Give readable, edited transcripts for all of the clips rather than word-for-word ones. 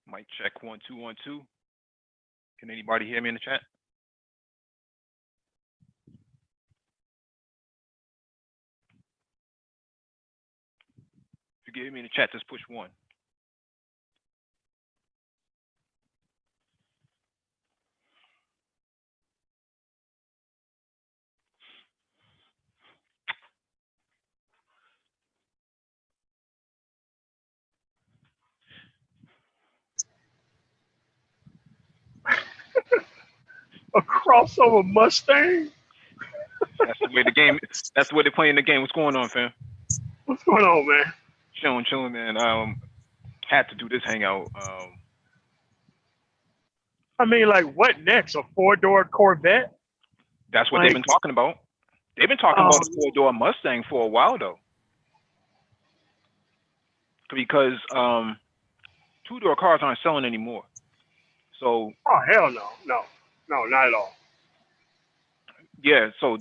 Mic check 1 2 1 2. Can anybody hear me in the chat? If you can hear me in the chat, just push one. A crossover Mustang? That's the way the game. That's the way they're playing the game. What's going on, fam? What's going on, man? Chilling, man. Had to do this hangout. I mean, like, what next? A four-door Corvette? That's what they've Like, been talking about. They've been talking about a four-door Mustang for a while though, because two-door cars aren't selling anymore. So oh hell no, no, not at all. yeah, so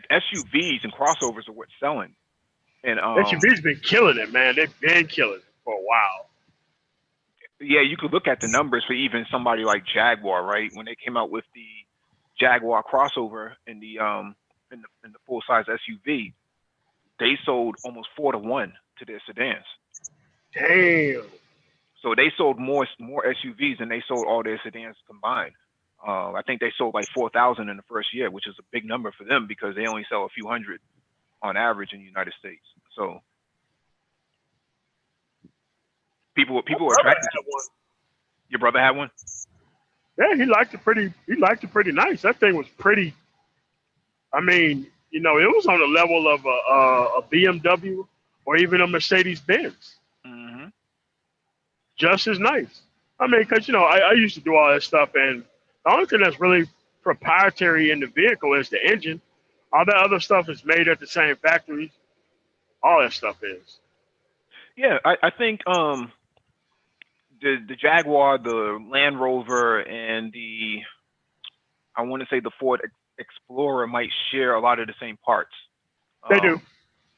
SUVs and crossovers are what's selling, and SUV's been killing it, man. They've been killing it for a while. yeah, you could look at the numbers for even somebody like Jaguar, right? When they came out with the Jaguar crossover in the full size SUV, they sold almost 4 to 1 to their sedans. Damn. So they sold more SUVs than they sold all their sedans combined. I think they sold like 4,000 in the first year, which is a big number for them because they only sell a few hundred on average in the United States. So people are attracted to it. One. Your brother had one? Yeah, he liked it pretty. He liked it pretty nice. That thing was pretty. I mean, it was on the level of a BMW or even a Mercedes Benz. Mm-hmm. Just as nice. I mean, because I used to do all that stuff, and the only thing that's really proprietary in the vehicle is the engine. All that other stuff is made at the same factories. All that stuff is. Yeah, I think the Jaguar, the Land Rover, and I want to say the Ford Explorer might share a lot of the same parts. They do.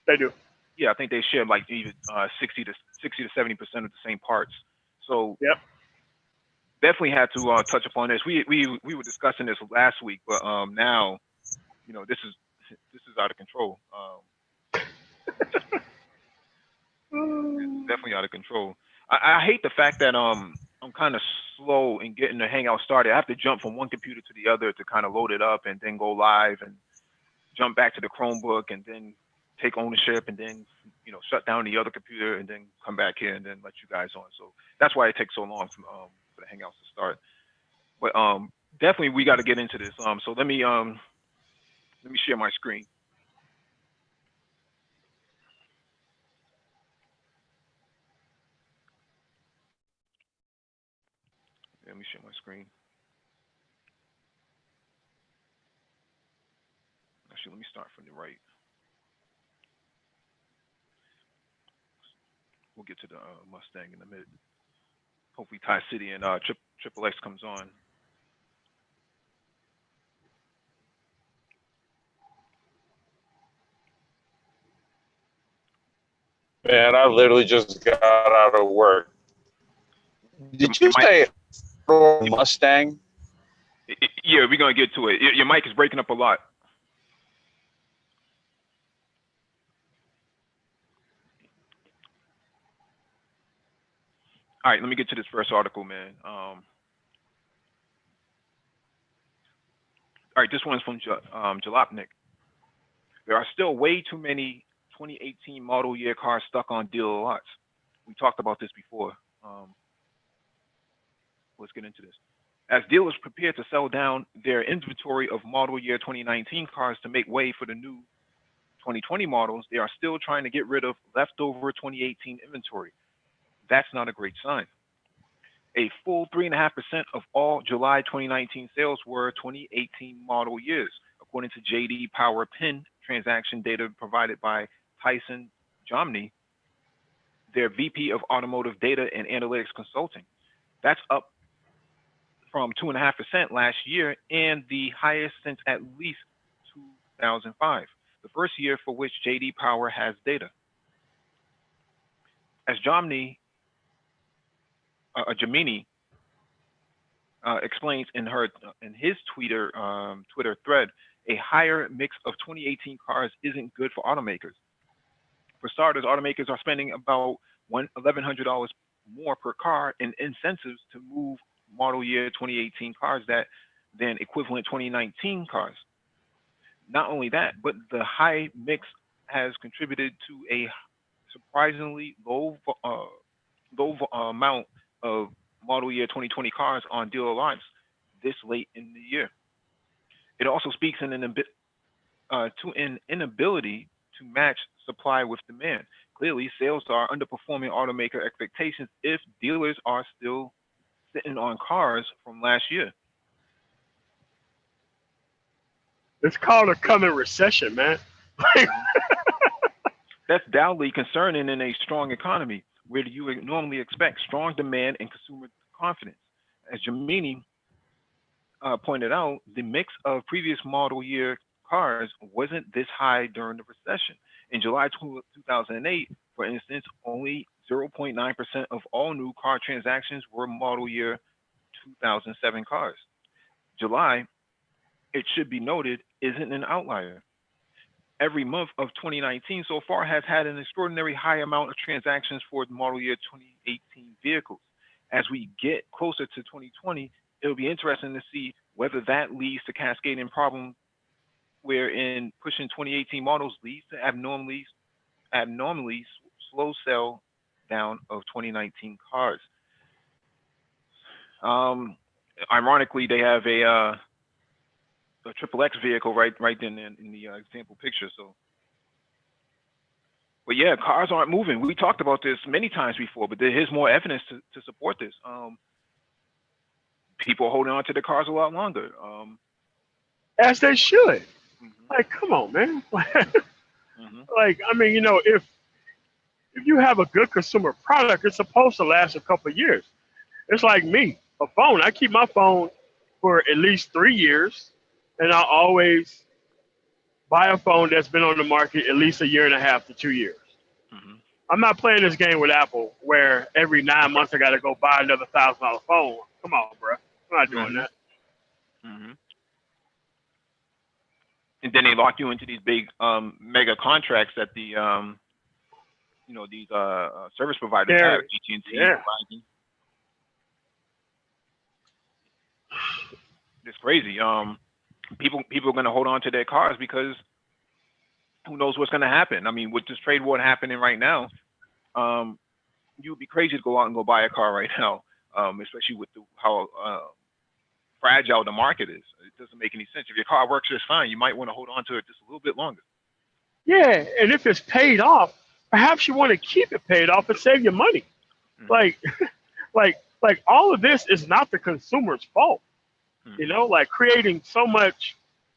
They do. Yeah, I think they share like even 60 to 70% of the same parts. So Yep. definitely had to touch upon this. We were discussing this last week, but now this is out of control. It's definitely out of control. I hate the fact that I'm kind of slow in getting the hangout started. I have to jump from one computer to the other to kind of load it up and then go live and jump back to the Chromebook and then take ownership and then shut down the other computer and then come back here and then let you guys on. So that's why it takes so long for the hangouts to start. But definitely we got to get into this. So let me share my screen. Let me share my screen. Actually, let me start from the right. We'll get to the Mustang in a minute. Hopefully, Thai City and Triple X comes on. Man, I literally just got out of work. Did you say Mustang? Yeah, we're gonna get to it. Your mic is breaking up a lot. All right, let me get to this first article, man. All right, this one's from Jalopnik. There are still way too many 2018 model year cars stuck on dealer lots. We talked about this before. Let's get into this. As dealers prepare to sell down their inventory of model year 2019 cars to make way for the new 2020 models, they are still trying to get rid of leftover 2018 inventory. That's not a great sign. A full 3.5% of all July 2019 sales were 2018 model years, according to JD Power PIN transaction data provided by Tyson Jomny, their VP of Automotive Data and Analytics Consulting. That's up from 2.5% last year and the highest since at least 2005, the first year for which JD Power has data. As Jomny Gemini explains in his Twitter thread, a higher mix of 2018 cars isn't good for automakers. For starters, automakers are spending about $1,100 more per car in incentives to move model year 2018 cars than equivalent 2019 cars. Not only that, but the high mix has contributed to a surprisingly low amount of model year 2020 cars on dealer lots this late in the year. It also speaks to an inability to match supply with demand. Clearly, sales are underperforming automaker expectations if dealers are still sitting on cars from last year. It's called a coming recession, man. Mhm. That's doubly concerning in a strong economy where you would normally expect strong demand and consumer confidence. As Gemini pointed out, the mix of previous model year cars wasn't this high during the recession. In July 2008, for instance, only 0.9% of all new car transactions were model year 2007 cars. July, it should be noted, isn't an outlier. Every month of 2019 so far has had an extraordinary high amount of transactions for model year 2018 vehicles. As we get closer to 2020, it'll be interesting to see whether that leads to cascading problems wherein pushing 2018 models leads to abnormally slow sell down of 2019 cars. Um, Ironically, they have a triple X vehicle right in the example picture. So, but yeah, cars aren't moving. We talked about this many times before, but here's more evidence to support this. People are holding on to their cars a lot longer. As they should. Mhm, Like, come on, man. mhm, Like, I mean, if you have a good consumer product, it's supposed to last a couple of years. It's like me, a phone. I keep my phone for at least 3 years, and I always buy a phone that's been on the market at least a year and a half to 2 years. mhm, I'm not playing this game with Apple where every 9 months I got to go buy another $1,000 phone. Come on, bro. I'm not doing mhm, that. mhm. And then they lock you into these big mega contracts that these service providers have, Carry. AT&T, Yeah. Verizon. It's crazy. People are going to hold on to their cars because who knows what's going to happen. I mean, with this trade war happening right now, um, you'd be crazy to go out and go buy a car right now, especially with how fragile the market is. It doesn't make any sense. If your car works just fine, you might want to hold on to it just a little bit longer. Yeah. And if it's paid off, perhaps you want to keep it paid off and save your money. Hmm. Like, like all of this is not the consumer's fault. Hmm. Like creating so much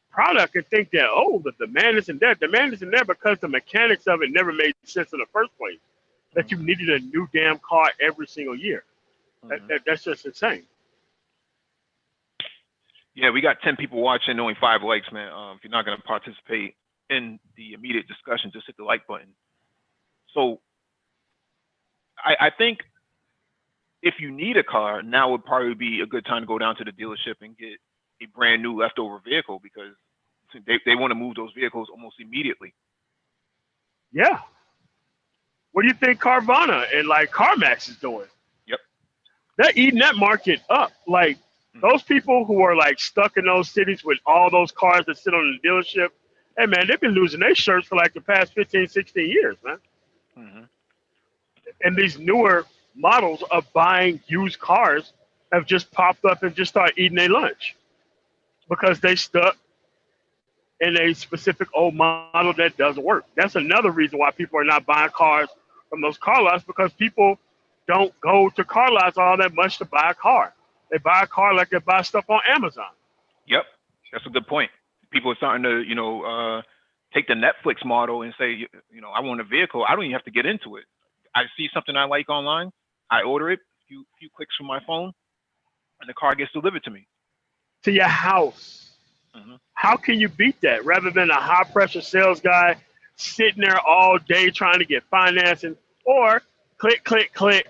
product and think that, oh, the demand isn't there. Demand isn't there because the mechanics of it never made sense in the first place. That you Hmm. needed a new damn car every single year. Hmm. That's just insane. Yeah, we got 10 people watching, only 5 likes, man. If you're not going to participate in the immediate discussion, just hit the like button. So I think if you need a car, now would probably be a good time to go down to the dealership and get a brand new leftover vehicle because they want to move those vehicles almost immediately. Yeah. What do you think Carvana and like CarMax is doing? Yep. They're eating that market up. Like Hmm. those people who are like stuck in those cities with all those cars that sit on the dealership, hey man, they've been losing their shirts for like the past 15, 16 years, man. Hmm. And these newer models of buying used cars have just popped up and just started eating their lunch because they stuck in a specific old model that doesn't work. That's another reason why people are not buying cars from those car lots because people don't go to car lots all that much to buy a car. They buy a car like they buy stuff on Amazon. Yep. That's a good point. People are starting to, take the Netflix model and say, I want a vehicle. I don't even have to get into it. I see something I like online. I order it, few clicks from my phone, and the car gets delivered to me. To your house. Hmm. How can you beat that rather than a high pressure sales guy sitting there all day trying to get financing or click, click, click.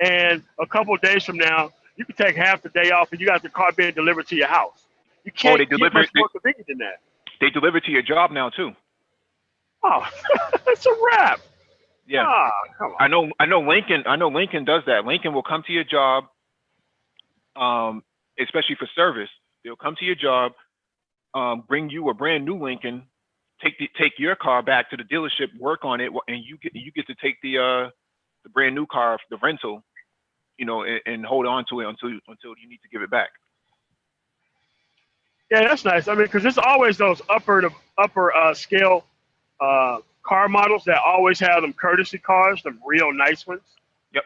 and a couple of days from now, you can take half the day off, and you got the car being delivered to your house. You Oh, can't get much more convenient than that. they deliver to your job now too. Oh, it's a wrap. Yeah. Ah, come on. I know Lincoln does that. Lincoln will come to your job, especially for service. They'll come to your job, bring you a brand new Lincoln, take your car back to the dealership, work on it, and you get to take the brand new car, the rental, and hold on to it until you need to give it back. Yeah, that's nice. I mean, because there's always those upper scale car models that always have them courtesy cars, them real nice ones, Yep.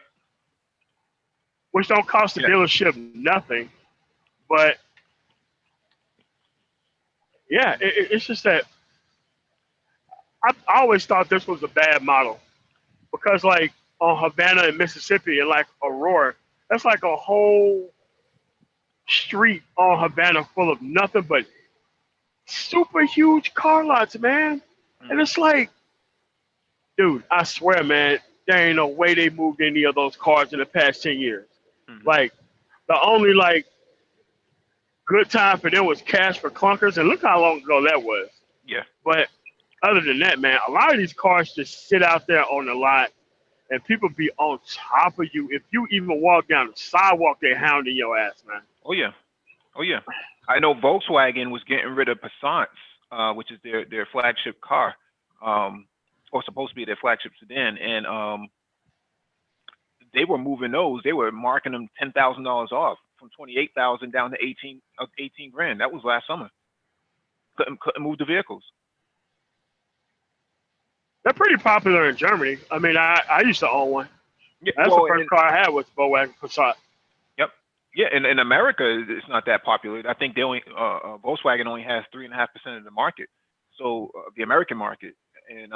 which don't cost the Yeah. dealership nothing. But yeah, it's just that I always thought this was a bad model because, like, on Havana in Mississippi and like Aurora, that's like a whole street on Havana full of nothing but super huge car lots, man. And Hmm. it's like, dude, I swear, man, there ain't no way they moved any of those cars in the past 10 years. Hmm. Like, the only, like, good time for them was cash for clunkers, and look how long ago that was. Yeah. But other than that, man, a lot of these cars just sit out there on the lot, and people be on top of you. If you even walk down the sidewalk, they hounding your ass, man. Oh yeah. Oh yeah. I know Volkswagen was getting rid of Passats, which is their flagship car, or supposed to be their flagship sedan, and they were moving those. They were marking them $10,000 off from 28,000 down to 18 grand. That was last summer. Couldn't move the vehicles. They're pretty popular in Germany. I mean, I used to own one. Yeah. That's the Well, first car I had was Volkswagen Passat. yep. Yeah. In America, it's not that popular. I think they only Volkswagen only has 3.5% of the market. So the American market, and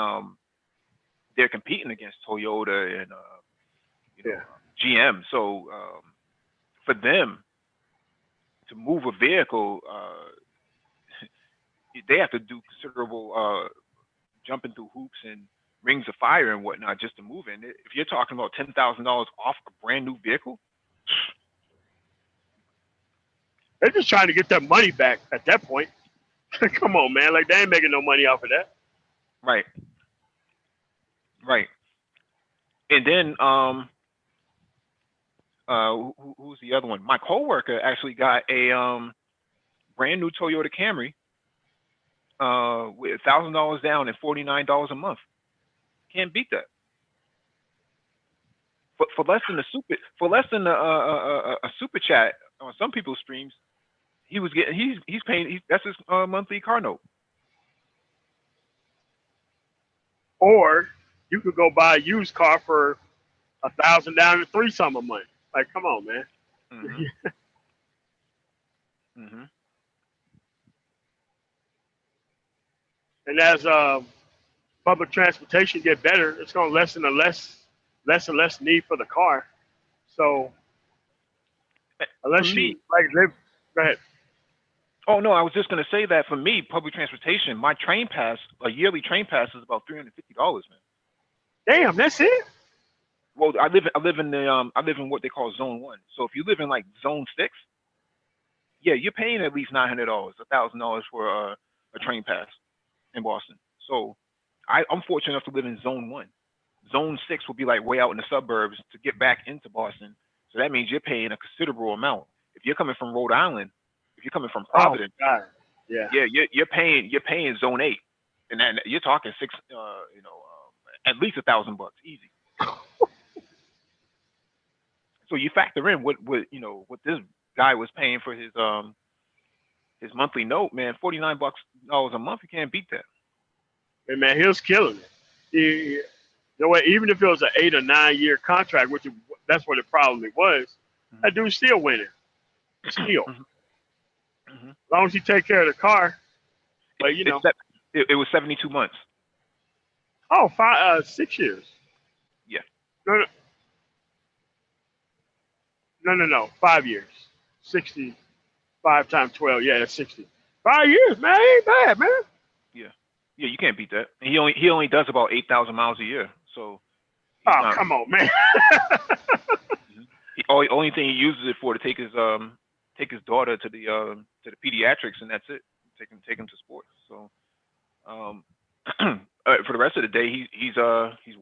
they're competing against Toyota and Yeah. GM. So for them to move a vehicle, they have to do considerable jumping through hoops and rings of fire and whatnot just to move in. If you're talking about $10,000 off a brand new vehicle, They're just trying to get their money back at that point. Come on, man. Like, they ain't making no money off of that. right, right. And then who's the other one? My coworker actually got a brand new Toyota Camry with $1,000 down and $49 a month. Can't beat that. For less than a super chat on some people's streams, he's paying that's his monthly car note. Or you could go buy a used car for 1,000 down and three some a month. Like, come on, man. Hmm. Hmm. And as public transportation get better, it's going to less and less need for the car. So For unless me, you like live, go ahead. oh no, I was just gonna say that for me, public transportation, my train pass, a yearly train pass is about $350, man. Damn, that's it. Well, I live in what they call Zone One. So if you live in like Zone Six, yeah, you're paying at least $900, $1,000 for a train pass in Boston. So I'm fortunate enough to live in Zone One. Zone Six will be like way out in the suburbs to get back into Boston. So that means you're paying a considerable amount. If you're coming from Rhode Island, if you're coming from Oh Providence, God, yeah. yeah, you're paying Zone Eight, and then you're talking six, at least $1,000 easy. So you factor in what this guy was paying for his monthly note, man, $49 a month. You can't beat that. Hey man, he was killing it. You know what? Even if it was an 8 or 9 year contract, that's what it probably was, Hmm. that dude's still winning. Still, Hmm. Hmm. as long as you take care of the car. It's But you it's know, that it was 72 months. oh, 6 years. Yeah. No, no, no. 5 years. 65 times 12. Yeah, that's 60. 5 years, man. Ain't bad, man. Yeah. Yeah, you can't beat that. And he only does about 8,000 miles a year. So he's Oh, not. come on, man. Only thing he uses it for to take his daughter to the pediatrics, and that's it. Take him to sports. So um, for the rest of the day, he's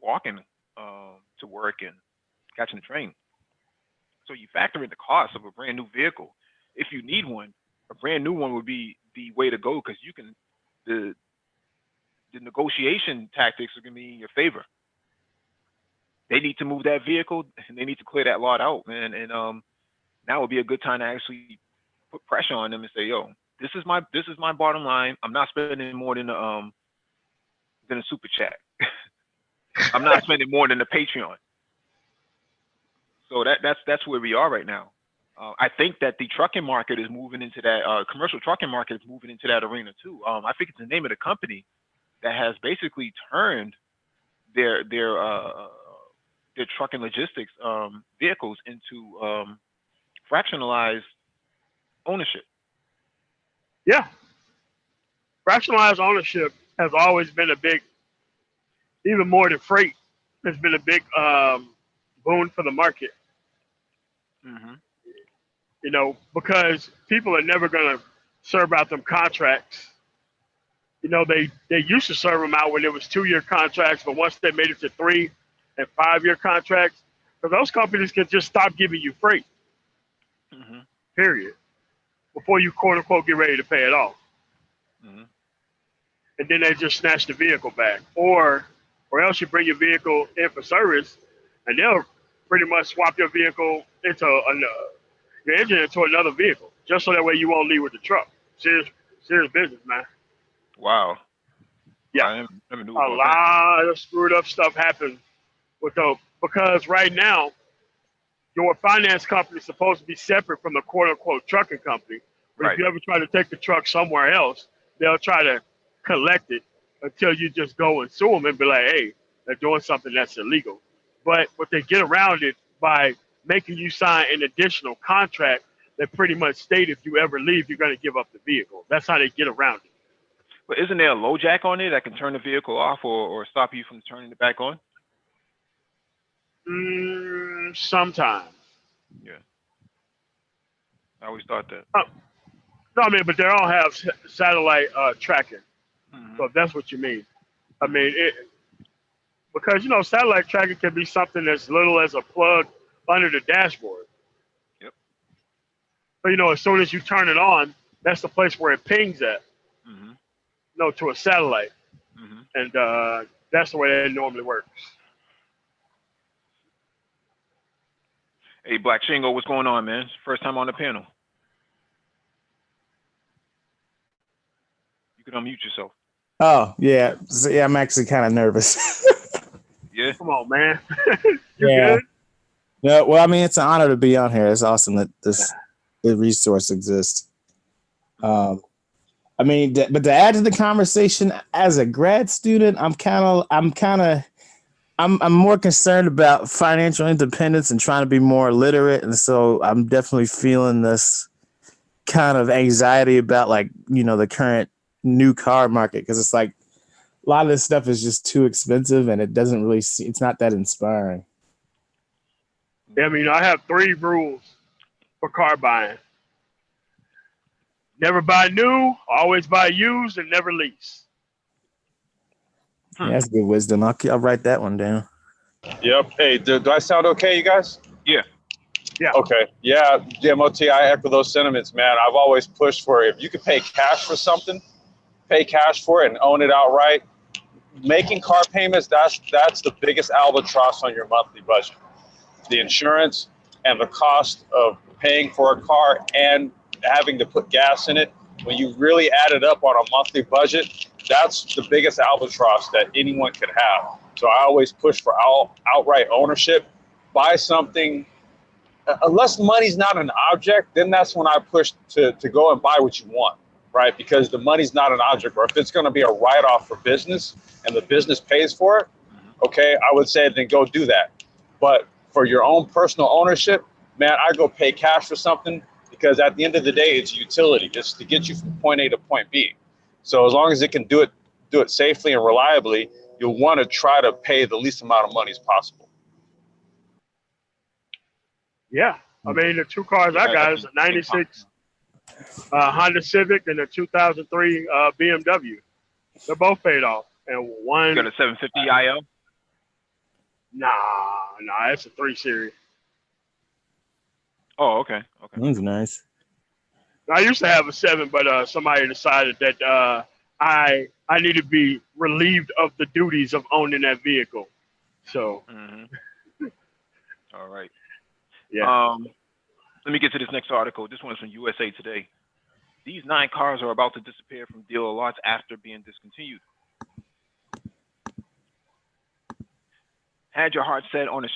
walking to work and catching the train. So you factor in the cost of a brand new vehicle. If you need one, a brand new one would be the way to go because you can the the negotiation tactics are going to be in your favor. They need to move that vehicle and they need to clear that lot out, man. And now would be a good time to actually put pressure on them and say, "Yo, this is my bottom line. I'm not spending more than a super chat. I'm not spending more than a Patreon." So that's where we are right now. I think that the trucking market is moving into that commercial trucking market is moving into that arena too. I think it's the name of the company that has basically turned their trucking logistics vehicles into fractionalized ownership. Yeah, fractionalized ownership has always been a big, even more than freight, has been a big boon for the market. Hmm. You know, because people are never going to serve out them contracts. You know, they used to serve them out when it was 2 year contracts, but once they made it to 3 and 5 year contracts, because those companies can just stop giving you freight, Hmm. period, before you quote unquote get ready to pay it off, Hmm. and then they just snatch the vehicle back, or else you bring your vehicle in for service, and they'll pretty much swap your vehicle into your engine into another vehicle, just so that way you won't leave with the truck. Serious, serious business, man. Wow. Yeah, I never knew a about that. lot of screwed up stuff happens with those because right now your finance company is supposed to be separate from the quote unquote trucking company. But if Right. you ever try to take the truck somewhere else, they'll try to collect it until you just go and sue them and be like, hey, they're doing something that's illegal. But they get around it by making you sign an additional contract that pretty much state if you ever leave, you're going to give up the vehicle. That's how they get around it. But isn't there a low jack on it that can turn the vehicle off or stop you from turning it back on? Sometimes. Yeah. I always thought that. Uh, no, I mean, but they all have satellite tracking. Hmm. So if that's what you mean. I Hmm. mean, because you know, satellite tracking can be something as little as a plug under the dashboard. Yep. So you know, as soon as you turn it on, that's the place where it pings at, Hmm. you know, to a satellite, Hmm. and that's the way it normally works. Hey, Black Shingo, what's going on, man? First time on the panel. You can unmute yourself. Oh yeah, so, yeah. I'm actually kind of nervous. Yeah. Come on, man. You Yeah. good? No, well, I mean, it's an honor to be on here. It's awesome that the resource exists. Hmm. I mean, but to add to the conversation, as a grad student, I'm more concerned about financial independence and trying to be more literate, and so I'm definitely feeling this kind of anxiety about the current new car market because it's like a lot of this stuff is just too expensive and it doesn't really it's not that inspiring. Yeah, I mean, I have 3 rules for car buying: never buy new, always buy used, and never lease. Yeah, Hmm. that's good wisdom. I'll write that one down. Yep. Hey, do I sound okay, you guys? Yeah. Yeah, Okay. Yeah, DMOT, I echo those sentiments, man. I've always pushed for if you could pay cash for something, pay cash for it and own it outright. Making car payments, that's the biggest albatross on your monthly budget. The insurance and the cost of paying for a car and having to put gas in it. When you really add it up on a monthly budget, that's the biggest albatross that anyone could have. So I always push for outright ownership. Buy something. Unless money's not an object, then that's when I push to go and buy what you want, right? Because the money's not an object, or if it's going to be a write-off for business and the business pays for it, Hmm. okay, I would say then go do that. But for your own personal ownership, man, I go pay cash for something because at the end of the day, it's utility. It's to get you from point A to point B. So as long as it can do it safely and reliably, you'll want to try to pay the least amount of money as possible. Yeah. I mean, the two cars I got is a 96 Honda Civic and a 2003 BMW. They're both paid off. And one, You got a 750 IL? nah, it's a 3 Series. Oh, okay. Okay. That's nice. I used to have a 7, but somebody decided that I need to be relieved of the duties of owning that vehicle. So, All right. yeah. Let me get to this next article. This one's from USA Today. These 9 cars are about to disappear from dealer lots after being discontinued. Had your heart set on a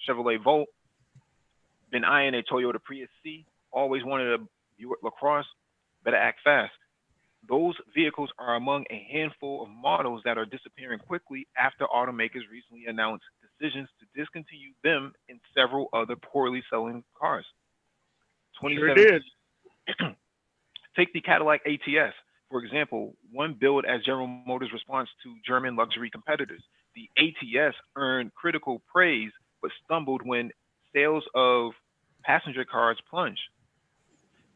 Chevrolet Volt, been eyeing a Toyota Prius C, always wanted a Buick LaCrosse, better act fast. Those vehicles are among a handful of models that are disappearing quickly after automakers recently announced decisions to discontinue them in several other poorly selling cars. Sure did. Take the Cadillac ATS, for example, one billed as General Motors' response to German luxury competitors. The ATS earned critical praise, but stumbled when sales of passenger cars plunged.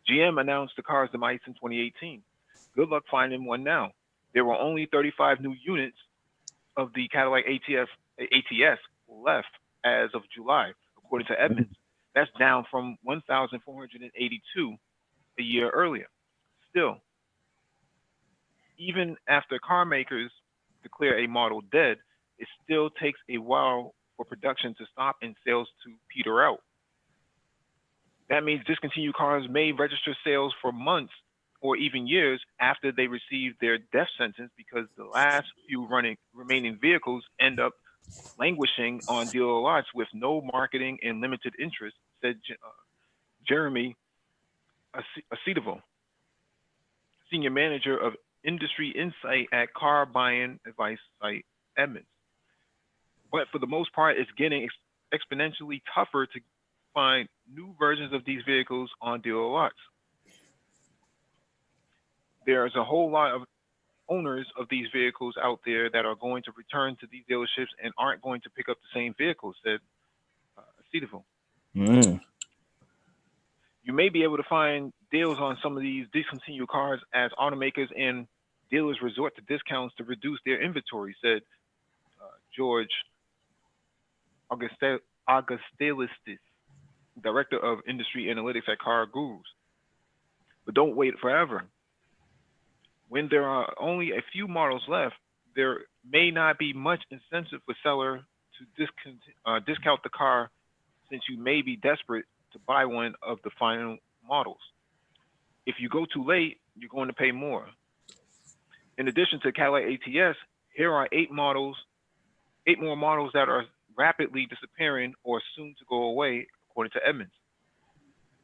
GM announced the car's demise in 2018. Good luck finding one now. There were only 35 new units of the Cadillac ATS left as of July, according to Edmunds. That's down from 1,482 a year earlier. Still, even after car makers declare a model dead, it still takes a while for production to stop and sales to peter out. That means discontinued cars may register sales for months or even years after they receive their death sentence because the last few remaining vehicles end up languishing on dealer lots with no marketing and limited interest, said Jeremy Acevedo, senior manager of industry insight at car buying advice site Edmunds. But for the most part, it's getting exponentially tougher to find new versions of these vehicles on dealer lots. There's a whole lot of owners of these vehicles out there that are going to return to these dealerships and aren't going to pick up the same vehicles, said Acevedo. You may be able to find deals on some of these discontinued cars as automakers and dealers resort to discounts to reduce their inventory, said George Augustelistis, director of industry analytics at Car Gurus. But don't wait forever. When there are only a few models left, there may not be much incentive for seller to discount the car, since you may be desperate to buy one of the final models. If you go too late, you're going to pay more. In addition to Cadillac ATS, here are 8 more models that are rapidly disappearing or soon to go away, according to Edmunds.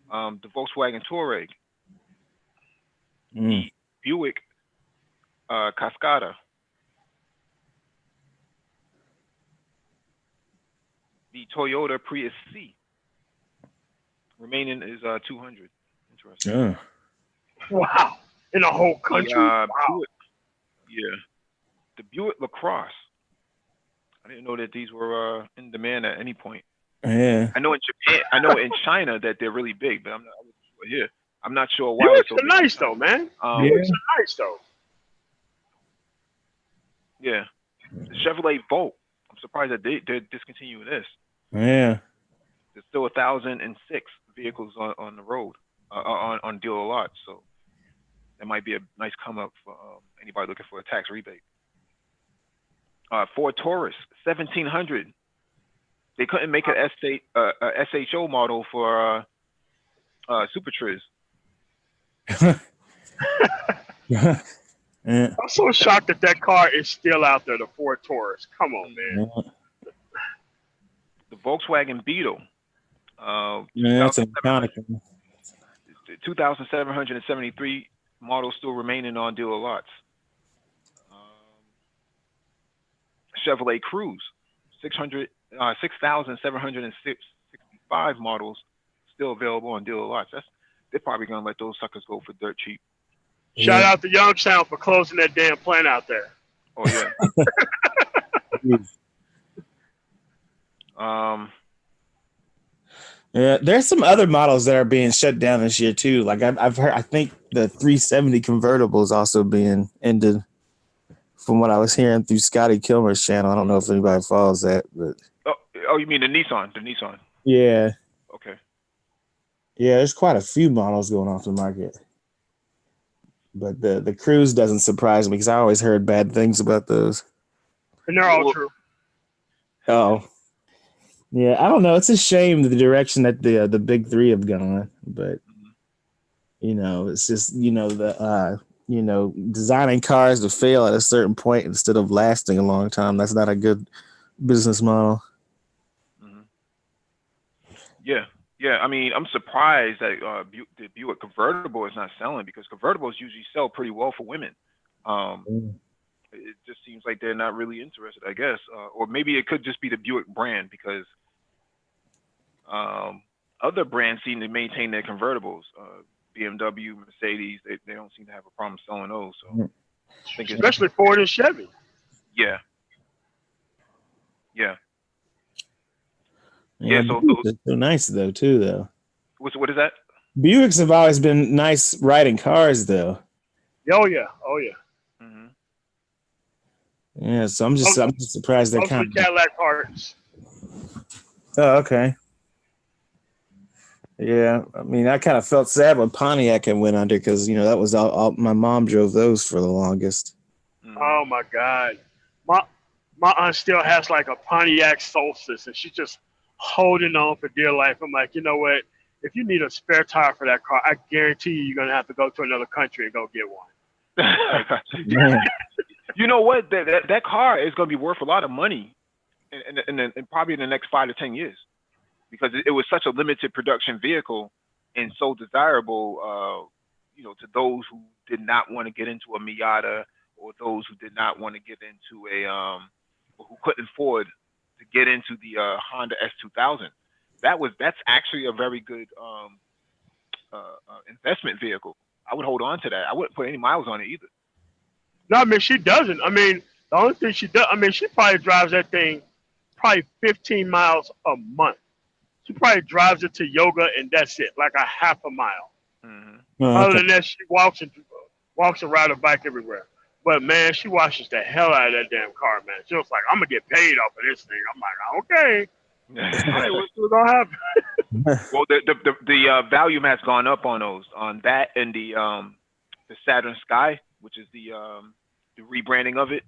The Volkswagen Touareg, the Buick Cascada, the Toyota Prius C. Remaining is 200. Interesting. Yeah. Wow. In a whole country? Wow. The Buick LaCrosse. I didn't know that these were in demand at any point. Yeah. I know in Japan, I know in China that they're really big, but I wasn't sure here. I'm not sure why. Buicks are nice though, man. Buicks are nice though. Yeah. The Chevrolet Volt. I'm surprised that they're discontinuing this. Yeah. There's still 1,006 vehicles on the road, on dealer lots. So that might be a nice come up for anybody looking for a tax rebate. Ford Taurus, 1,700. They couldn't make a SHO model for Super Triz. Yeah. I'm so shocked that car is still out there, the Ford Taurus. Come on, man. The Volkswagen Beetle. That's an iconic one. 2,773 models still remaining on dealer lots. Chevrolet Cruze, 6,765 models still available on dealer lots. They're probably gonna let those suckers go for dirt cheap. Shout out to Youngstown for closing that damn plant out there. Oh yeah. Yeah, there's some other models that are being shut down this year too. Like I've heard, I think the 370 convertible is also being ended. From what I was hearing through Scotty Kilmer's channel, I don't know if anybody follows that, but Oh, oh, you mean the Nissan? The Nissan. yeah, Okay. yeah, there's quite a few models going off the market. But the Cruise doesn't surprise me because I always heard bad things about those. And they're all Well, true. Oh, yeah, I don't know. It's a shame the direction that the big three have gone, but it's just designing cars to fail at a certain point instead of lasting a long time. That's not a good business model. mhm. Yeah, yeah. I mean, I'm surprised that the Buick convertible is not selling because convertibles usually sell pretty well for women. Um, it just seems like they're not really interested, I guess, or maybe it could just be the Buick brand because um, other brands seem to maintain their convertibles. BMW, Mercedes, they don't seem to have a problem selling those. So I think it's Especially Ford and Chevy. yeah, yeah, Yeah, yeah. So Buicks are so nice though too. Though what is that? Buicks have always been nice riding cars though. Oh yeah, oh yeah. Hmm. Yeah, so I'm just surprised they're Mostly kind of. Cadillac parts. Oh, okay. Yeah, I mean, I kind of felt sad when Pontiac had went under because that was all my mom drove those for the longest. Hmm. Oh my God. My aunt still has like a Pontiac Solstice and she's just holding on for dear life. I'm like, you know what? If you need a spare tire for that car, I guarantee you're gonna have to go to another country and go get one. Like, Man, You know what? That car is going to be worth a lot of money, in probably in the next 5 to 10 years, because it was such a limited production vehicle and so desirable, to those who did not want to get into a Miata or those who did not want to get into or who couldn't afford to get into the Honda S2000. That's actually a very good investment vehicle. I would hold on to that. I wouldn't put any miles on it either. no, I mean she doesn't. I mean, the only thing she does, I mean, she probably drives that thing probably 15 miles a month. She probably drives it to yoga and that's it, like a half a mile. Hmm. oh, Other okay. than that, she walks and rides a bike everywhere. But man, she washes the hell out of that damn car, man. She was like, "I'm gonna get paid off of this thing." I'm like, "Okay, all right, what's gonna happen?" Well, the volume has gone up on those, on that and the Saturn Sky, which is the rebranding of it.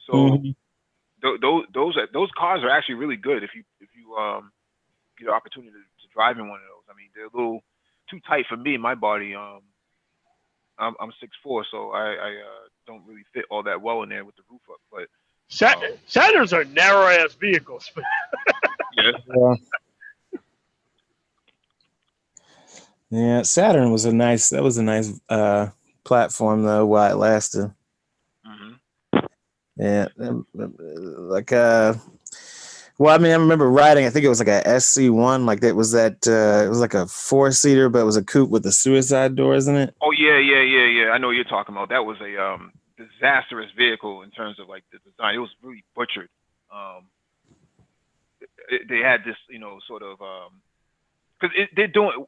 So Mhm. those cars are actually really good if you get an opportunity to drive in one of those. I mean, they're a little too tight for me, my body. I'm 6'4", so I don't really fit all that well in there with the roof up. But Saturns are narrow ass vehicles. yeah, Yeah. Yeah, Saturn was a nice platform though while it lasted. hmm Yeah, like well, I mean, I remember riding. I think it was like a SC1, like it was like a 4-seater, but it was a coupe with the suicide doors in it. oh yeah, yeah, yeah, yeah. I know what you're talking about. That was a disastrous vehicle in terms of like the design. It was really butchered. Um, they had this, sort of because they're doing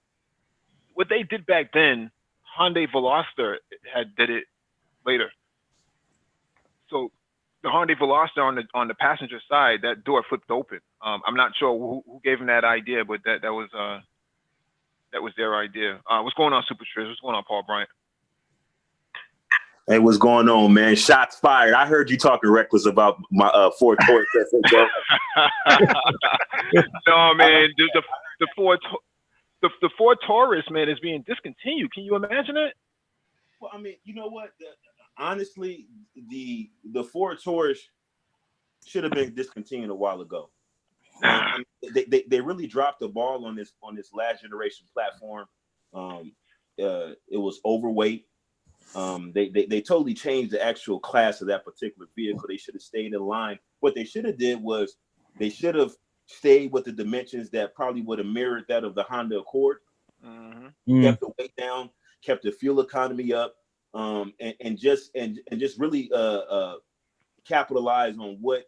what they did back then. Hyundai Veloster had did it later. So the Hyundai Veloster on the passenger side, that door flipped open. I'm not sure who gave him that idea, but that was their idea. What's going on, Super Triz? What's going on, Paul Bryant? Hey, what's going on, man? Shots fired. I heard you talking reckless about my Ford Taurus. No, man, the Ford the Ford Taurus, man, is being discontinued. Can you imagine that? Well, I mean, you know what? Honestly, the Ford Taurus should have been discontinued a while ago. I mean, they really dropped the ball on this last generation platform. It was overweight. They totally changed the actual class of that particular vehicle. They should have stayed in line. What they should have did was they should have stayed with the dimensions that probably would have mirrored that of the Honda Accord. Mm-hmm. Kept the weight down, kept the fuel economy up, and just really capitalize on what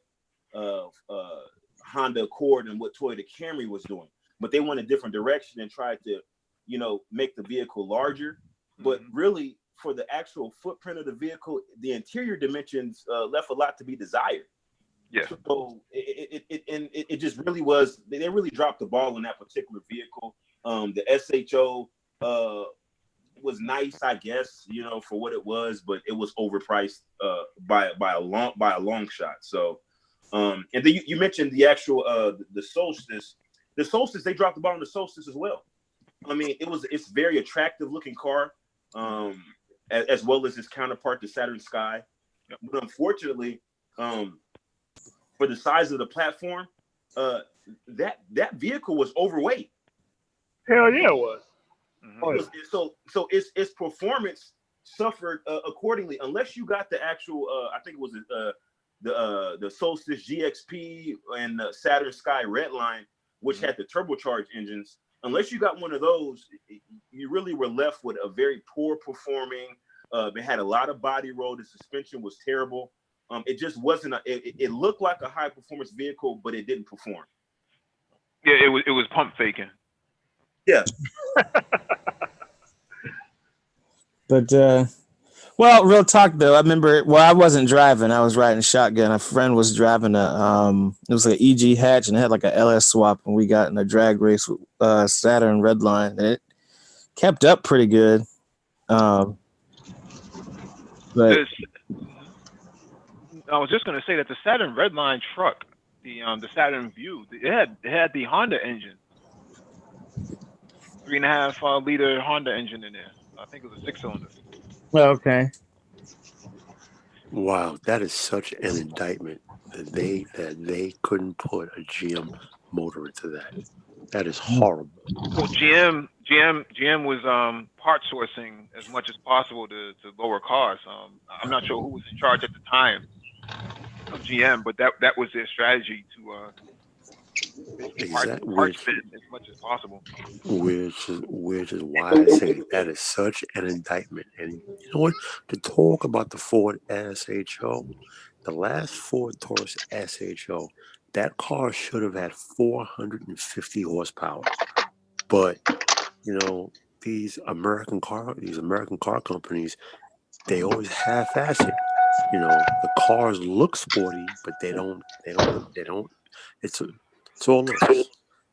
Honda Accord and what Toyota Camry was doing. but they went a different direction and tried to, make the vehicle larger. But really, for the actual footprint of the vehicle, the interior dimensions left a lot to be desired. Yeah. So it just really was. They really dropped the ball on that particular vehicle. The SHO was nice, I guess, for what it was, but it was overpriced by a long shot. So, and then you mentioned the actual the Solstice. The Solstice, they dropped the ball on the Solstice as well. I mean, it's very attractive looking car, as well as its counterpart, the Saturn Sky. Yep. But unfortunately, for the size of the platform, that vehicle was overweight. Hell yeah, it was. So its performance suffered accordingly. Unless you got the actual, I think it was the Solstice GXP and the Saturn Sky Redline, which had the turbocharged engines. Unless you got one of those, you really were left with a very poor performing. It had a lot of body roll. The suspension was terrible. It just wasn't. It looked like a high performance vehicle, but it didn't perform. Yeah, it was pump faking. Yeah. But well, real talk though. I remember. Well, I wasn't driving. I was riding shotgun. A friend was driving it was like an EG hatch and it had like a LS swap, and we got in a drag race with Saturn Redline, and it kept up pretty good. But I was just gonna say that the Saturn Redline truck, the Saturn View, it had the Honda engine, 3.5 liter Honda engine in there. I think it was a 6-cylinder. Okay. Wow, that is such an indictment that they couldn't put a GM motor into that. That is horrible. Well, GM was part sourcing as much as possible to lower costs. I'm not sure who was in charge at the time of GM, but that was their strategy to part fit as much as possible. Which is why I say that is such an indictment. And you know what? To talk about the Ford SHO, the last Ford Taurus SHO, that car should have had 450 horsepower. But these American car companies, they always half-ass it. The cars look sporty, but they don't. It's all looks.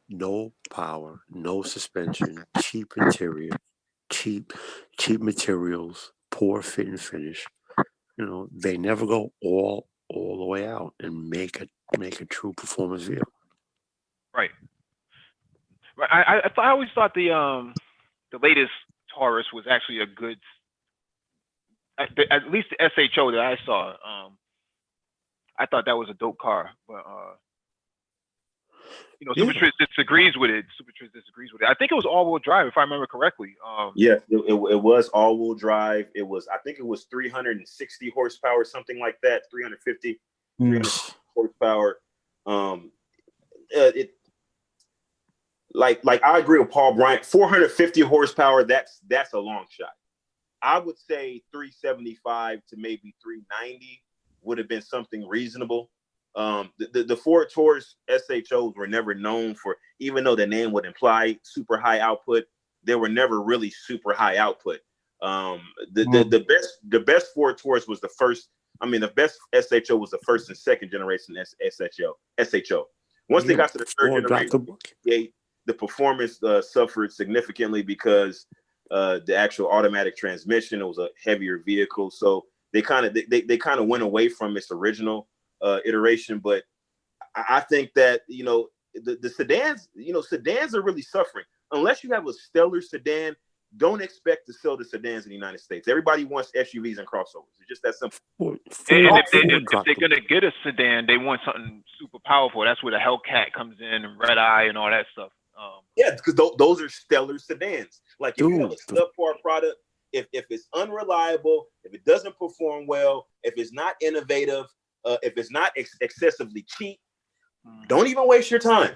No power, no suspension, cheap interior, cheap materials, poor fit and finish. They never go all the way out and make a true performance vehicle. Right. I always thought the latest Taurus was actually a good, at least the SHO that I saw. I thought that was a dope car, but Supertriz disagrees with it. I think it was all-wheel drive, if I remember correctly. Yeah, it was all-wheel drive. I think it was 360 horsepower, something like that. 350 horsepower. Like I agree with Paul Bryant. 450 horsepower. That's a long shot. I would say 375 to maybe 390 would have been something reasonable. The Ford Taurus SHOs were never known for, even though the name would imply super high output, they were never really super high output. The best Ford Taurus was the first. I mean, the best SHO was the first and second generation SHO. Once they got to the third generation, the performance suffered significantly because the actual automatic transmission, it was a heavier vehicle, so they kind of went away from its original iteration. But I think that the sedans, sedans are really suffering. Unless you have a stellar sedan, don't expect to sell the sedans in the United States. Everybody wants SUVs and crossovers. It's just that simple. And if they're gonna get a sedan, they want something super powerful. That's where the Hellcat comes in and Red Eye and all that stuff. Yeah, because those are stellar sedans. Like if you have a subpar product, if it's unreliable, if it doesn't perform well, if it's not innovative, if it's not excessively cheap, don't even waste your time.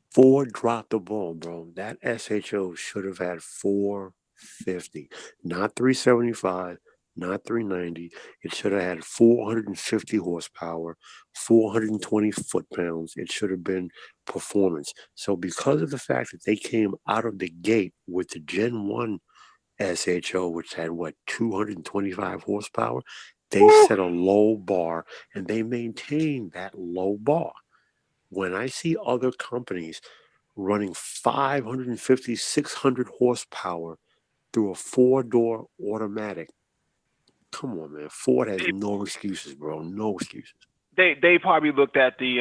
Ford dropped the ball, bro. That SHO should have had 450, not 375, not 390. It should have had 450 horsepower, 420 foot-pounds. It should have been performance. So because of the fact that they came out of the gate with the Gen 1 SHO, which had 225 horsepower, they set a low bar and they maintained that low bar. When I see other companies running 550, 600 horsepower through a four-door automatic, come on, man. Ford has no excuses, bro. No excuses. They probably looked at the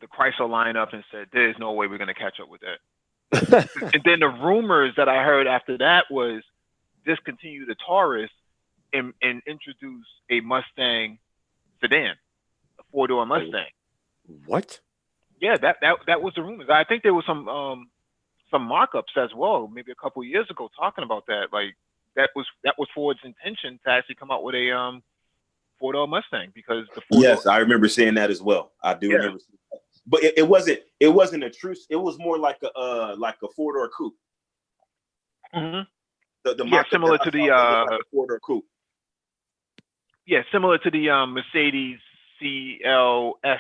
Chrysler lineup and said, "There's no way we're gonna catch up with that." And then the rumors that I heard after that was discontinue the Taurus and introduce a Mustang sedan, a four-door Mustang. What? Yeah, that was the rumors. I think there was some mock-ups as well, maybe a couple of years ago, talking about that. Like that was Ford's intention to actually come out with a four-door Mustang because the four-door. Yes, I remember seeing that as well. I do remember seeing that. But it wasn't a truce. It was more like a four-door coupe. Mm-hmm. The similar to the four-door coupe. Yeah, similar to the Mercedes CLS.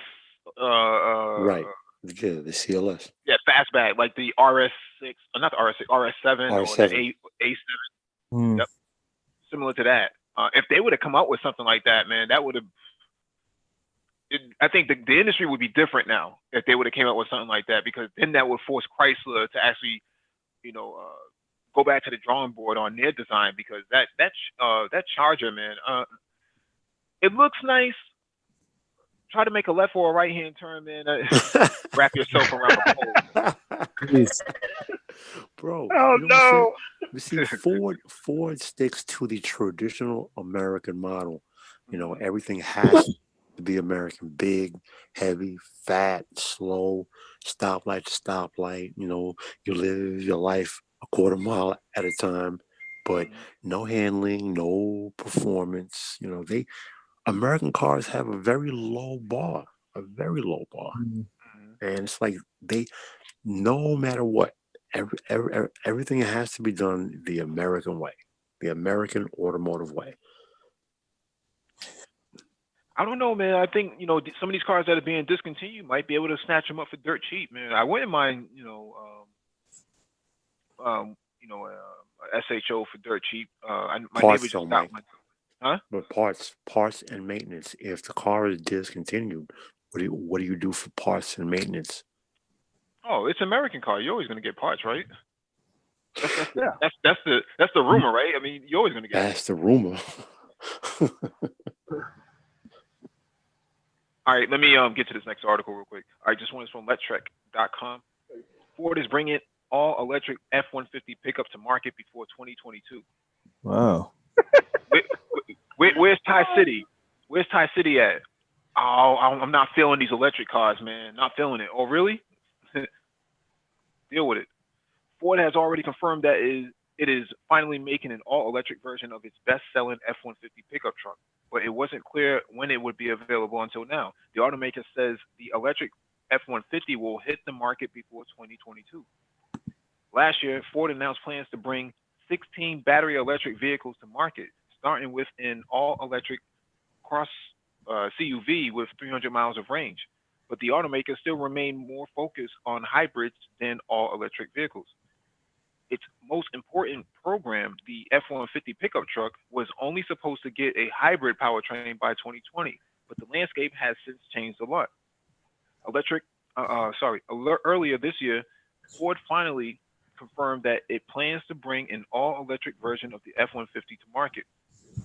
Right. Yeah, the CLS. Yeah, fastback, like the RS6, not the RS6, RS7 or the A7. Yep, similar to that. If they would have come out with something like that, man, that would have. I think the industry would be different now if they would have came out with something like that, because then that would force Chrysler to actually, go back to the drawing board on their design, because that Charger, man, it looks nice. Try to make a left or a right hand turn, man. Wrap yourself around the pole. Bro. Oh no. You see, Ford sticks to the traditional American model. Everything has to be American: big, heavy, fat, slow, stoplight to stoplight. You live your life a quarter mile at a time, but no handling, no performance. American cars have a very low bar, and it's like no matter what, everything has to be done the American way, the American automotive way. I don't know, man. I think some of these cars that are being discontinued might be able to snatch them up for dirt cheap, man. I wouldn't mind, SHO for dirt cheap. My neighbor just got one. Huh? But parts and maintenance. If the car is discontinued, what do you do for parts and maintenance? Oh, it's an American car. You're always going to get parts, right? That's the rumor, right? I mean, you're always going to get. That's the rumor. All right, let me get to this next article real quick. All right, this one is from Letrek.com. Ford is bringing all electric F-150 pickup to market before 2022. Wow. Where's Thai City? Where's Thai City at? Oh, I'm not feeling these electric cars, man. Not feeling it. Oh, really? Deal with it. Ford has already confirmed that it is finally making an all-electric version of its best-selling F-150 pickup truck, but it wasn't clear when it would be available until now. The automaker says the electric F-150 will hit the market before 2022. Last year, Ford announced plans to bring 16 battery electric vehicles to market, starting with an all-electric cross CUV with 300 miles of range. But the automaker still remained more focused on hybrids than all-electric vehicles. Its most important program, the F-150 pickup truck, was only supposed to get a hybrid powertrain by 2020, but the landscape has since changed a lot. Earlier this year, Ford finally confirmed that it plans to bring an all-electric version of the F-150 to market.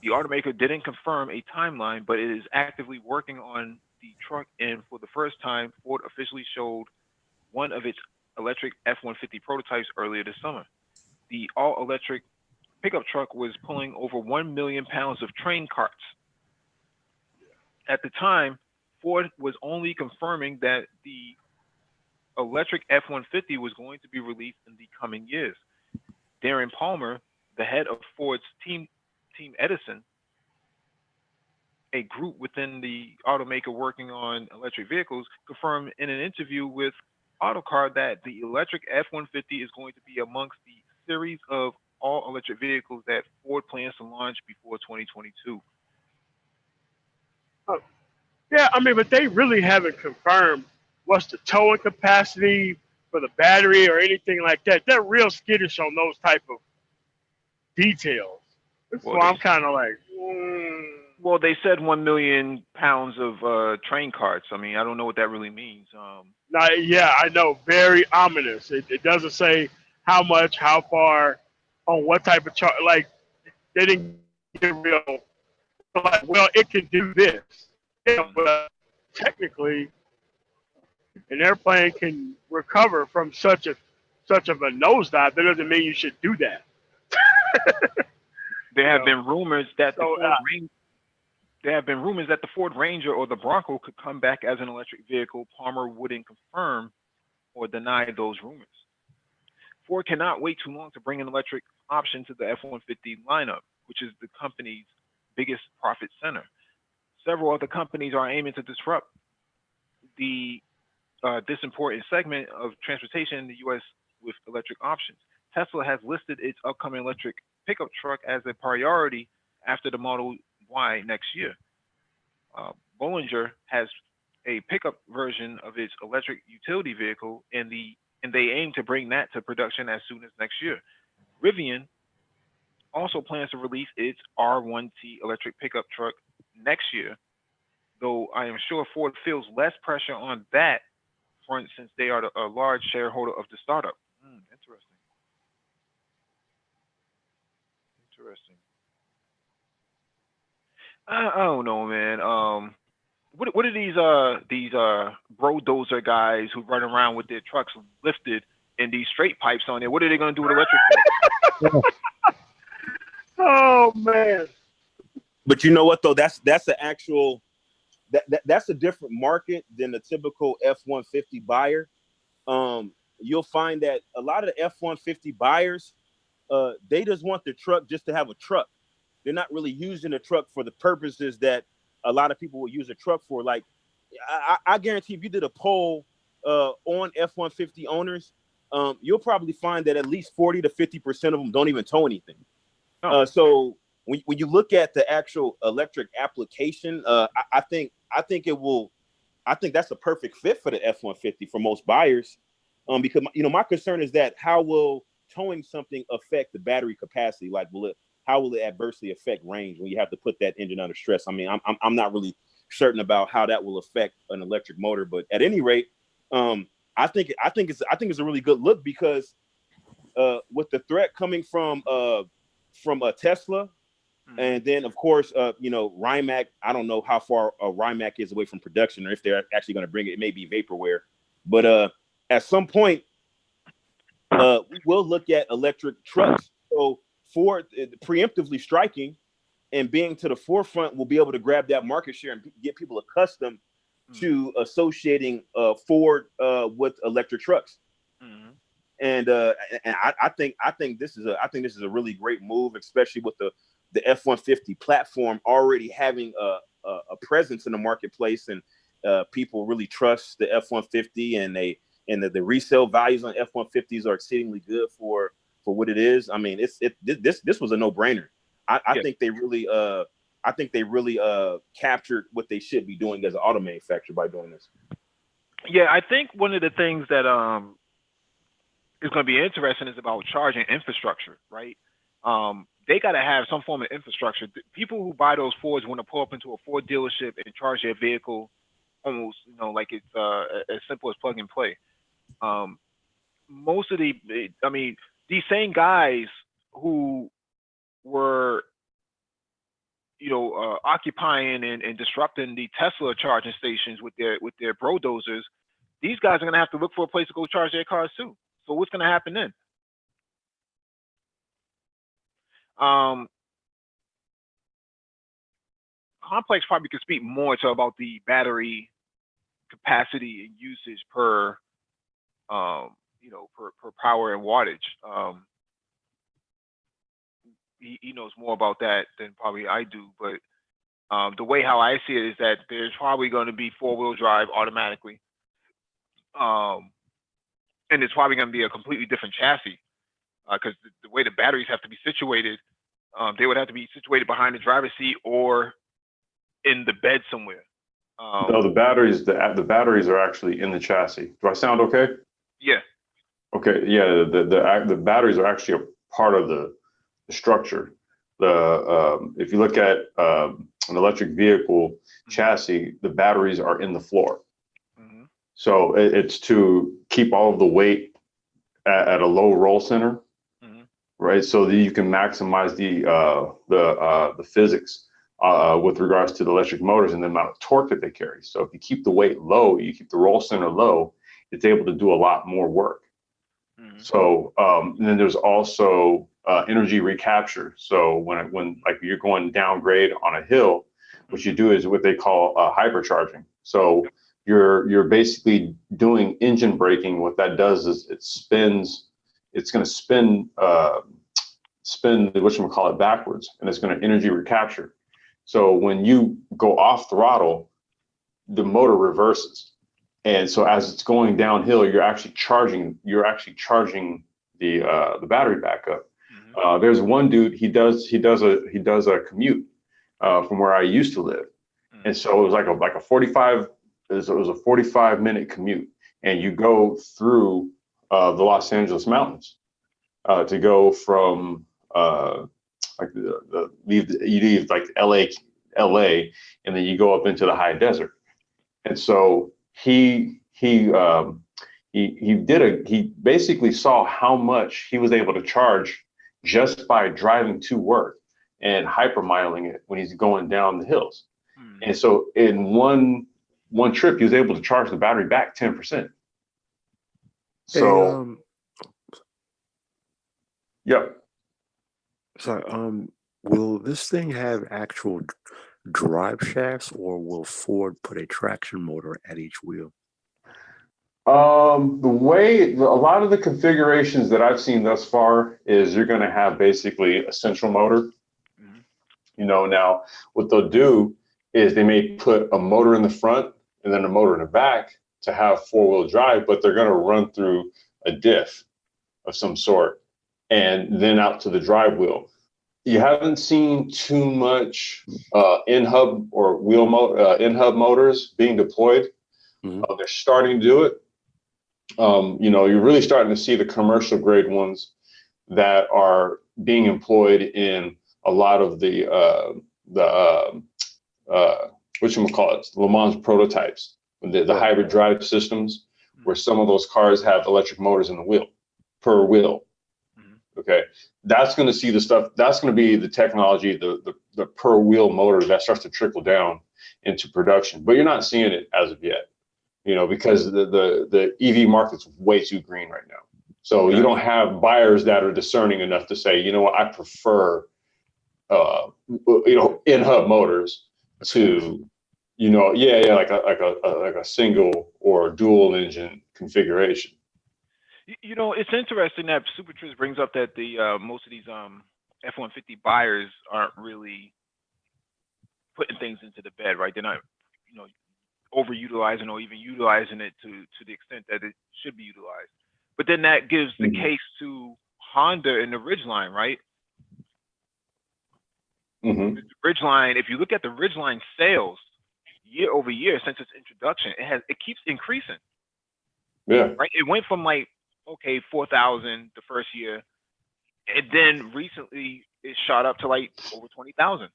The automaker didn't confirm a timeline, but it is actively working on the truck, and for the first time, Ford officially showed one of its electric F-150 prototypes earlier this summer. The all-electric pickup truck was pulling over 1 million pounds of train carts. At the time, Ford was only confirming that the electric F-150 was going to be released in the coming years. Darren Palmer, the head of Ford's Team Edison, a group within the automaker working on electric vehicles, confirmed in an interview with Autocar that the electric F-150 is going to be amongst the series of all electric vehicles that Ford plans to launch before 2022. Oh, yeah, I mean, but they really haven't confirmed what's the towing capacity for the battery or anything like that. They're real skittish on those type of details. Well, So I'm kind of like, mm. they said 1 million pounds of train carts. I mean, I don't know what that really means. Now, yeah, I know, very ominous. It doesn't say how much, how far, on what type of chart. Like, they didn't get real. Like, well, it can do this. Yeah, Mhm. but technically, an airplane can recover from such of a nosedive. That doesn't mean you should do that. There You have know. been rumors that the So, Ford Ranger, there have been rumors that the Ford Ranger or the Bronco could come back as an electric vehicle. Palmer wouldn't confirm or deny those rumors. Ford cannot wait too long to bring an electric option to the F-150 lineup, which is the company's biggest profit center. Several other companies are aiming to disrupt the this important segment of transportation in the U.S. with electric options. Tesla has listed its upcoming electric pickup truck as a priority after the Model Y next year. Uh, Bollinger has a pickup version of its electric utility vehicle, and they aim to bring that to production as soon as next year. Rivian also plans to release its R1T electric pickup truck next year, though I am sure Ford feels less pressure on that front since they are a large shareholder of the startup. Interesting. Interesting. I don't know, man. What are these brodozer guys who run around with their trucks lifted and these straight pipes on there? What are they gonna do with electric trucks? oh man, But you know what though? That's the actual that's a different market than the typical F-150 buyer. You'll find that a lot of the F-150 buyers, they just want the truck just to have a truck. They're not really using the truck for the purposes that a lot of people will use a truck for. Like, I guarantee if you did a poll on F-150 owners, you'll probably find that at least 40 to 50% of them don't even tow anything. No. So when you look at the actual electric application, I think that's a perfect fit for the F-150 for most buyers. Because my concern is that how will towing something affect the battery capacity? Like, how will it adversely affect range when you have to put that engine under stress? I mean, I'm not really certain about how that will affect an electric motor, but at any rate, I think it's a really good look because with the threat coming from Tesla, and then of course Rimac. I don't know how far Rimac is away from production, or if they're actually going to bring it. It may be vaporware, but at some point we will look at electric trucks. So Ford preemptively striking and being to the forefront will be able to grab that market share and get people accustomed to associating Ford with electric trucks. Mm-hmm. And I think this is a really great move, especially with the F-150 platform already having a presence in the marketplace, and people really trust the F-150, and the resale values on F-150s are exceedingly good for what it is. I mean, this was a no-brainer. I think they really captured what they should be doing as an auto manufacturer by doing this. Yeah, I think one of the things that is going to be interesting is about charging infrastructure, right? They got to have some form of infrastructure. People who buy those Fords want to pull up into a Ford dealership and charge their vehicle almost, like it's as simple as plug and play. Most of these same guys who were, occupying and disrupting the Tesla charging stations with their bulldozers, these guys are going to have to look for a place to go charge their cars too. So what's going to happen then? Complex probably could speak more to about the battery capacity and usage per power and wattage. He knows more about that than probably I do, but the way how I see it is that there's probably going to be 4-wheel drive automatically, and it's probably going to be a completely different chassis. because the way the batteries have to be situated, they would have to be situated behind the driver's seat or in the bed somewhere. No, the batteries are actually in the chassis. Do I sound okay? Yeah. Okay, yeah, the batteries are actually a part of the structure. If you look at an electric vehicle chassis, the batteries are in the floor. Mm-hmm. So it's to keep all of the weight at a low roll center, right? So that you can maximize the physics with regards to the electric motors and the amount of torque that they carry. So if you keep the weight low, you keep the roll center low, it's able to do a lot more work. So and then there's also energy recapture. So when like you're going downgrade on a hill, what you do is what they call hypercharging. So you're basically doing engine braking. What that does is it's going to spin whatchamacallit backwards, and it's going to energy recapture. So when you go off throttle, the motor reverses. And so as it's going downhill, you're actually charging the battery back up. There's one dude, he does a commute from where I used to live. And so it was like a 45-minute commute. And you go through the Los Angeles mountains to go from like you leave like LA, and then you go up into the high desert. And so he basically saw how much he was able to charge just by driving to work and hypermiling it when he's going down the hills. And so in one trip, he was able to charge the battery back 10%. So, yep. So, will this thing have actual drive shafts, or will Ford put a traction motor at each wheel? A lot of the configurations that I've seen thus far is you're going to have basically a central motor. Now what they'll do is they may put a motor in the front and then a motor in the back to have four-wheel drive, but they're going to run through a diff of some sort and then out to the drive wheel. You haven't seen too much in-hub or in-hub motors being deployed. They're starting to do it. You're really starting to see the commercial grade ones that are being employed in a lot of the Le Mans prototypes, the hybrid drive systems, where some of those cars have electric motors in the wheel per wheel. Okay, that's going to see the stuff. That's going to be the technology, the per wheel motor that starts to trickle down into production. But you're not seeing it as of yet, because the EV market's way too green right now. So you don't have buyers that are discerning enough to say, you know what, I prefer, in-hub motors to, like a single or dual engine configuration. It's interesting that Super Triz brings up that the most of these F-150 buyers aren't really putting things into the bed, right? They're not, overutilizing or even utilizing it to the extent that it should be utilized. But then that gives the case to Honda and the Ridgeline, right? The Ridgeline, if you look at the Ridgeline sales year over year since its introduction, it keeps increasing. Yeah. Right. It went from 4,000 the first year, and then recently it shot up to over 20,000.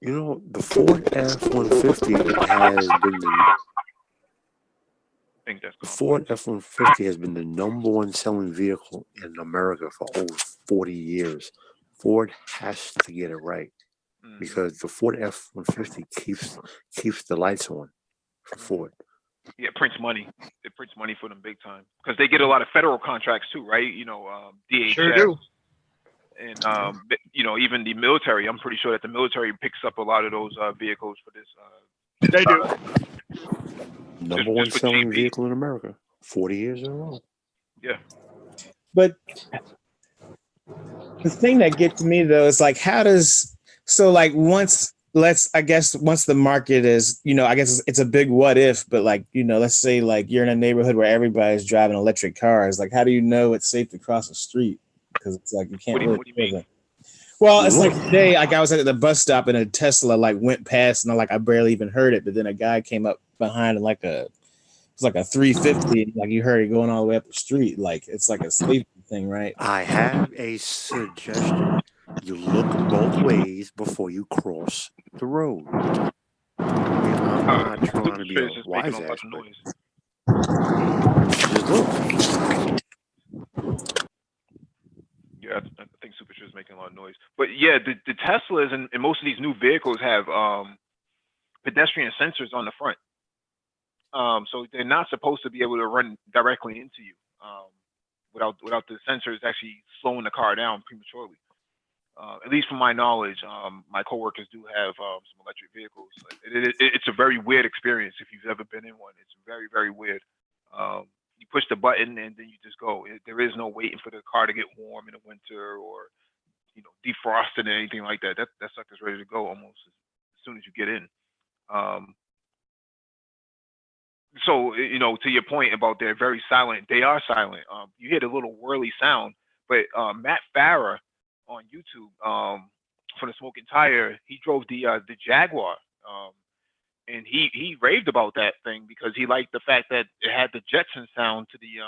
The Ford F-150 has been the Ford F-150 has been the #1 selling vehicle in America for over 40 years. Ford has to get it right because the Ford F-150 keeps the lights on for Ford. Yeah, it prints money. It prints money for them big time because they get a lot of federal contracts too, right? DHS. Sure do. And even the military. I'm pretty sure that the military picks up a lot of those vehicles for this. They do. #1 selling vehicle in America, 40 years in a row. Yeah. But the thing that gets me though is once I guess once the market is, I guess it's a big what if, but like, let's say like you're in a neighborhood where everybody's driving electric cars. Like, how do you know it's safe to cross the street? Because it's like you can't really. What do you mean? Well, it's like today, like I was at the bus stop and a Tesla like went past and I barely even heard it, but then a guy came up behind and it's like a 350, and like you heard it going all the way up the street. Like it's like a safety thing, right? I have a suggestion. You look both ways before you cross the road. I'm not trying to be a just wise making all ass, types of but noise. just look. Yeah, I think Supersure is making a lot of noise. But yeah, the Teslas and most of these new vehicles have pedestrian sensors on the front. So they're not supposed to be able to run directly into you without the sensors actually slowing the car down prematurely. At least from my knowledge, my coworkers do have some electric vehicles. It's a very weird experience if you've ever been in one. It's very, very weird. You push the button and then you just go. There is no waiting for the car to get warm in the winter or defrosted or anything like that. That sucker's ready to go almost as soon as you get in. So to your point about they're very silent, they are silent. You hear the little whirly sound, but Matt Farah on YouTube from the Smoking Tire, he drove the Jaguar, and he raved about that thing because he liked the fact that it had the Jetson sound to the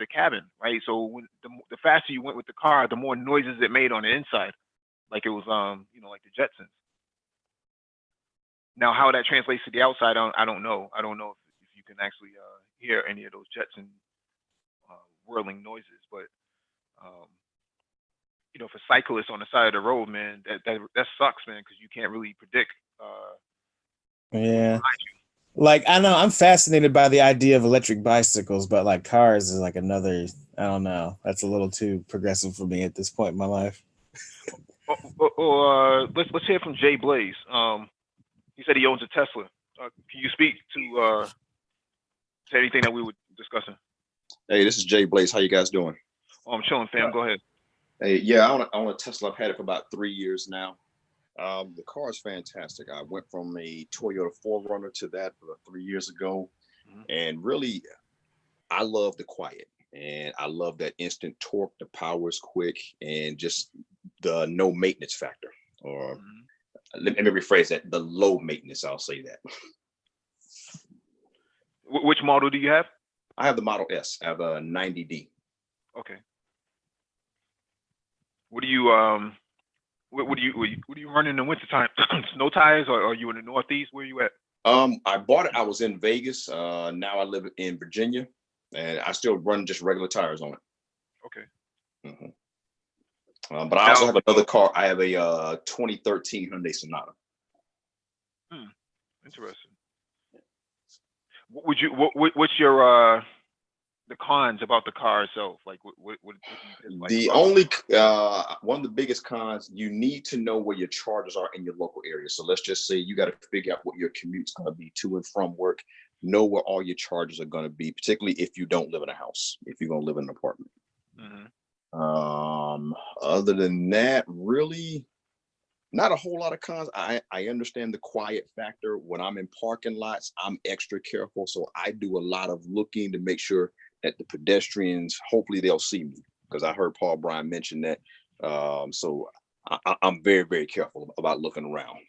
cabin, right? So when the faster you went with the car, the more noises it made on the inside, like it was like the Jetsons. Now, how that translates to the outside, I don't know. I don't know if you can actually hear any of those Jetson whirling noises. But for cyclists on the side of the road, man, that sucks, man, because you can't really predict. Yeah. Like I know I'm fascinated by the idea of electric bicycles, but like cars is like another. I don't know. That's a little too progressive for me at this point in my life. Let's hear from Jay Blaze. He said he owns a Tesla. Can you speak to anything that we were discussing? Hey, this is Jay Blaze. How you guys doing? I'm chilling, fam. Go ahead. Hey, yeah, I own a Tesla. I've had it for about 3 years now. The car is fantastic. I went from a Toyota 4Runner to that 3 years ago. Mm-hmm. And really, I love the quiet. And I love that instant torque. The power is quick and just the no maintenance factor. Or let me rephrase that. The low maintenance, I'll say that. Which model do you have? I have the Model S. I have a 90D. Okay. What do you run in the wintertime? Snow tires, or are you in the Northeast? Where are you at? I bought it. I was in Vegas. Now I live in Virginia, and I still run just regular tires on it. Okay. Mm-hmm. But I also have another car. I have a 2013 Hyundai Sonata. Interesting. What's your the cons about the car itself? Like what the only one of the biggest cons, you need to know where your chargers are in your local area. So let's just say you got to figure out what your commute's going to be to and from work. Know where all your chargers are going to be, particularly if you don't live in a house, if you're going to live in an apartment. Mm-hmm. Other than that, really not a whole lot of cons. I understand the quiet factor. When I'm in parking lots, I'm extra careful. So I do a lot of looking to make sure that the pedestrians, hopefully they'll see me, because I heard Paul Bryan mention that. So I'm very, very careful about looking around.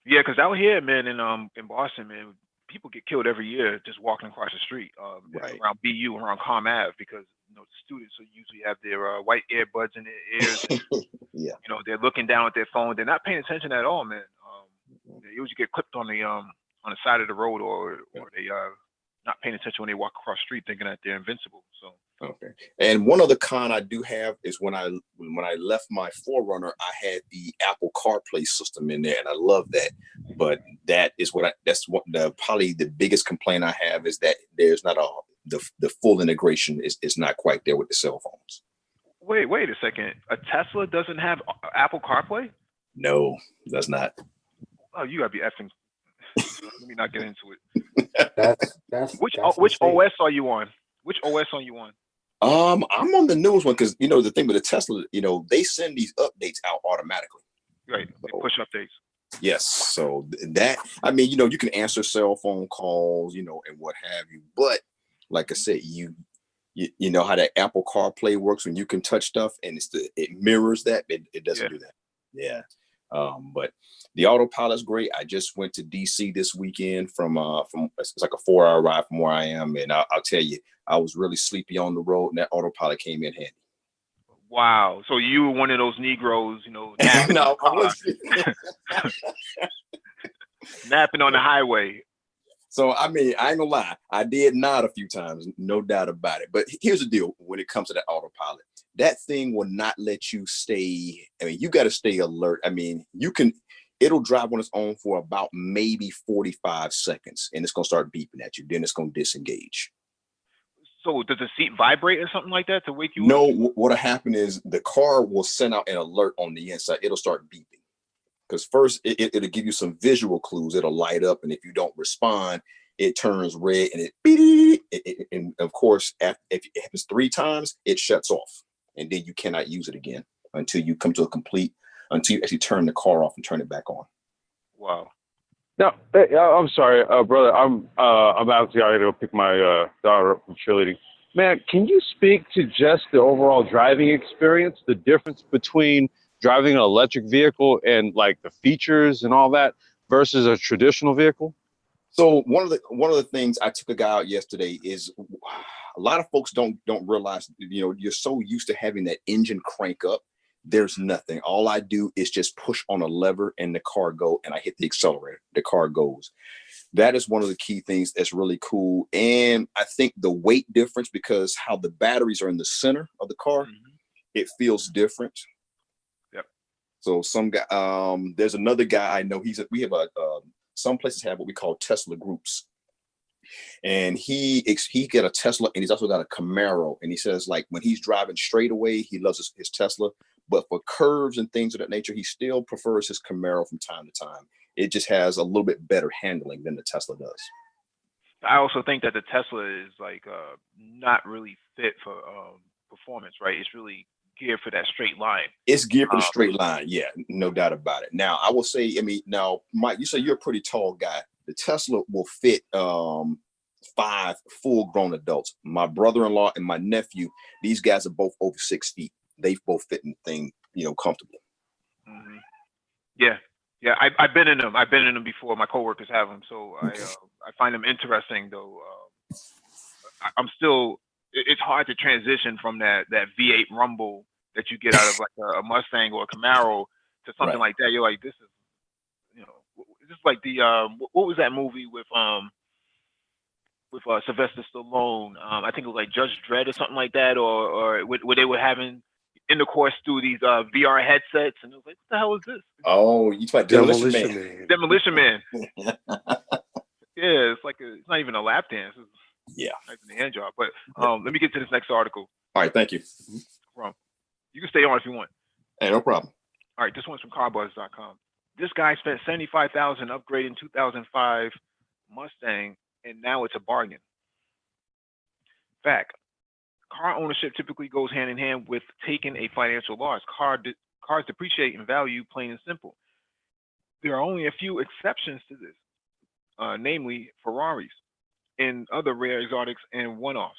Yeah, because out here, man, in Boston, man, people get killed every year just walking across the street around BU, around Com Ave, because students usually have their white earbuds in their ears. Yeah. They're looking down at their phone. They're not paying attention at all, man. They usually get clipped on the side of the road, or they not paying attention when they walk across the street, thinking that they're invincible. So okay. And one other con I do have is when I left my 4Runner, I had the Apple CarPlay system in there, and I love that. But that's probably the biggest complaint I have is that there's not the full integration is not quite there with the cell phones. Wait a second. A Tesla doesn't have Apple CarPlay? No, that's not. Oh, you gotta be effing. Let me not get into it. Which OS are you on? Which OS are you on? I'm on the newest one because the thing with the Tesla, they send these updates out automatically. Right. They So, push updates. yes. So that, I mean, you can answer cell phone calls, and what have you. But like I said, you know how that Apple CarPlay works when you can touch stuff and it mirrors that. It doesn't Yeah. do that. Yeah. But the autopilot's great. I just went to DC this weekend from it's like a 4-hour ride from where I am, and I'll tell you, I was really sleepy on the road, and that autopilot came in handy. Wow. So you were one of those Negroes, napping in the No, I car, was. napping on the highway. So I mean, I ain't gonna lie, I did nod a few times, no doubt about it. But here's the deal: when it comes to that autopilot, that thing will not let you stay. I mean, you got to stay alert. I mean, it'll drive on its own for about maybe 45 seconds, and it's gonna start beeping at you. Then it's gonna disengage. So does the seat vibrate or something like that to wake you up? No, what'll happen is the car will send out an alert on the inside. It'll start beeping. Because first it'll give you some visual clues. It'll light up, and if you don't respond, it turns red, and and of course, if it happens 3 times, it shuts off, and then you cannot use it again until you come to until you actually turn the car off and turn it back on. Wow. No, hey, I'm sorry, brother. I'm about to go pick my daughter up from cheerleading. Man, can you speak to just the overall driving experience, the difference between driving an electric vehicle and like the features and all that versus a traditional vehicle? So one of the things I took a guy out yesterday is a lot of folks don't realize, you're so used to having that engine crank up. There's nothing. All I do is just push on a lever and the car go, and I hit the accelerator. The car goes. That is one of the key things that's really cool. And I think the weight difference, because how the batteries are in the center of the car, it feels different. Yep. So some guy, there's another guy I know. We have some places have what we call Tesla groups, and he got a Tesla, and he's also got a Camaro. And he says, like, when he's driving straight away, he loves his Tesla, but for curves and things of that nature, he still prefers his Camaro from time to time. It just has a little bit better handling than the Tesla does. I also think that the Tesla is like not really fit for performance, right? It's really geared for that straight line. It's geared for the straight line. Yeah, no doubt about it. Now, I will say, now, Mike, you say you're a pretty tall guy. The Tesla will fit 5 full-grown adults. My brother-in-law and my nephew, these guys are both over 6 feet. They both fit in the thing, comfortably. Mm-hmm. Yeah. I've been in them. I've been in them before. My coworkers have them, so I find them interesting. Though I'm still. It's hard to transition from that V8 rumble that you get out of like a Mustang or a Camaro to something like that. You're like, this is, this is like the what was that movie with Sylvester Stallone? I think it was like Judge Dredd or something like that, or where they were having intercourse through these VR headsets, and it was like, what the hell is this? Oh, you talk Demolition Man. Demolition Man. Yeah, it's not even a lap dance. It's not even a hand job. But let me get to this next article. All right, thank you. You can stay on if you want. Hey, no problem. All right, this one's from carbuzz.com. This guy spent $75,000 upgrading 2005 Mustang, and now it's a bargain. Fact. Car ownership typically goes hand in hand with taking a financial loss. Cars depreciate in value, plain and simple. There are only a few exceptions to this, namely Ferraris and other rare exotics and one-offs.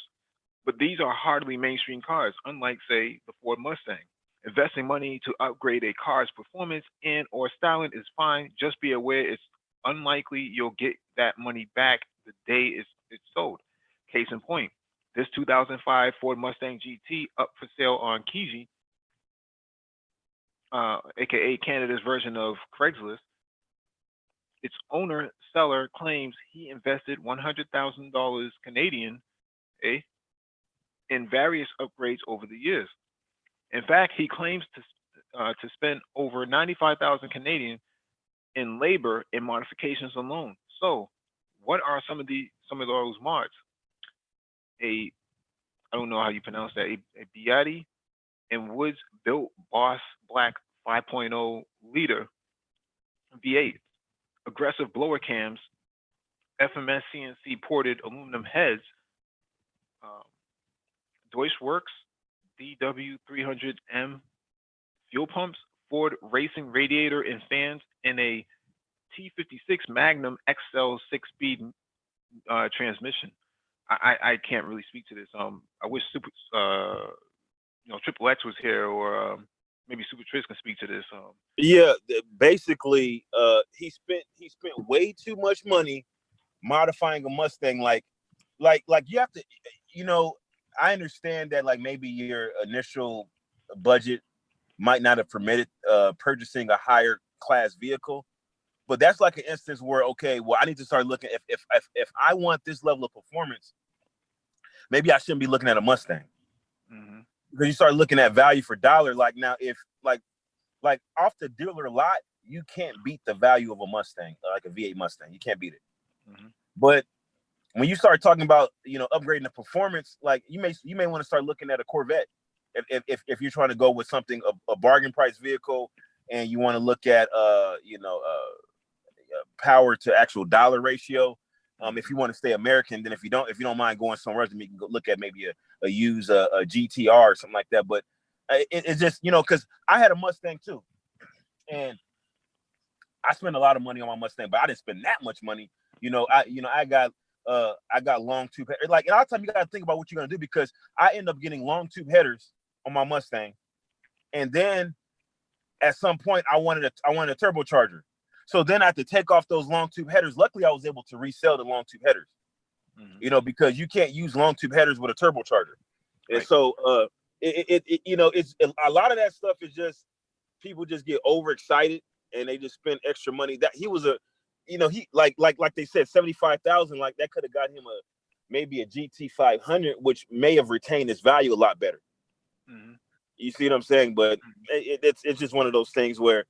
But these are hardly mainstream cars, unlike, say, the Ford Mustang. Investing money to upgrade a car's performance and or styling is fine. Just be aware it's unlikely you'll get that money back the day it's sold. Case in point, this 2005 Ford Mustang GT up for sale on Kijiji, aka Canada's version of Craigslist. Its owner seller claims he invested $100,000 Canadian, in various upgrades over the years. In fact, he claims to spend over 95,000 Canadian in labor and modifications alone. So, what are some of those mods? I don't know how you pronounce that. A Beatty and Woods built Boss Black 5.0 liter V8, aggressive blower cams, FMS CNC ported aluminum heads, Deutschwerks DW300M fuel pumps, Ford Racing radiator and fans, and a T56 Magnum XL 6-speed transmission. I can't really speak to this. I wish Triple X was here, or maybe Super Trish can speak to this. Yeah, basically, he spent way too much money modifying a Mustang. Like you have to, I understand that like maybe your initial budget might not have permitted purchasing a higher class vehicle, but that's like an instance where, okay, well, I need to start looking if I want this level of performance, maybe I shouldn't be looking at a Mustang. Mm-hmm. Because you start looking at value for dollar. Like now, if like off the dealer lot, you can't beat the value of a Mustang, like a V8 Mustang. You can't beat it. Mm-hmm. But when you start talking about upgrading the performance, like you may want to start looking at a Corvette if you're trying to go with something a bargain price vehicle, and you want to look at power to actual dollar ratio. If you want to stay American, then if you don't mind going somewhere else, then you can go look at maybe a used a GTR or something like that. But it's just because I had a Mustang too, and I spent a lot of money on my Mustang, but I didn't spend that much money. I got long tube, like, and a lot of time you got to think about what you're gonna do, because I end up getting long tube headers on my Mustang, and then at some point I wanted a turbocharger. So then I had to take off those long tube headers. Luckily, I was able to resell the long tube headers, because you can't use long tube headers with a turbocharger. And Right. so it's a lot of that stuff is just people just get overexcited and they just spend extra money. That he was he like they said, 75,000, like that could have got him maybe a GT 500, which may have retained its value a lot better. Mm-hmm. You see what I'm saying? But it's just one of those things where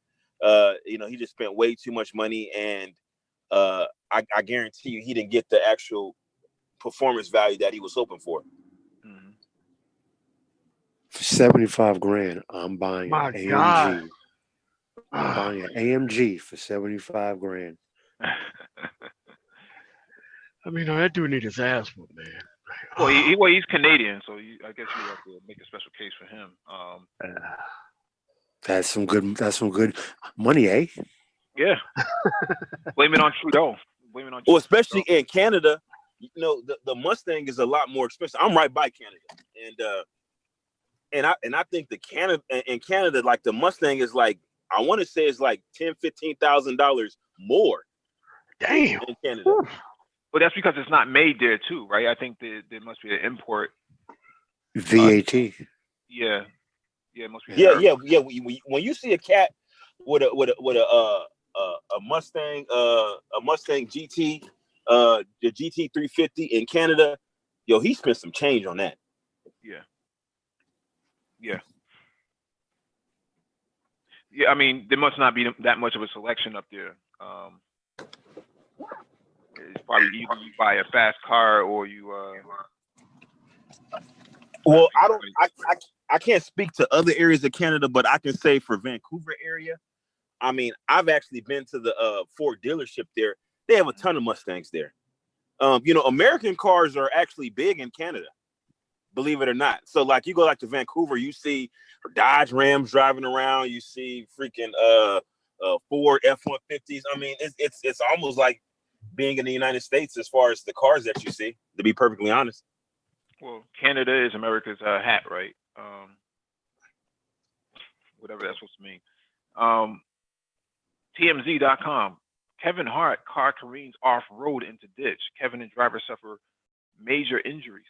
he just spent way too much money, and I guarantee you he didn't get the actual performance value that he was hoping for. Mm-hmm. For 75 grand, I'm buying My an AMG. God. I'm buying an AMG for 75 grand. I mean, that dude need his ass whooped, man. Well, he's Canadian, so I guess you have to make a special case for him. That's some good money, eh? Yeah. Blame it on Trudeau. Blame it on. Well, especially in Canada, the Mustang is a lot more expensive. I'm right by Canada, and I think in Canada, like the Mustang is like, I want to say it's like $10,000-$15,000 more. Damn. In Canada. But that's because it's not made there too, right? I think there must be an import. VAT. Yeah, it must be. Yeah. When you see a cat with a Mustang, GT, the GT 350 in Canada, he spent some change on that. Yeah. I mean, there must not be that much of a selection up there. It's probably either you buy a fast car or you. Well, I can't speak to other areas of Canada, but I can say for Vancouver area, I mean, I've actually been to the Ford dealership there. They have a ton of Mustangs there. American cars are actually big in Canada, believe it or not. So like you go like to Vancouver, you see Dodge Rams driving around, you see freaking Ford F-150s. I mean, it's almost like being in the United States as far as the cars that you see, to be perfectly honest. Well, Canada is America's hat, right? Whatever that's supposed to mean. TMZ.com. Kevin Hart car careens off-road into ditch. Kevin and driver suffer major injuries.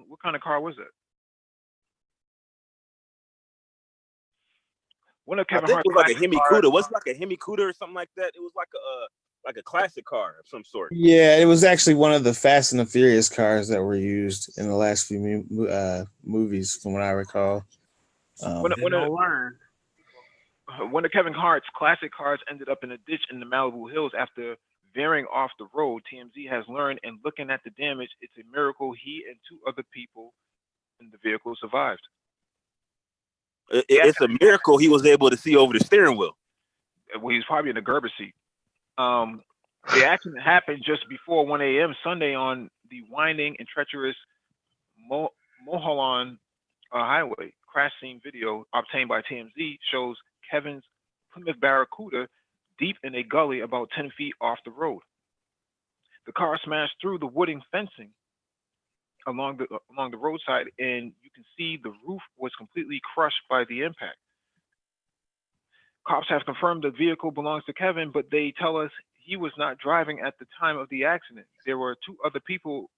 What kind of car was that? I think it was like a Hemi Cuda. Was it like a Hemi Cuda or something like that? It was like a classic car of some sort. Yeah, it was actually one of the Fast and the Furious cars that were used in the last few movies, from what I recall. One of Kevin Hart's classic cars ended up in a ditch in the Malibu Hills after veering off the road. TMZ has learned, and looking at the damage, it's a miracle he and two other people in the vehicle survived. It's a miracle he was able to see over the steering wheel. Well, he was probably in the Gerber seat. The accident happened just before 1 a.m. Sunday on the winding and treacherous Mulholland Highway. crash scene video obtained by TMZ shows Kevin's Plymouth Barracuda deep in a gully about 10 feet off the road. The car smashed through the wooden fencing along the roadside, and you can see the roof was completely crushed by the impact. Cops have confirmed the vehicle belongs to Kevin, but they tell us he was not driving at the time of the accident. There were two other people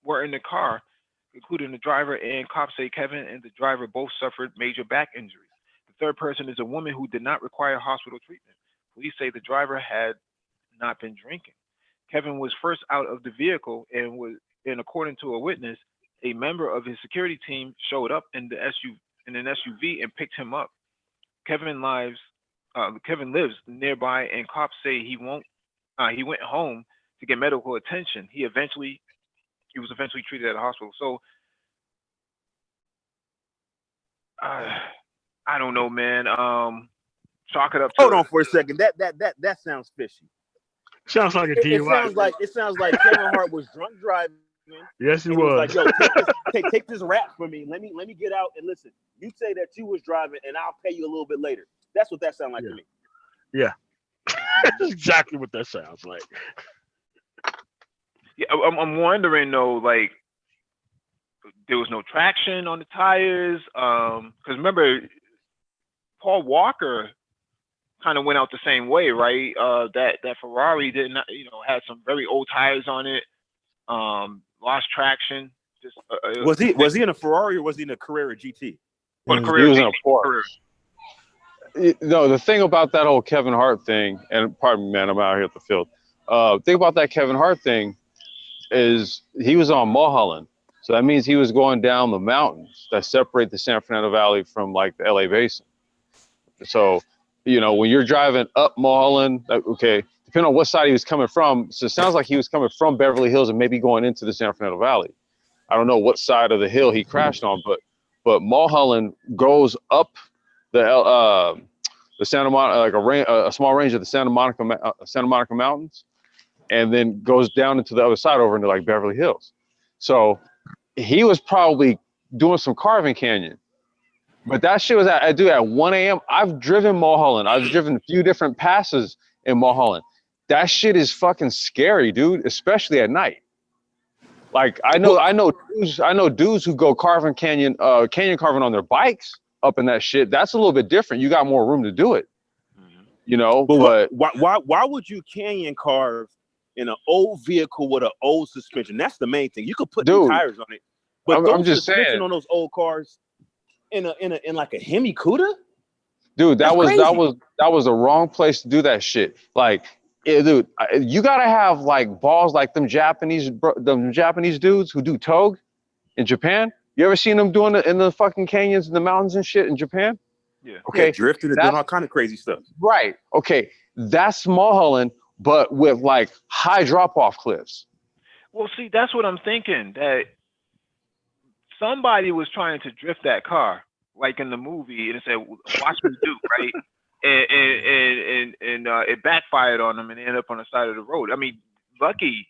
were in the car, including the driver, and cops say Kevin and the driver both suffered major back injuries. The third person is a woman who did not require hospital treatment. Police say the driver had not been drinking. Kevin was first out of the vehicle and according to a witness, a member of his security team showed up in an SUV and picked him up. Kevin lives nearby, and cops say he went home to get medical attention. He was eventually treated at a hospital. So I don't know, man. Chalk it up to Hold on for a second. That sounds fishy. Sounds like a DUI. It sounds like Kevin Hart was drunk driving. Yes, he was. Like, yo, take this rap for me. Let me get out and listen. You say that you was driving, and I'll pay you a little bit later. That's what that sounds like to me. Yeah, that's exactly what that sounds like. Yeah, I'm wondering though, like, there was no traction on the tires. Because remember, Paul Walker kind of went out the same way, right? That Ferrari did not, had some very old tires on it. Lost traction. Just was he in a Ferrari or was he in a Carrera GT? Well, He was in a Porsche. No, the thing about that whole Kevin Hart thing, and pardon me, man, I'm out here at the field. Thing about that Kevin Hart thing is he was on Mulholland. So that means he was going down the mountains that separate the San Fernando Valley from like the LA Basin. So, when you're driving up Mulholland, okay, depending on what side he was coming from, so it sounds like he was coming from Beverly Hills and maybe going into the San Fernando Valley. I don't know what side of the hill he crashed on, but Mulholland goes up the Santa Monica, like a small range of the Santa Monica Mountains, and then goes down into the other side over into like Beverly Hills. So he was probably doing some carving canyon. But that shit was at 1 a.m. I've driven Mulholland. I've driven a few different passes in Mulholland. That shit is fucking scary, dude, especially at night. Like I know dudes who go canyon carving on their bikes up in that shit. That's a little bit different. You got more room to do it. But why would you canyon carve in an old vehicle with an old suspension? That's the main thing. You could put new tires on it, but I'm just saying on those old cars in like a Hemi Cuda, dude, that was the wrong place to do that shit. Like, dude, you gotta have like balls like them Japanese dudes who do togue in Japan. You ever seen them doing it in the fucking canyons and the mountains and shit in Japan? Yeah. Okay. Yeah, drifting and doing all kind of crazy stuff. Right. Okay. That's Mulholland, but with like high drop-off cliffs. Well, see, that's what I'm thinking. That somebody was trying to drift that car, like in the movie, and it said, "Watch me do," right? And it backfired on him, and ended up on the side of the road. I mean, lucky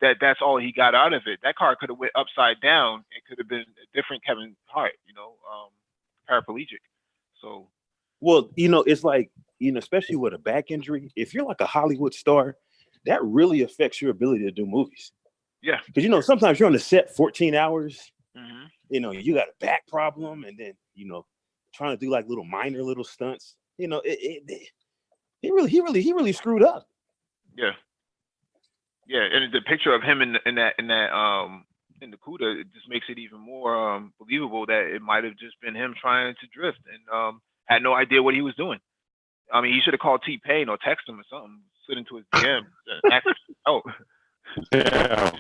that that's all he got out of it. That car could have went upside down. It could have been a different Kevin Hart, paraplegic. So, well, it's like, especially with a back injury, if you're like a Hollywood star, that really affects your ability to do movies. Yeah, because sometimes you're on the set 14 hours. Mm-hmm. You got a back problem, and then trying to do like minor stunts. He really screwed up. Yeah. Yeah, and the picture of him in the Cuda, it just makes it even more believable that it might have just been him trying to drift and had no idea what he was doing. I mean, he should have called T-Pain or text him or something, slid into his DM. Oh. Yeah.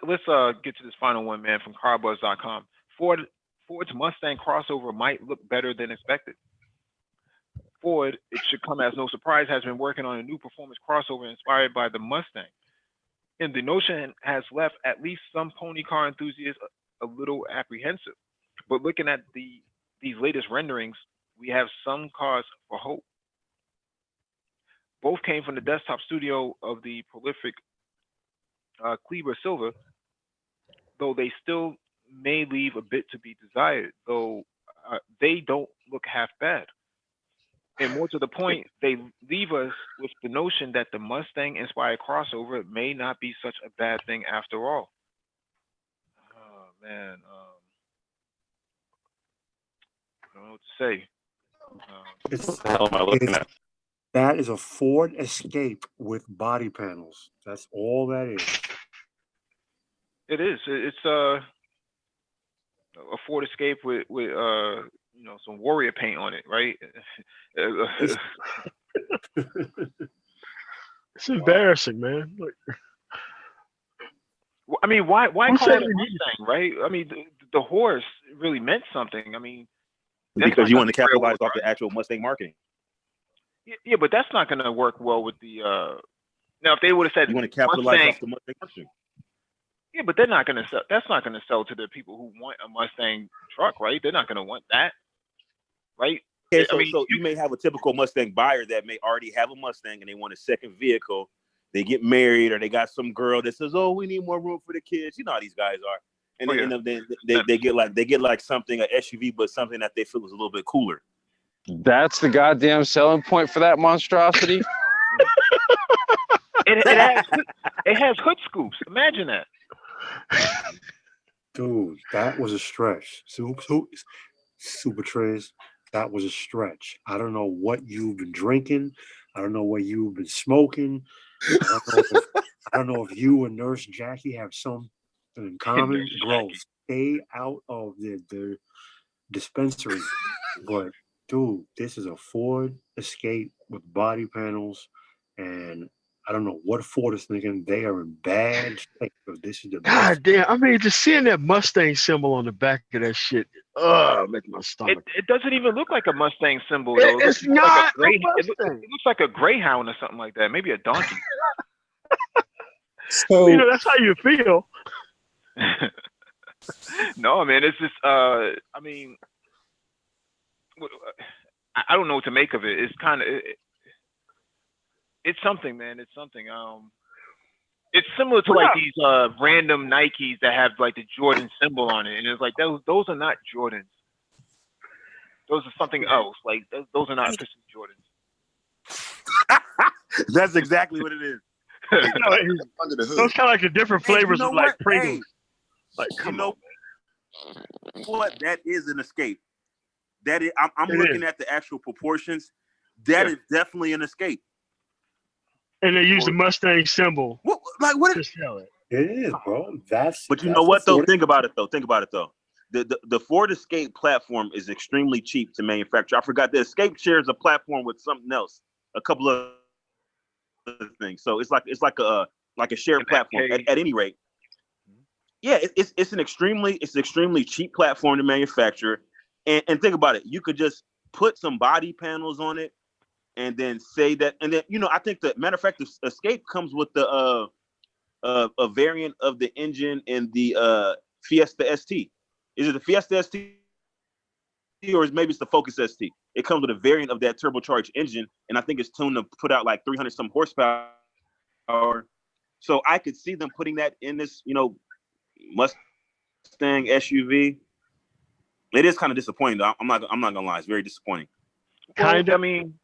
Let's get to this final one, man, from carbuzz.com. Ford's Mustang crossover might look better than expected. Ford, it should come as no surprise, has been working on a new performance crossover inspired by the Mustang. And the notion has left at least some pony car enthusiasts a little apprehensive. But looking at these latest renderings, we have some cause for hope. Both came from the desktop studio of the prolific Kleber Silva. though they still may leave a bit to be desired, though they don't look half bad. And more to the point, they leave us with the notion that the Mustang inspired crossover may not be such a bad thing after all. Oh man, I don't know what to say. It's, What the hell am I looking it's at? that is a Ford Escape with body panels. That's all that is. It is. It's a Ford Escape with some warrior paint on it, right? It's, It's embarrassing, man. Look, I mean, why who call said it a we need Mustang, right? I mean, the horse really meant something. I mean, that's Because not you going want to to trail capitalize well, off the actual Mustang marketing. yeah, but that's not going to work well with the. Now, if they would have said You want to capitalize Mustang, off the Mustang marketing. yeah, but they're not going to sell. That's not going to sell to the people who want a Mustang truck, right? They're not going to want that, right? Okay, I so mean, you may have a typical Mustang buyer that may already have a Mustang and they want a second vehicle. They get married or they got some girl that says, "Oh, we need more room for the kids." You know how these guys are, and oh, then yeah. they get like something a SUV, but something that they feel is a little bit cooler. That's the goddamn selling point for that monstrosity. It has hood scoops. Imagine that. dude, that was a stretch. Super Trays, that was a stretch. I don't know what you've been drinking. I don't know what you've been smoking. I don't know if you and Nurse Jackie have something in common. Nurse Bro, Jackie. stay out of the dispensary. But dude, this is a Ford Escape with body panels, and I don't know what Ford is thinking. They are in bad shape. But this is the best. God damn! I mean, just seeing that Mustang symbol on the back of that shit, make my stomach. It doesn't even look like a Mustang symbol though. It looks It's more like not a gray. a It Mustang. looks like a greyhound or something like that. Maybe a donkey. So You know, that's how you feel. No, man, it's just. I mean, I don't know what to make of it. It's kind of. It's something, man. It's something. It's similar to like these random Nikes that have like the Jordan symbol on it, and it's like those are not Jordans. Those are something else. Like those are not officially Jordans. That's exactly what it is. Under the hood. Those kind of like the different flavors you know of like what? Pringles. Hey, Like, come on. What? That is an Escape. That is. I'm It looking is. at the actual proportions. That is definitely an Escape. And they use the Mustang symbol What? Like what? to sell it. It is, bro. That's. But you that's know what the though? Ford. Think about it though. The Ford Escape platform is extremely cheap to manufacture. I forgot the Escape shares a platform with something else, a couple of other things. So it's like a shared platform. At any rate, yeah, it's an extremely cheap platform to manufacture. And think about it, you could just put some body panels on it, and then say that, and then I think the matter of fact, the Escape comes with the a variant of the engine in the Fiesta ST. Is it the Fiesta ST or maybe it's the Focus ST? It comes with a variant of that turbocharged engine, and I think it's tuned to put out like 300 some horsepower. So I could see them putting that in this, Mustang SUV. It is kind of disappointing, though. I'm not gonna lie, it's very disappointing. Kind of. I mean,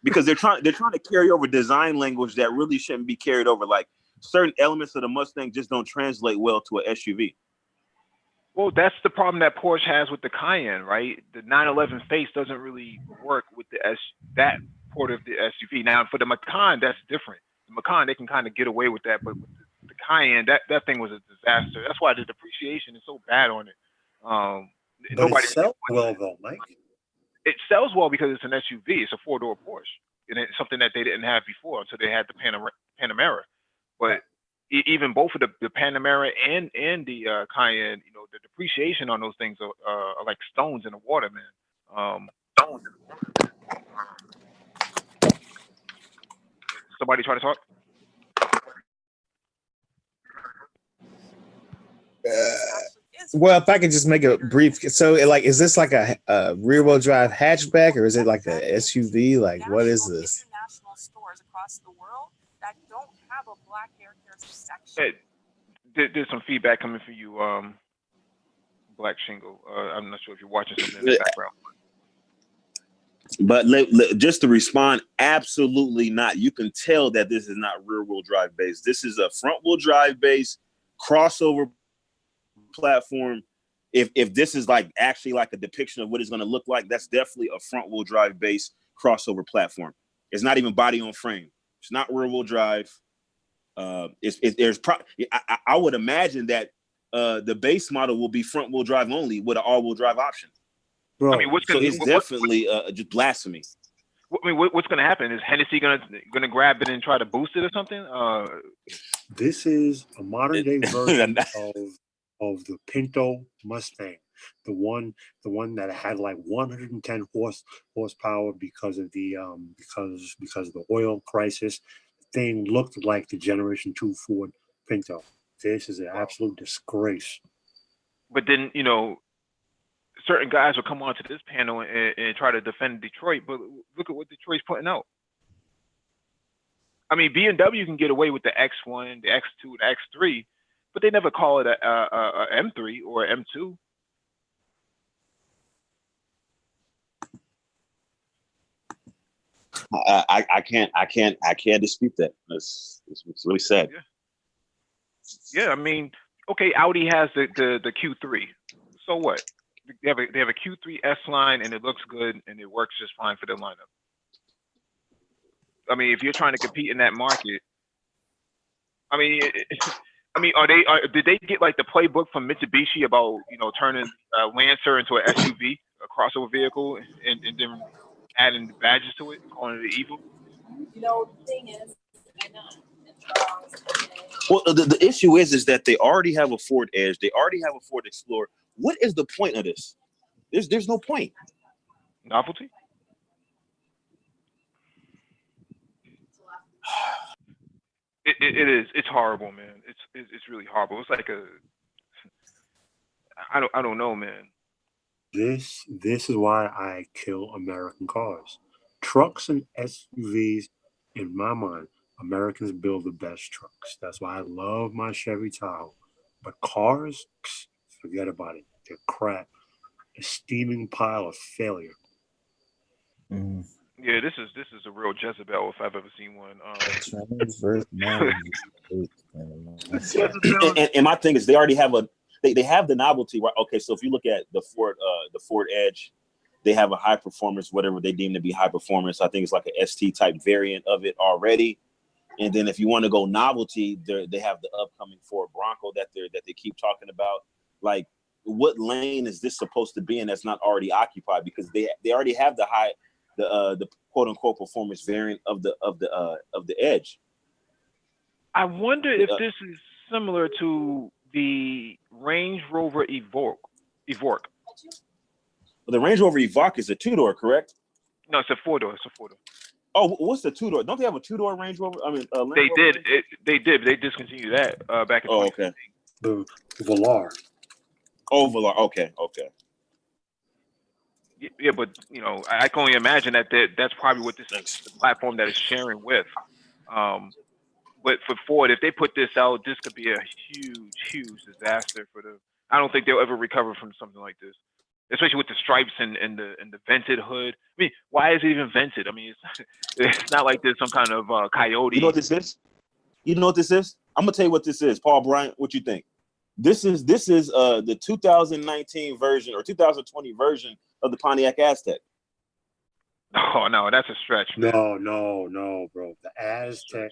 because they're trying to carry over design language that really shouldn't be carried over. Like certain elements of the Mustang just don't translate well to an SUV. well, that's the problem that Porsche has with the Cayenne, right? The 911 face doesn't really work with that part of the SUV. Now, for the Macan, that's different. The Macan, they can kind of get away with that, but with the Cayenne, that thing was a disaster. That's why the depreciation is so bad on it. But Nobody. it sells well, though, Mike. It sells well because it's an SUV. It's a four-door Porsche, and it's something that they didn't have before until they had the Panamera. But even both of the Panamera and the Cayenne, the depreciation on those things are like stones in the water, man. Somebody try to talk? well, if I could just make a brief, so is this like a rear wheel drive hatchback or is it like a SUV? Like, what is this? International stores across the world that don't have a black hair care section. There's some feedback coming for you, Black Shingle. I'm not sure if you're watching something in the background. But just to respond, absolutely not. You can tell that this is not rear-wheel drive based. This is a front-wheel drive based crossover platform. If this is like actually like a depiction of what it's going to look like, that's definitely a front-wheel drive based crossover platform. It's not even body on frame. It's not rear-wheel drive. I would imagine that the base model will be front-wheel drive only with an all-wheel drive option. Bro, I mean, So it's definitely just blasphemy. what's going to happen? Is Hennessy going to grab it and try to boost it or something? This is a modern day version of the Pinto Mustang, the one that had like 110 horsepower because of the because of the oil crisis. The thing looked like the Generation 2 Ford Pinto. This is an absolute disgrace. But then, certain guys will come onto this panel and try to defend Detroit, but look at what Detroit's putting out. I mean, BMW can get away with the X1, the X2, the X3, but they never call it a M3 or a M2. I can't dispute that. It's really sad. Yeah, I mean, okay, Audi has the Q3. So what? They have a Q3 S line and it looks good and it works just fine for their lineup. I mean, if you're trying to compete in that market, I mean, did they get like the playbook from Mitsubishi about turning Lancer into an SUV, a crossover vehicle, and then adding badges to it, calling it evil? The thing is, Well, the issue is that they already have a Ford Edge, they already have a Ford Explorer. What is the point of this? There's no point. Novelty. It is. It's horrible, man. It's really horrible. It's like I don't know, man. This is why I kill American cars. Trucks and SUVs, in my mind, Americans build the best trucks. That's why I love my Chevy Tahoe. But cars, forget about it. They're crap. A steaming pile of failure. Mm. Yeah, this is a real Jezebel if I've ever seen one. And my thing is, they already have they have the novelty, right? Okay, so if you look at the Ford Edge, they have a high performance, whatever they deem to be high performance. I think it's like an ST type variant of it already. And then if you want to go novelty, they have the upcoming Ford Bronco that they keep talking about. Like, what lane is this supposed to be in that's not already occupied? Because they already have the quote unquote performance variant of the Edge. I wonder if this is similar to the Range Rover Evoque. The Range Rover Evoque is a 2-door, correct? No, it's a 4-door. Oh, what's the 2-door? Don't they have a 2-door Range Rover? I mean, they did. They did. They discontinued that back in. Oh, okay. The Velar. Oh, Velar. Okay. Yeah, but I can only imagine that's probably what this is, the platform that it's sharing with. But for Ford, if they put this out, this could be a huge disaster for them. I don't think they'll ever recover from something like this, especially with the stripes and the vented hood. I mean, why is it even vented? I mean, it's not like there's some kind of coyote. You know what this is? I'm gonna tell you what this is, Paul Bryant. What you think? This is the 2019 version or 2020 version of the Pontiac Aztek. Oh no, that's a stretch. Man. No, bro. The Aztek.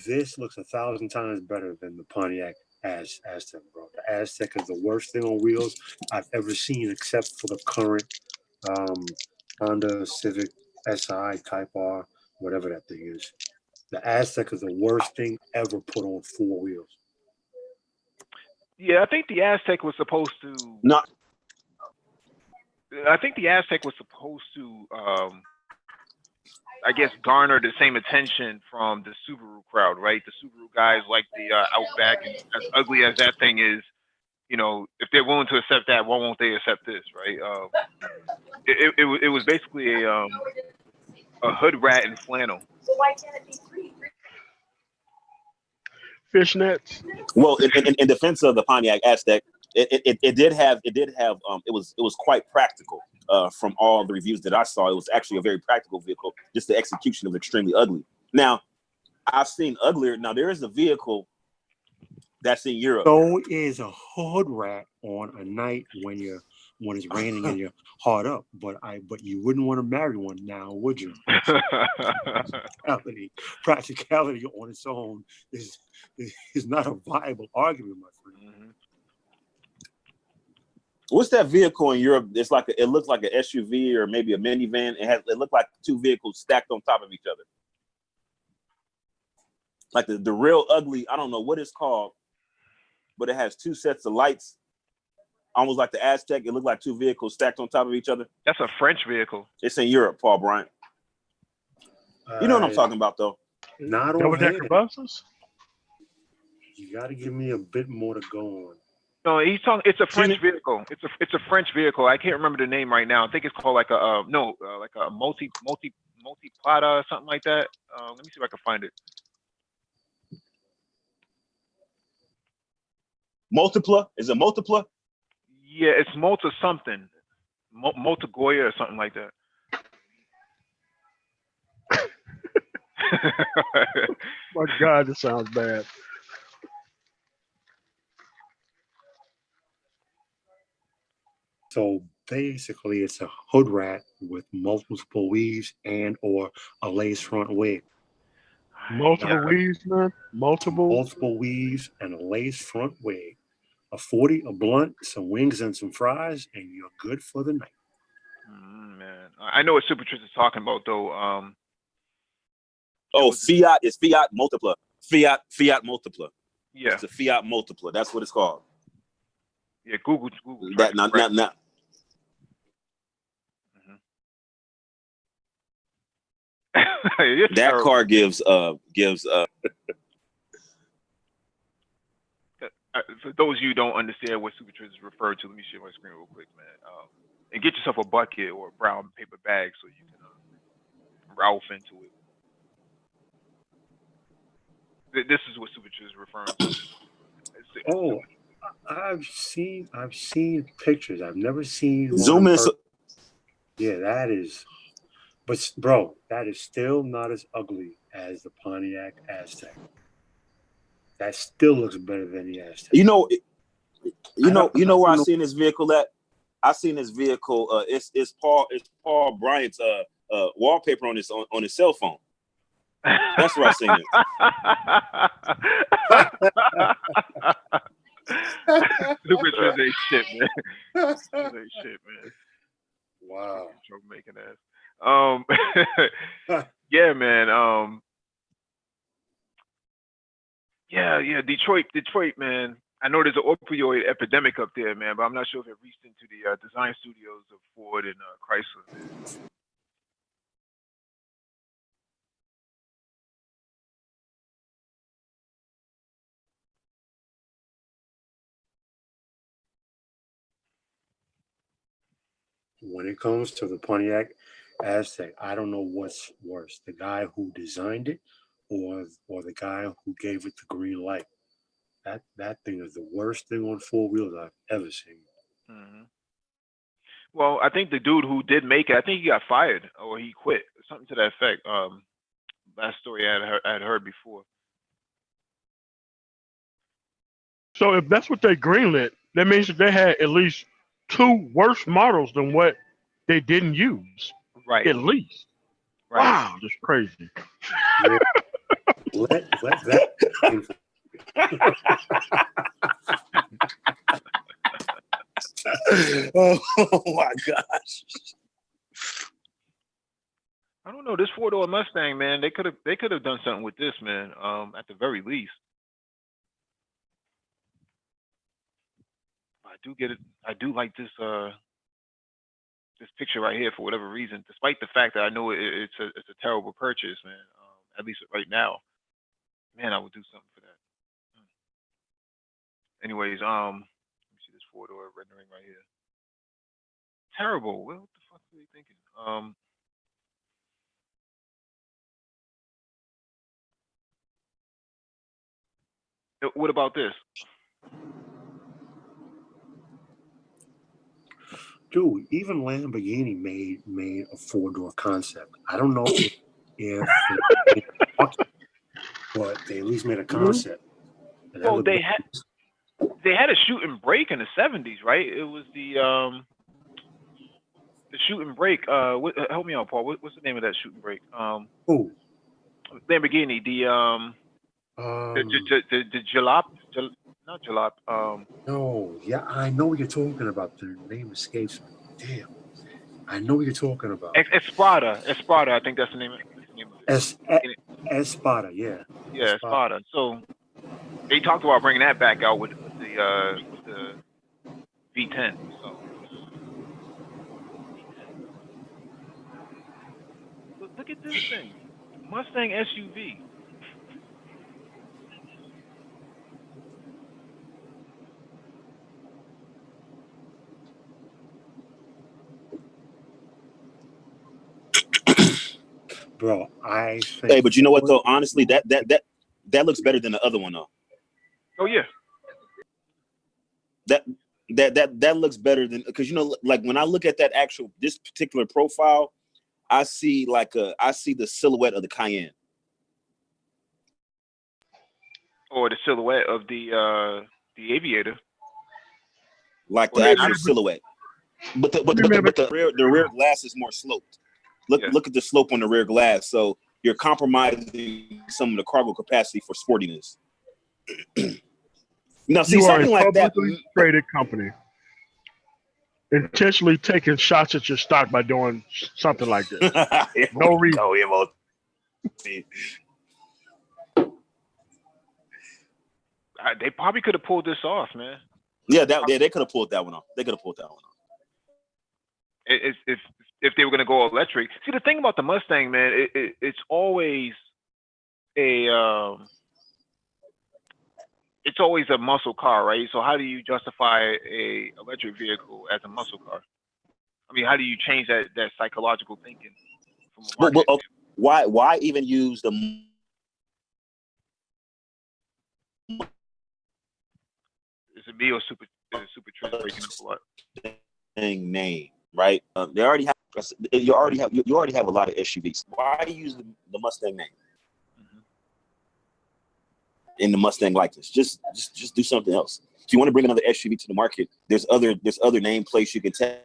This looks 1,000 times better than the Pontiac Aztek, bro. The Aztek is the worst thing on wheels I've ever seen, except for the current Honda Civic SI Type R, whatever that thing is. The Aztek is the worst thing ever put on 4 wheels. Yeah, I think the Aztek was supposed to. No. I think the Aztek was supposed to. I guess garner the same attention from the Subaru crowd, right? The Subaru guys like the Outback, and as ugly as that thing is, if they're willing to accept that, why won't they accept this, right? It was basically a hood rat in flannel. So why can't it be free? Fishnets. Well, in defense of the Pontiac Aztek, it did have it was quite practical. From all the reviews that I saw, it was actually a very practical vehicle. Just the execution was extremely ugly. Now, I've seen uglier. Now there is a vehicle that's in Europe. So is a hood rat on a night when it's raining and you're hard up. But you wouldn't want to marry one now, would you? Practicality on its own is not a viable argument, my friend. Mm-hmm. What's that vehicle in Europe? It looks like an SUV or maybe a minivan. It looked like two vehicles stacked on top of each other. Like the real ugly, I don't know what it's called, but it has two sets of lights, almost like the Aztec. It looked like two vehicles stacked on top of each other. That's a French vehicle. It's in Europe, Paul Bryant. You know what I'm talking about, though. Not double-decker buses. You got to give me a bit more to go on. No, he's talking. It's a French vehicle. It's a French vehicle. I can't remember the name right now. I think it's called like a like a multi plata or something like that. Let me see if I can find it. Multipla? Is it Multipla? Yeah, it's Multa something. Multa Goya or something like that. My God, this sounds bad. So basically, it's a hood rat with multiple weaves and or a lace front wig. Multiple weaves, man. Multiple weaves and a lace front wig. A 40, a blunt, some wings and some fries, and you're good for the night. Man, I know what Super Trish is talking about though. Fiat is Fiat Multipla. Fiat Multipla. Yeah, it's a Fiat Multipla. That's what it's called. Yeah, Google that. Not. That terrible. Car gives for those of you who don't understand what Super Trish is referred to, let me share my screen real quick, man. And get yourself a bucket or a brown paper bag so you can Ralph into it. This is what Super Trish is referring to. I've seen pictures. I've never seen zoom in. Yeah, that is. But bro, that is still not as ugly as the Pontiac Aztek. That still looks better than the Aztek. You know where I seen this vehicle at? I seen this vehicle. It's Paul Bryant's wallpaper on his cell phone. That's where I seen it. Super Trish ain't shit, man. Trish ain't shit, man. Wow. Joke making ass. Yeah, man. Yeah. Detroit, man. I know there's an opioid epidemic up there, man, but I'm not sure if it reached into the design studios of Ford and Chrysler. When it comes to the Pontiac Aztek, I don't know what's worse, the guy who designed it or the guy who gave it the green light. That thing is the worst thing on four wheels I've ever seen. Mm-hmm. Well, I think the dude who did make it, I think he got fired or he quit, something to that effect. Last story I had heard before. So if that's what they greenlit, that means that they had at least two worse models than what they didn't use. Right. At least. Right. Wow, that's crazy. Yeah. Let that. Oh my gosh. I don't know, this 4-door Mustang, man, they could have done something with this, man, at the very least. I do like this this picture right here for whatever reason, despite the fact that I know it's a terrible purchase, man. At least right now. Man, I would do something for that. Anyways, let me see this 4-door rendering right here. Terrible. What the fuck are they thinking? What about this? Dude, even Lamborghini made a 4-door concept. I don't know if but they at least made a concept. And Well, they had a shoot and break in the 70s, right? It was the shoot and break. Help me out, Paul. What's the name of that shoot and break? Who? Lamborghini. The Jalop, not Jalop. No, yeah, I know what you're talking about. The name escapes me. Damn, I know what you're talking about. Espada. I think that's the name of it. Espada, yeah. Yeah, Espada. So they talked about bringing that back out with the V10. So look at this thing, Mustang SUV. Bro, I think. Hey, but you know what though? Honestly, that looks better than the other one though. Oh yeah. That looks better than, because you know, like when I look at this particular profile, I see the silhouette of the Cayenne. Or the silhouette of the Aviator. Like the actual silhouette. But the rear glass is more sloped. Look at the slope on the rear glass. So you're compromising some of the cargo capacity for sportiness. Now, see, something like that. Traded company intentionally taking shots at your stock by doing something like this. No reason. They probably could have pulled this off, man. Yeah, they could have pulled that one off. If they were going to go electric. See, the thing about the Mustang, man, it's always it's always a muscle car, right? So how do you justify a electric vehicle as a muscle car? I mean, how do you change that psychological thinking from a market? Okay. Why even use the Is it me or Super Triz breaking up a lot? Name, right? You already have a lot of SUVs. Why use the Mustang name in the Mustang likeness? Just do something else. If you want to bring another SUV to the market, there's other nameplates you can take.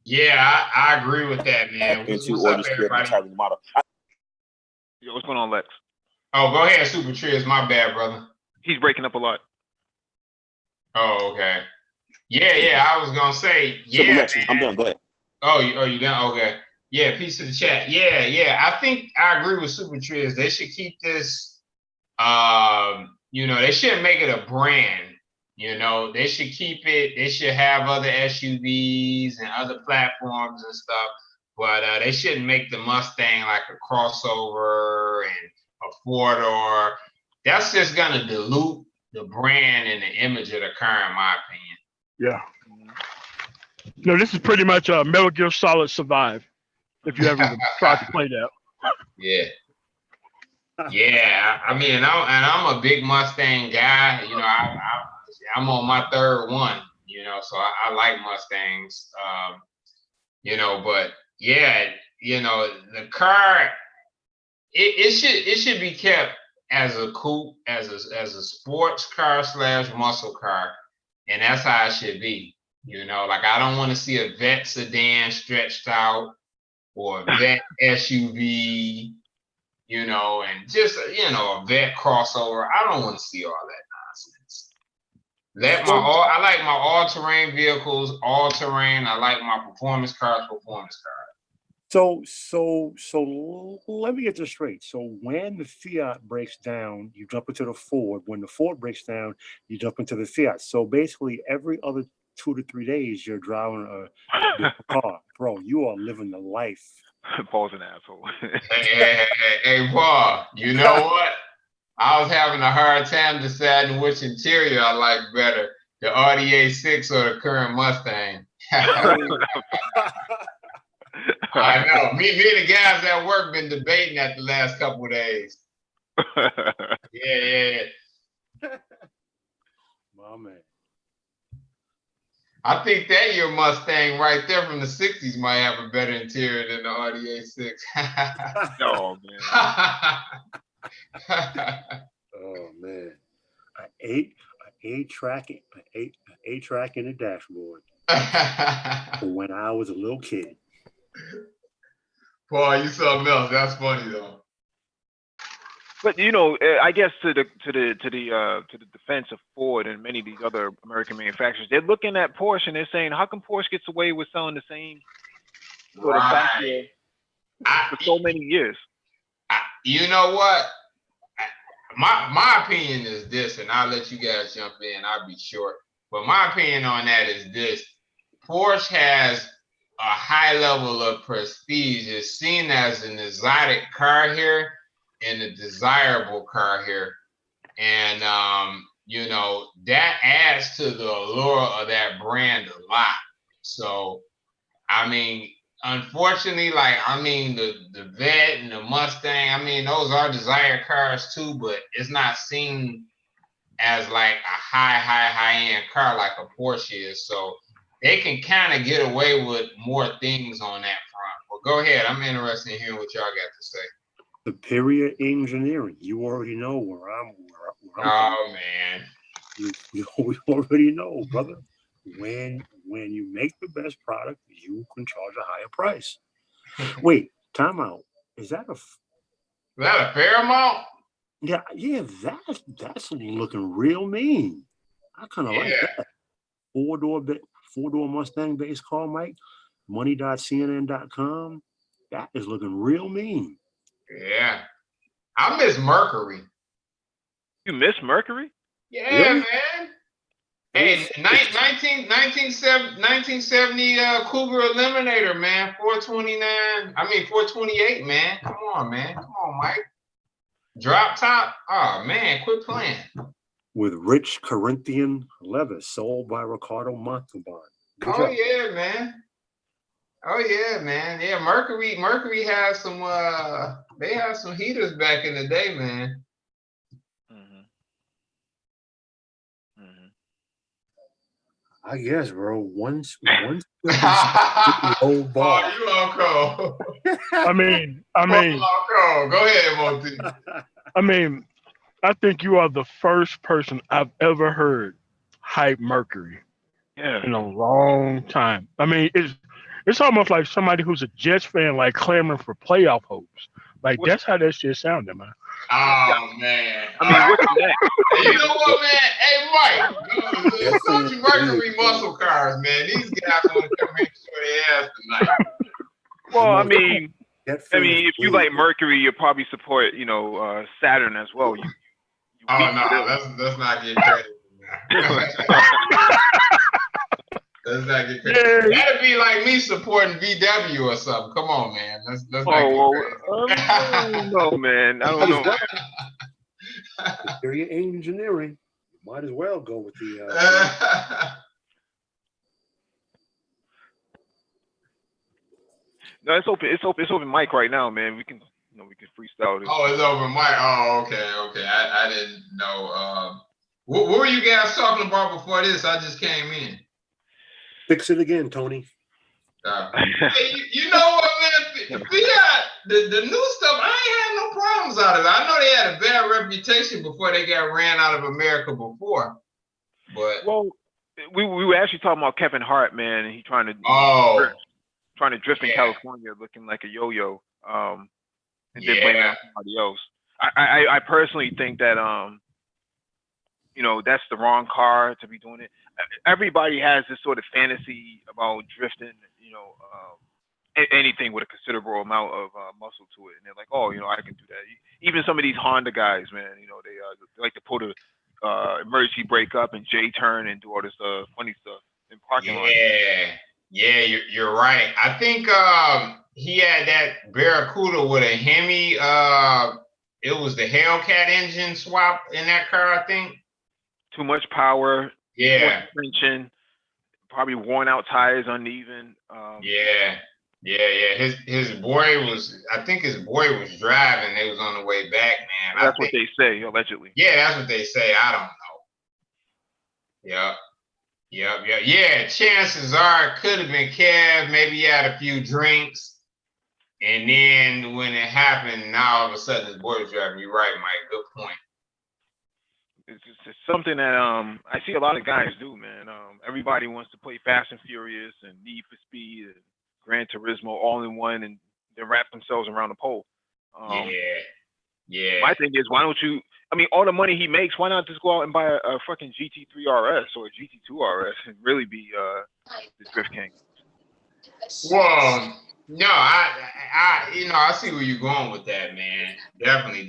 Yeah, I agree with that, man. What's up, everybody? Yo, what's going on, Lex? Oh, go ahead, Super Triz. My bad, brother. He's breaking up a lot. Oh, okay. Yeah. I was gonna say, yeah. I'm done. Go ahead. Oh, you done? Okay. Yeah. Peace to the chat. Yeah. I think I agree with Super Triz. They should keep this. They shouldn't make it a brand. They should keep it. They should have other SUVs and other platforms and stuff. But they shouldn't make the Mustang like a crossover and a 4-door. That's just gonna dilute the brand and the image of the car, in my opinion. Yeah. No, this is pretty much a Metal Gear Solid Survive. If you ever tried to play that. Yeah. I mean, I'm a big Mustang guy. I'm on my third one. So I like Mustangs. But yeah, the car. It should be kept as a coupe, as a sports car / muscle car, and that's how it should be. Like I don't want to see a vet sedan stretched out or a vet SUV, and just a vet crossover. I don't want to see all that nonsense. I like my all-terrain vehicles, all-terrain. I like my performance cars. So let me get this straight. So when the Fiat breaks down, you jump into the Ford. When the Ford breaks down, you jump into the Fiat. So basically, every other 2 to 3 days, you're driving a car. Bro, you are living the life. Paul's an asshole. Hey, Paul, you know what? I was having a hard time deciding which interior I like better, the Audi A6 or the current Mustang. I know. Me and the guys at work been debating that the last couple of days. Yeah. My man. I think that your Mustang right there from the 60s might have a better interior than the RDA6. No, man. Oh man. An eight-track in the dashboard. When I was a little kid. Boy, you something else. That's funny though. But you know, I guess to the defense of Ford and many of these other American manufacturers, they're looking at Porsche and they're saying, how come Porsche gets away with selling the same sort of factor for so many years? You know what? My opinion is this, and I'll let you guys jump in. I'll be short, but my opinion on that is this: Porsche has a high level of prestige. It's seen as an exotic car here and a desirable car here, and you know that adds to the allure of that brand a lot. So, I mean, unfortunately, like the Vet and the Mustang, I mean, those are desired cars too, but it's not seen as like a high end car like a Porsche is. So they can kind of get away with more things on that front. Well, go ahead. I'm interested in hearing what y'all got to say. Superior engineering. You already know where I'm oh man. You already know, brother. When you make the best product, you can charge a higher price. Wait, time out. Is that a Fairmont? Yeah, that's looking real mean. I kind of like that. Four-door Mustang base car, Mike. Money.cnn.com. That is looking real mean. Yeah. I miss Mercury. You miss Mercury? Yeah, really? Man. Hey, 1970 Cougar Eliminator, man. 428, man. Come on, Mike. Drop top. Oh, man, quit playing. With rich Corinthian leather sold by Ricardo Montalban. Yeah, man. Oh yeah, man. Yeah, Mercury has some they have some heaters back in the day, man. I guess, bro. Once old ball. Oh, you Uncle. I mean. Go ahead, Monty. I mean, I think you are the first person I've ever heard hype Mercury in a long time. I mean, it's almost like somebody who's a Jets fan, like clamoring for playoff hopes. Like that's how that shit sounded, man. Oh man! I mean, what's next? You know what, man? Hey, Mike, don't you Mercury muscle cars, man? These guys want to come here and show their ass tonight. Well, I mean, if you like Mercury, you'll probably support, Saturn as well. Let's not get crazy. Let's not get crazy. Yeah. That'd be like me supporting VW or something. Come on, man. Let's not get crazy. I don't know, man. I don't know. Superior engineering. Might as well go with the. No, it's open. It's open mic right now, man. We can freestyle this. Oh, it's open mic. Oh, okay. I didn't know. What were you guys talking about before this? I just came in. Fix it again, Tony. Hey, you know what, man? Fiat, the new stuff, I ain't had no problems out of it. I know they had a bad reputation before they got ran out of America before. But we were actually talking about Kevin Hart, man, and he trying to drift in California, looking like a yo-yo, and then blaming it on somebody else. I personally think that that's the wrong car to be doing it. Everybody has this sort of fantasy about drifting, anything with a considerable amount of muscle to it, and they're like, oh, I can do that. Even some of these Honda guys, man, they like to pull the emergency brake up and J-turn and do all this funny stuff in parking lot. Yeah, you're right. I think he had that Barracuda with a Hemi. It was the Hellcat engine swap in that car, I think. Too much power. Yeah. Suspension. Probably worn out tires, uneven. Yeah. His boy was, I think his boy was driving. They was on the way back, man. That's what they say, allegedly. Yeah, that's what they say. I don't know. Yep. Yeah, chances are it could have been Kev. Maybe he had a few drinks. And then when it happened, now all of a sudden his boy was driving. You're right, Mike. Good point. It's something that I see a lot of guys do, man. Everybody wants to play Fast and Furious and Need for Speed and Gran Turismo all in one, and then wrap themselves around the pole. Yeah. My thing is, why don't you? I mean, all the money he makes, why not just go out and buy a fucking GT3 RS or a GT2 RS and really be the Drift King? Well, no, I see where you're going with that, man. Definitely.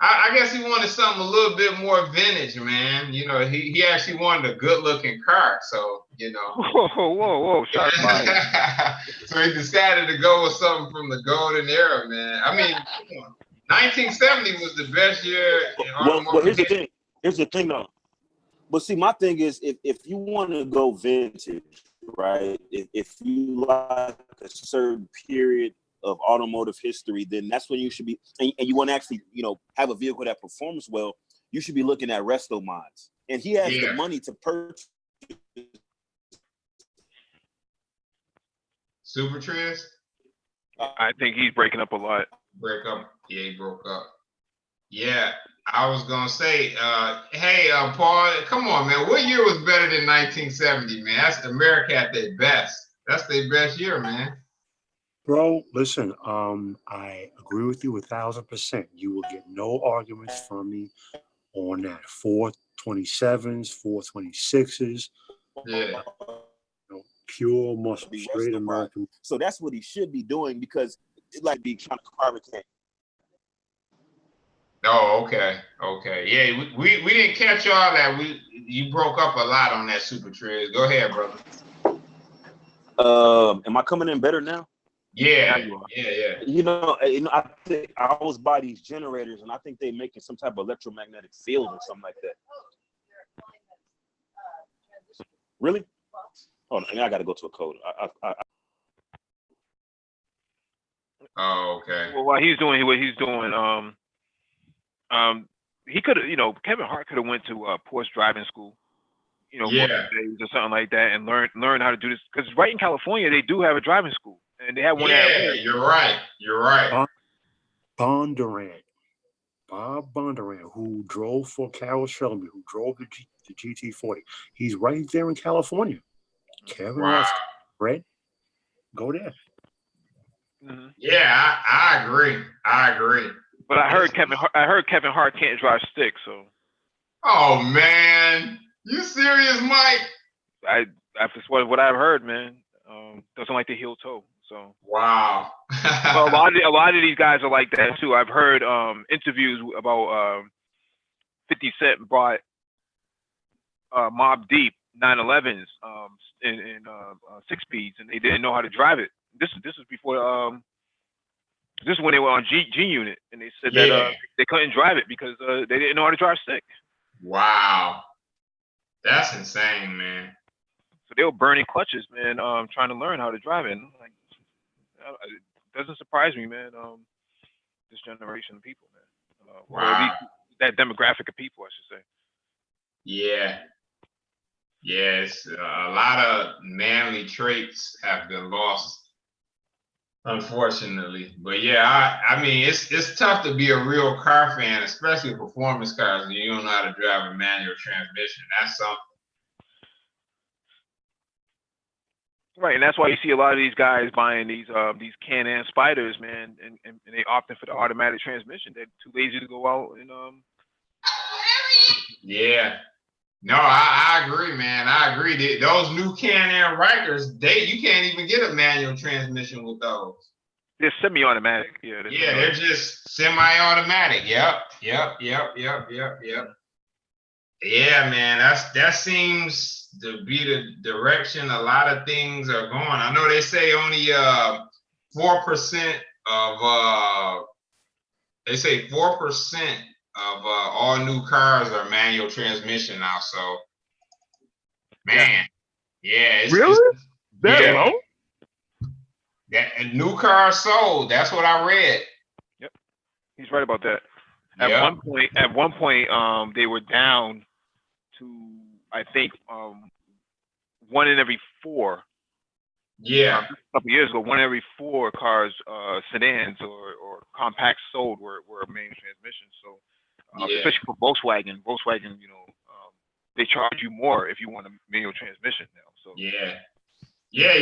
I guess he wanted something a little bit more vintage, man. You know, he actually wanted a good-looking car, so you know. Whoa, shots fired. So he decided to go with something from the golden era, man. I mean, 1970 was the best year in automotive. Well, here's the thing. Here's the thing, though. But see, my thing is, if you want to go vintage, right? If you like a certain period of automotive history, then that's when you should be. And you want to actually, have a vehicle that performs well. You should be looking at resto mods. And he has the money to purchase. Super Triz? I think he's breaking up a lot. Yeah, he broke up. Yeah, I was gonna say, hey, Paul, come on, man. What year was better than 1970, man? That's America at their best. That's their best year, man. Bro, listen, I agree with you 1,000%. You will get no arguments from me on that. 427s, 426s. Yeah. Pure muscle, straight American. So that's what he should be doing, because it like be trying to carbon can. Oh, okay. Yeah, we didn't catch all that. You broke up a lot on that, Super Triz. Go ahead, brother. Am I coming in better now? Yeah. I think I always buy these generators, and I think they're making some type of electromagnetic field or something like that. Really? Oh, and I got to go to a code. Oh, okay. Well, while he's doing what he's doing, he could have, Kevin Hart could have went to Porsche driving school, or something like that, and learn how to do this. Because right in California, they do have a driving school, and they have one. Yeah, you're right. Bob Bondurant, who drove for Carroll Shelby, who drove the GT40. He's right there in California. Kevin Hart, Red, go there. Mm-hmm. Yeah, I agree. But I heard Kevin Hart can't drive stick, so. Oh man, you serious, Mike? That's what I've heard, man. Doesn't like the heel toe, so. Wow. Well, a lot of these guys are like that too. I've heard interviews about 50 Cent brought Mobb Deep 911s in 6-speeds, and they didn't know how to drive it. This is before this is when they were on G Unit, and they said that they couldn't drive it because they didn't know how to drive stick. Wow, that's insane, man. So they were burning clutches, man, trying to learn how to drive it. And like, it doesn't surprise me, man. This generation of people, man. Or at least that demographic of people, I should say. Yeah. Yes, a lot of manly traits have been lost, unfortunately. But yeah, I mean, it's tough to be a real car fan, especially performance cars, when you don't know how to drive a manual transmission. That's something. Right, and that's why you see a lot of these guys buying these Can-Am Spiders, man, and they opting for the automatic transmission. They're too lazy to go out and Yeah. No, I agree, man. I agree. Those new Can-Am Rikers, you can't even get a manual transmission with those. They're semi-automatic. Yeah. They're just semi-automatic. Yep. Yeah, man. that seems to be the direction a lot of things are going. I know they say only 4% of they say 4% of all new cars are manual transmission now. So, man, yeah, really? That low? That new car sold. That's what I read. Yep, he's right about that. At Yeah. one point, they were down to, I think, 1 in every 4. Yeah. A couple years ago, 1 in every 4 cars, sedans or compacts sold were manual transmission. So, Yeah. especially for Volkswagen, they charge you more if you want a manual transmission now. So yeah,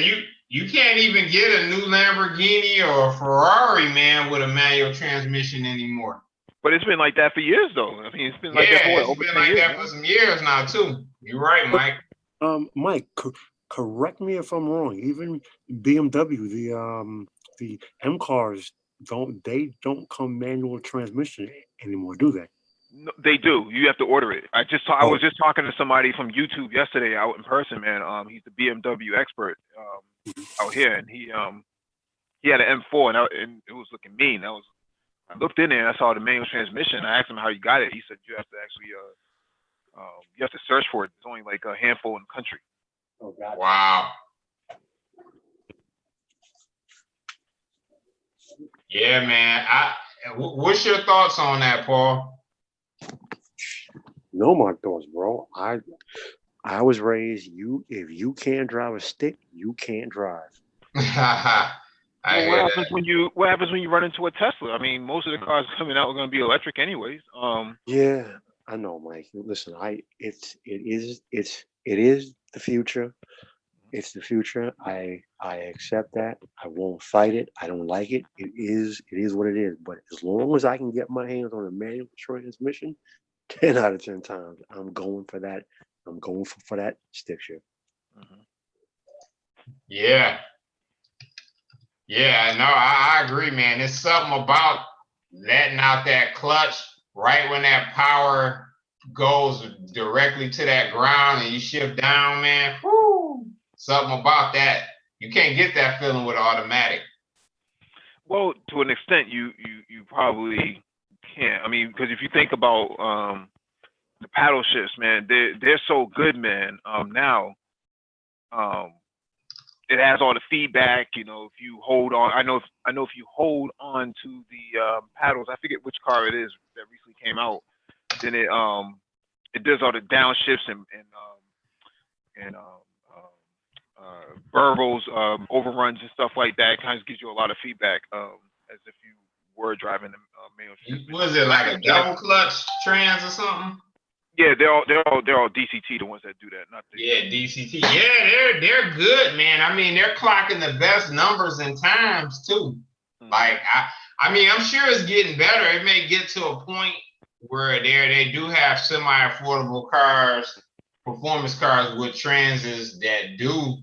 you can't even get a new Lamborghini or a Ferrari, man, with a manual transmission anymore. But it's been like that for years, though. I mean, it's been like that for it's over been 10 like years that now. for some years now too. You're right, Mike. Mike, correct me if I'm wrong. Even BMW, the M cars don't come manual transmission anymore, do they? No, they do. You have to order it. I Oh. was just talking to somebody from YouTube yesterday out in person, man. He's the BMW expert out here, and he had an M4, and it was looking mean. I looked in there and I saw the manual transmission. I asked him how you got it. He said you have to actually you have to search for it. There's only like a handful in the country. Oh, God. Wow. Yeah, man. What's your thoughts on that, Paul? No, my thoughts, bro. I was raised, if you can't drive a stick, you can't drive. What happens when you run into a Tesla? I mean, most of the cars coming out are going to be electric anyways. Yeah, I know, Mike. Listen, it is the future. It's the future. I accept that. I won't fight it. I don't like it. It is what it is. But as long as I can get my hands on a manual transmission, 10 out of 10 times, I'm going for that. I'm going for that stick shift. Mm-hmm. Yeah. Yeah, no, I agree, man. There's something about letting out that clutch right when that power goes directly to that ground and you shift down, man. Whoo! Something about that. You can't get that feeling with automatic. Well, to an extent, you probably can't. I mean, because if you think about the paddle shifts, man, they're so good, man. Now, it has all the feedback. You know, if you hold on, I know if you hold on to the paddles, I forget which car it is that recently came out. Then it does all the downshifts and burbles, overruns and stuff like that. It kind of gives you a lot of feedback, as if you were driving the manual transmission. Was it like a double clutch trans or something? Yeah, they're all DCT, the ones that do that, not the DCT. Yeah, they're good, man. I mean, they're clocking the best numbers and times too. Mm-hmm. Like I mean, I'm sure it's getting better. It may get to a point where they do have semi-affordable cars, performance cars with transes that do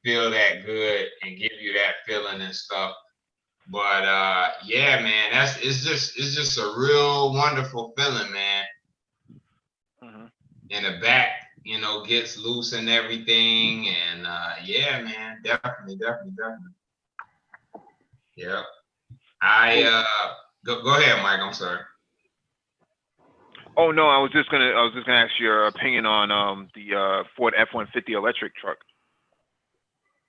feel that good and give you that feeling and stuff. But yeah, man, it's just a real wonderful feeling, man. Mm-hmm. And the back, gets loose and everything, and yeah, man, definitely. Yeah. Go ahead, Mike. I'm sorry. Oh no, I was just gonna ask your opinion on the Ford F-150 electric truck.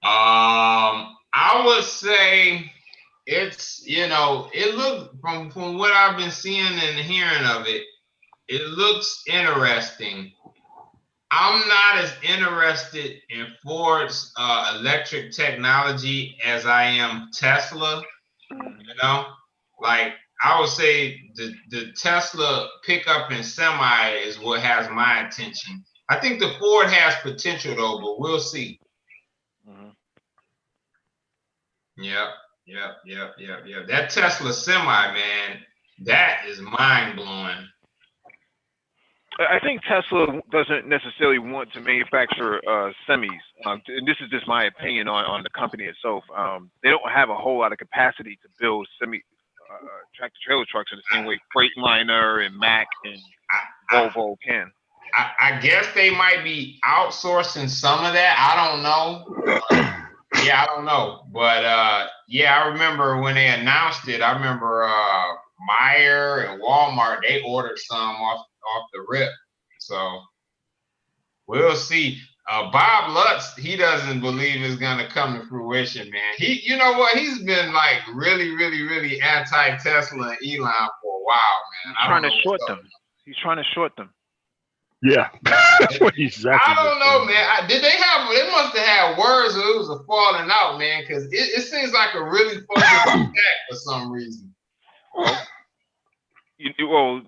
I would say it's it looks from what I've been seeing and hearing of it, it looks interesting. I'm not as interested in Ford's electric technology as I am Tesla. Like I would say the Tesla pickup and semi is what has my attention. I think the Ford has potential though, but we'll see. Mm-hmm. Yep. That Tesla semi, man, that is mind blowing. I think Tesla doesn't necessarily want to manufacture semis, and this is just my opinion on the company itself. They don't have a whole lot of capacity to build tractor trailer trucks in the same way Freightliner and Mack and Volvo can. I guess they might be outsourcing some of that. I don't know. I don't know. But yeah, I remember when they announced it. I remember Meyer and Walmart, they ordered some off the rip. So we'll see. Bob Lutz, he doesn't believe it's gonna come to fruition, man. You know what? He's been like really, really, really anti-Tesla and Elon for a while, man. He's trying to short them. He's trying to short them. Yeah, that's what exactly. I don't know, man. They must have had words, or it was a falling out, man, because it seems like a really focused attack for some reason. Well,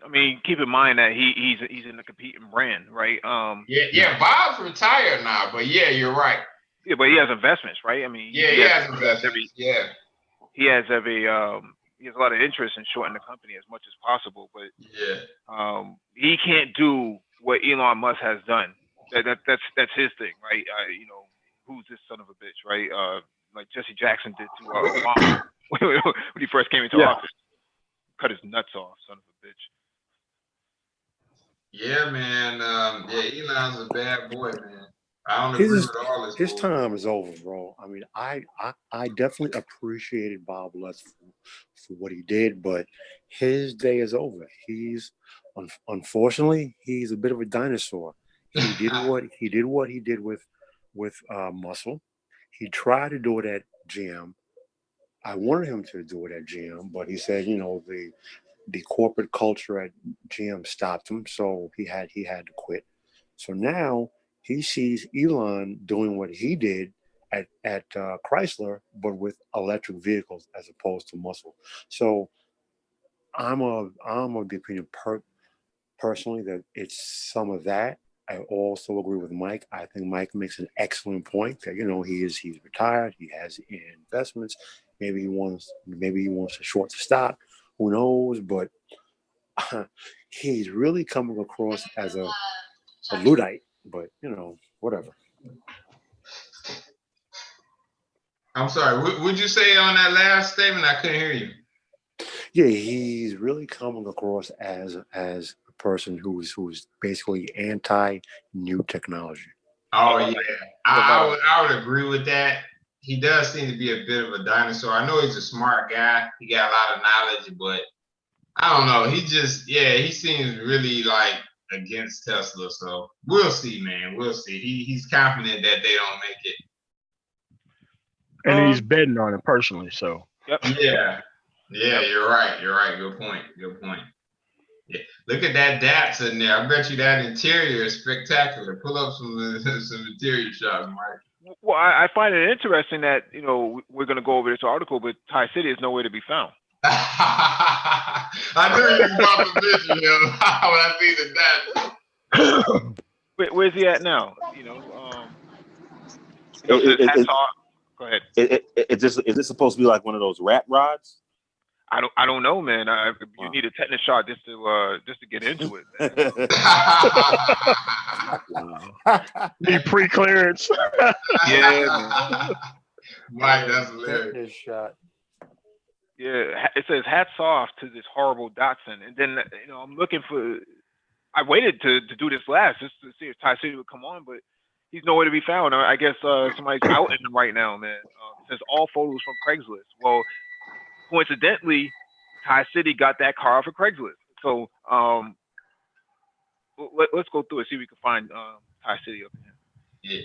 I mean, keep in mind that he's in a competing brand, right? Yeah. Bob's retired now, but yeah, you're right. Yeah, but he has investments, right? I mean, he has investments. He has a lot of interest in shorting the company as much as possible, but he can't do what Elon Musk has done. That's his thing, right? Who's this son of a bitch, right? Like Jesse Jackson did to Obama when he first came into office. Cut his nuts off, son of a bitch. Yeah, man. Elon's a bad boy, man. I don't agree with all this. His time is over, bro. I mean, I definitely appreciated Bob Lutz for what he did, but his day is over. Unfortunately, he's a bit of a dinosaur. He did what he did with Muscle. He tried to do it at GM. I wanted him to do it at GM, but he said, the corporate culture at GM stopped him, so he had to quit. So now he sees Elon doing what he did at Chrysler, but with electric vehicles as opposed to muscle. So I'm of the opinion personally that it's some of that. I also agree with Mike. I think Mike makes an excellent point that he's retired, he has investments. Maybe he wants to short the stock. Who knows? But he's really coming across as a Luddite. But whatever. I'm sorry. What would you say on that last statement? I couldn't hear you. Yeah, he's really coming across as a person who's basically anti new technology. Oh yeah, I would agree with that. He does seem to be a bit of a dinosaur. I know he's a smart guy. He got a lot of knowledge, but I don't know. He seems really like against Tesla. So we'll see, man. We'll see. He's confident that they don't make it. And he's betting on it personally. So. Yep. Yeah. You're right. Good point. Yeah. Look at that Datsun there. I bet you that interior is spectacular. Pull up some interior shots, Mike. Well, I find it interesting that we're going to go over this article, but Thai City is nowhere to be found. I knew you were about to mention him when I see the Datsun. Where's he at now? Go ahead. Is this supposed to be like one of those rat rods? I don't know, man. You need a tetanus shot just to get into it. Need pre-clearance. Yeah, Mike, that's hilarious. Shot. Yeah, it says hats off to this horrible Datsun, and then I'm looking for. I waited to do this last just to see if Thai City would come on, but he's nowhere to be found. I guess somebody's outing him right now, man. It says all photos from Craigslist. Well, coincidentally, Thai City got that car off of Craigslist. So let's go through it, see if we can find Thai City up here. Yeah.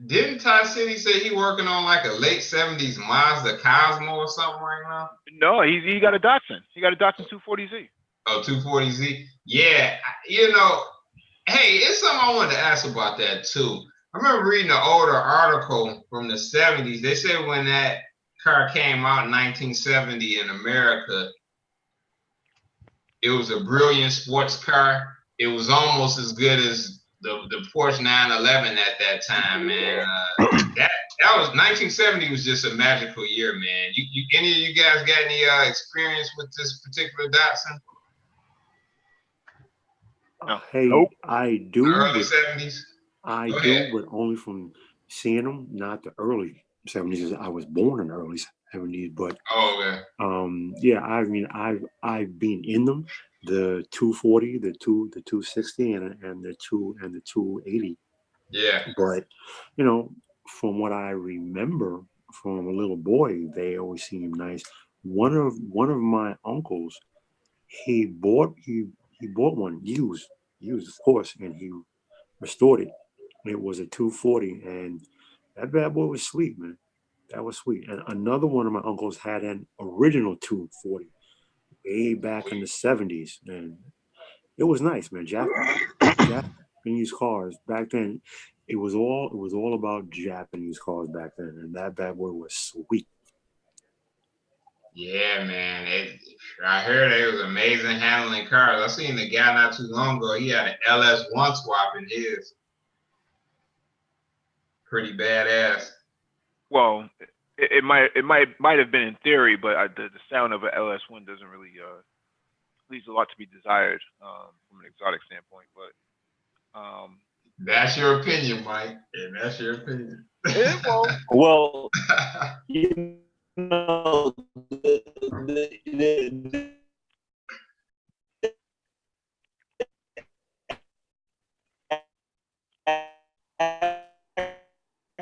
Didn't Thai City say he working on like a late 70s Mazda Cosmo or something right now? No, he got a Datsun. He got a Datsun 240Z. Oh, 240Z? Yeah. Hey, it's something I wanted to ask about that too. I remember reading an older article from the 70s. They said when that car came out in 1970 in America, it was a brilliant sports car. It was almost as good as the Porsche 911 at that time, man. That was 1970 was just a magical year, man. You any of you guys got any experience with this particular Datsun? No. Hey, Nope. I do. Early 70s. I do, but only from seeing them, not the early 70s. I was born in the early 70s, but yeah, I mean, I've been in them. The 240, the 260, and the 280. Yeah. But from what I remember from a little boy, they always seemed nice. One of my uncles, he bought one used of course, and restored it. It was a 240, and that bad boy was sweet, man. That was sweet. And another one of my uncles had an original 240 way back in the 70s, and it was nice, man. Japanese cars back then. It was all about Japanese cars back then, and that bad boy was sweet. Yeah, man. I heard it was amazing handling cars. I seen the guy not too long ago. He had an LS1 swap in his. Pretty badass. Well, it might have been in theory, but the sound of an LS1 doesn't really leaves a lot to be desired from an exotic standpoint. But that's your opinion, Mike, and that's your opinion. Well, you know,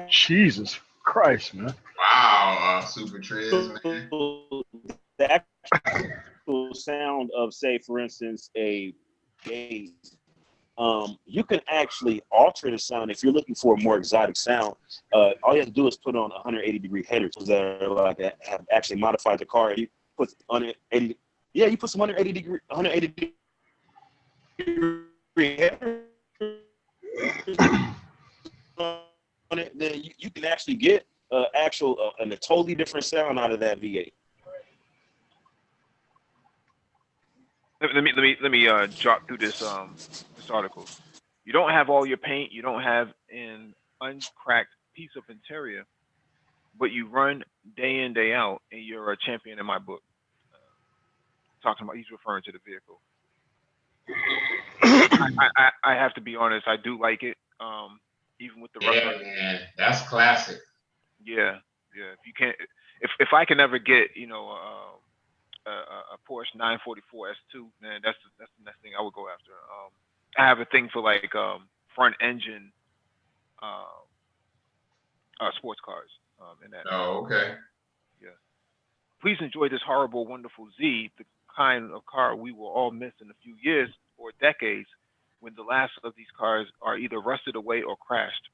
Jesus Christ, man. Wow, Super Triz, man. The actual sound of, say, for instance, a bass, you can actually alter the sound if you're looking for a more exotic sound. All you have to do is put on 180-degree headers that are like that, have actually modified the car. You put 180, yeah, you put some 180 degree headers on it, then you can actually get and a totally different sound out of that V8. let me drop through this article. You don't have all your paint. You don't have an uncracked piece of interior, but you run day in, day out, and you're a champion in my book. Talking about, he's referring to the vehicle. I have to be honest. I do like it. Even with the rough. Yeah, man, that's classic. Yeah. If you can't, if I can ever get, a Porsche 944 S2, man, that's the next thing I would go after. I have a thing for like front engine sports cars. In that. Oh, okay. Yeah. Please enjoy this horrible, wonderful Z, the kind of car we will all miss in a few years or decades, when the last of these cars are either rusted away or crashed.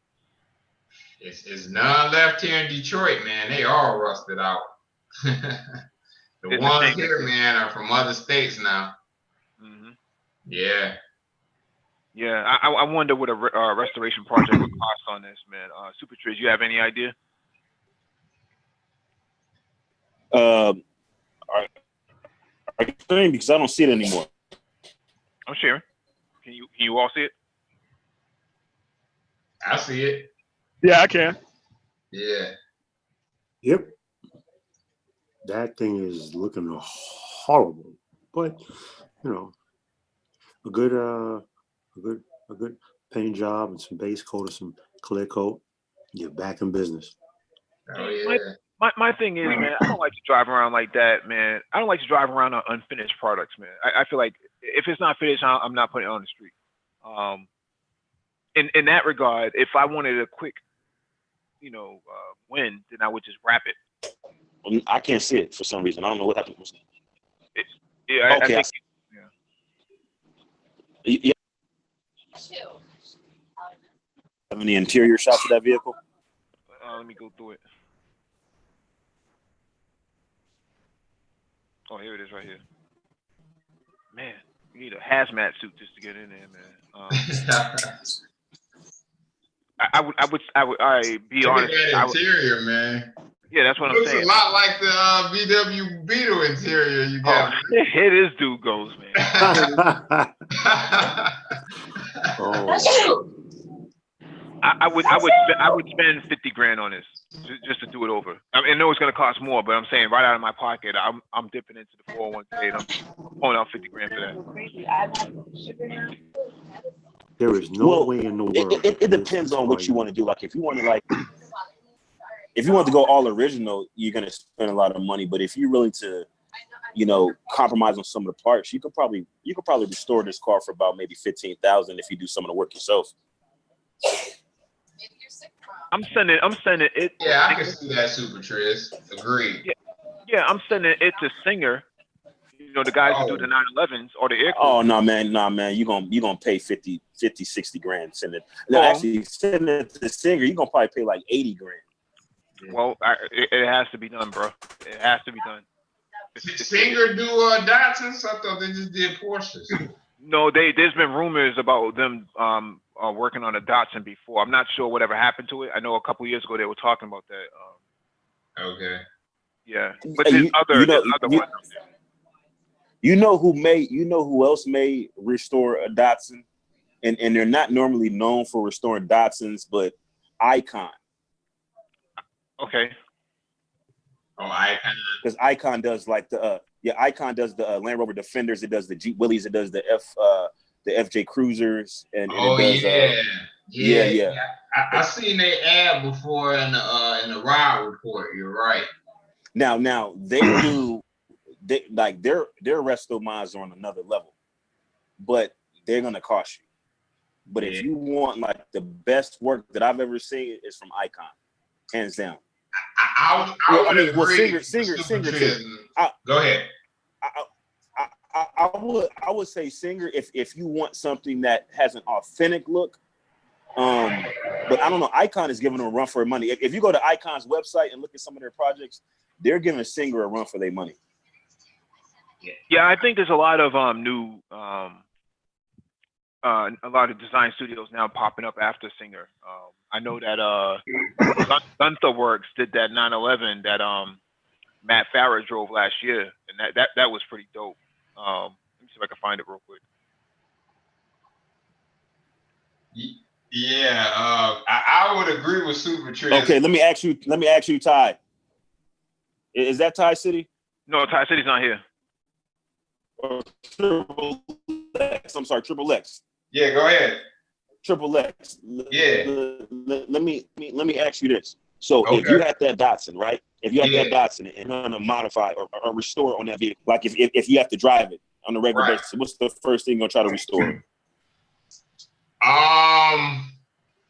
It's none left here in Detroit, man. They all rusted out. The ones here, man, are from other states now. Mm-hmm. Yeah. Yeah, I wonder what a restoration project would cost on this, man. Super Triz, you have any idea? Are you sharing? Because I don't see it anymore. I'm sharing. Can you all see it? I see it. Yeah, I can. Yeah. Yep. That thing is looking horrible, but a good paint job and some base coat or some clear coat, you're back in business. Oh yeah. My thing is, man, I don't like to drive around like that, man. I don't like to drive around on unfinished products, man. I feel like if it's not finished, I'm not putting it on the street. In that regard, if I wanted a quick, win, then I would just wrap it. I can't see it for some reason. I don't know what happened. Yeah. Okay. I think, yeah. Have any interior shots of that vehicle? Let me go through it. Oh, here it is right here. Man, you need a hazmat suit just to get in there, man. I be honest. That interior, man. Yeah, that's what I'm saying. Looks a lot like the VW Beetle interior you got. Oh, here this dude goes, man. Oh. I would spend $50,000 on this just to do it over. I know it's gonna cost more, but I'm saying right out of my pocket, I'm dipping into the 401k and I'm pulling out $50,000 for that. There is no way in the world. It depends on what you want to do. Like if you want to go all original, you're gonna spend a lot of money. But if you're willing to, compromise on some of the parts, you could probably restore this car for about maybe $15,000 if you do some of the work yourself. I'm sending it. Yeah, I can see that, Super Triz. Agreed. Yeah, I'm sending it to Singer. You know, the guys who do Oh, the 911s or the air Oh crews. no, man, you gonna pay 50, 60 grand. Send it. No, Well, actually, send it to the singer. You gonna probably pay like 80 grand. well, it has to be done, bro. It has to be done. Singer do Datsuns? I thought they just did Porsches. No, there's been rumors about them working on a Datsun before. I'm not sure whatever happened to it. I know a couple years ago they were talking about that. Okay. Yeah, but Hey, there's other ones out there. You know who else may restore a Datsun, and they're not normally known for restoring Datsuns, but Icon. Okay. Oh, Icon. Because Icon does like Icon does the Land Rover Defenders. It does the Jeep Willys. It does the FJ Cruisers, and Oh, it does yeah. I seen they ad before in the ride report. You're right. Now they do like their resto mods are on another level, but they're gonna cost you. But if you want like the best work that I've ever seen, is from Icon, hands down. I would agree. Singer too. Go ahead. I would say Singer if you want something that has an authentic look. But I don't know. Icon is giving them a run for their money. If you go to Icon's website and look at some of their projects, they're giving Singer a run for their money. Yeah, I think there's a lot of new a lot of design studios now popping up after Singer. I know that Gunther Works did that 911 that Matt Farah drove last year, and that was pretty dope. Let me see if I can find it real quick. Yeah, I would agree with Super Triz. Okay, let me ask you, Ty. Is that Ty City? No, Ty City's not here. Triple X. I'm sorry, Triple X. Yeah, go ahead. Triple X. Yeah. Let me ask you this. So if you had that Datsun, right? If you had that Datsun and you're gonna modify or restore on that vehicle, like if you have to drive it on a regular basis, what's the first thing you're gonna try to restore?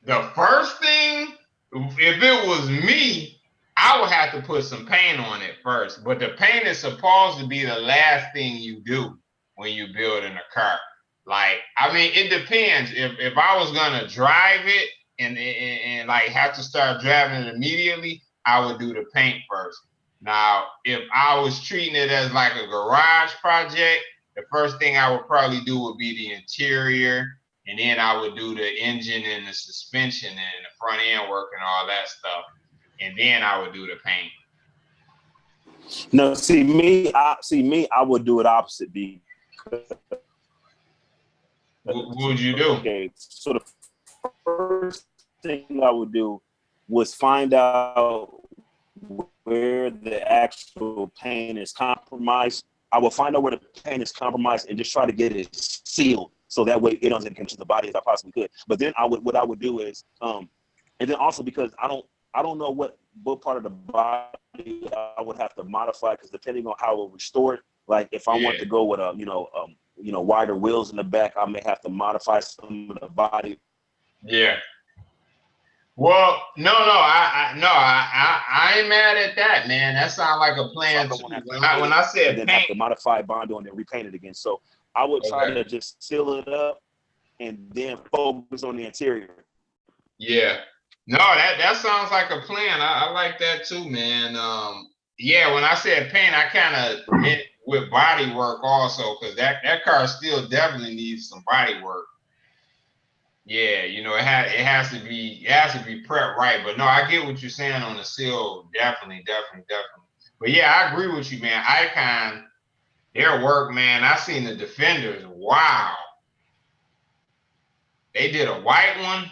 The first thing, if it was me, I would have to put some paint on it first. But the paint is supposed to be the last thing you do when you build in a car. Like, I mean, it depends. If I was gonna drive it and like have to start driving it immediately, I would do the paint first. Now, if I was treating it as like a garage project, the first thing I would probably do would be the interior, and then I would do the engine and the suspension and the front end work and all that stuff, and then I would do the paint. No, see me, I would do it opposite. What would you do? Okay, so the first thing I would do was find out where the actual paint is compromised. I will find out where the paint is compromised and just try to get it sealed so that way it doesn't get into the body as I possibly could. But then what I would do is, and then also because I don't know what part of the body I would have to modify, because depending on how I will restore it, like if I want to go with wider wheels in the back, I may have to modify some of the body. Yeah. Well, no, I ain't mad at that, man. That sounds like a plan too. When I said then paint, have to modify Bondo and then repaint it again. So I would try to just seal it up and then focus on the interior. Yeah. No, that sounds like a plan. I like that too, man. Yeah, when I said paint, I kind of meant with body work also, because that car still definitely needs some body work. Yeah, it has to be prepped right. But no, I get what you're saying on the seal. Definitely. But yeah, I agree with you, man. Icon, their work, man. I seen the Defenders. Wow. They did a white one.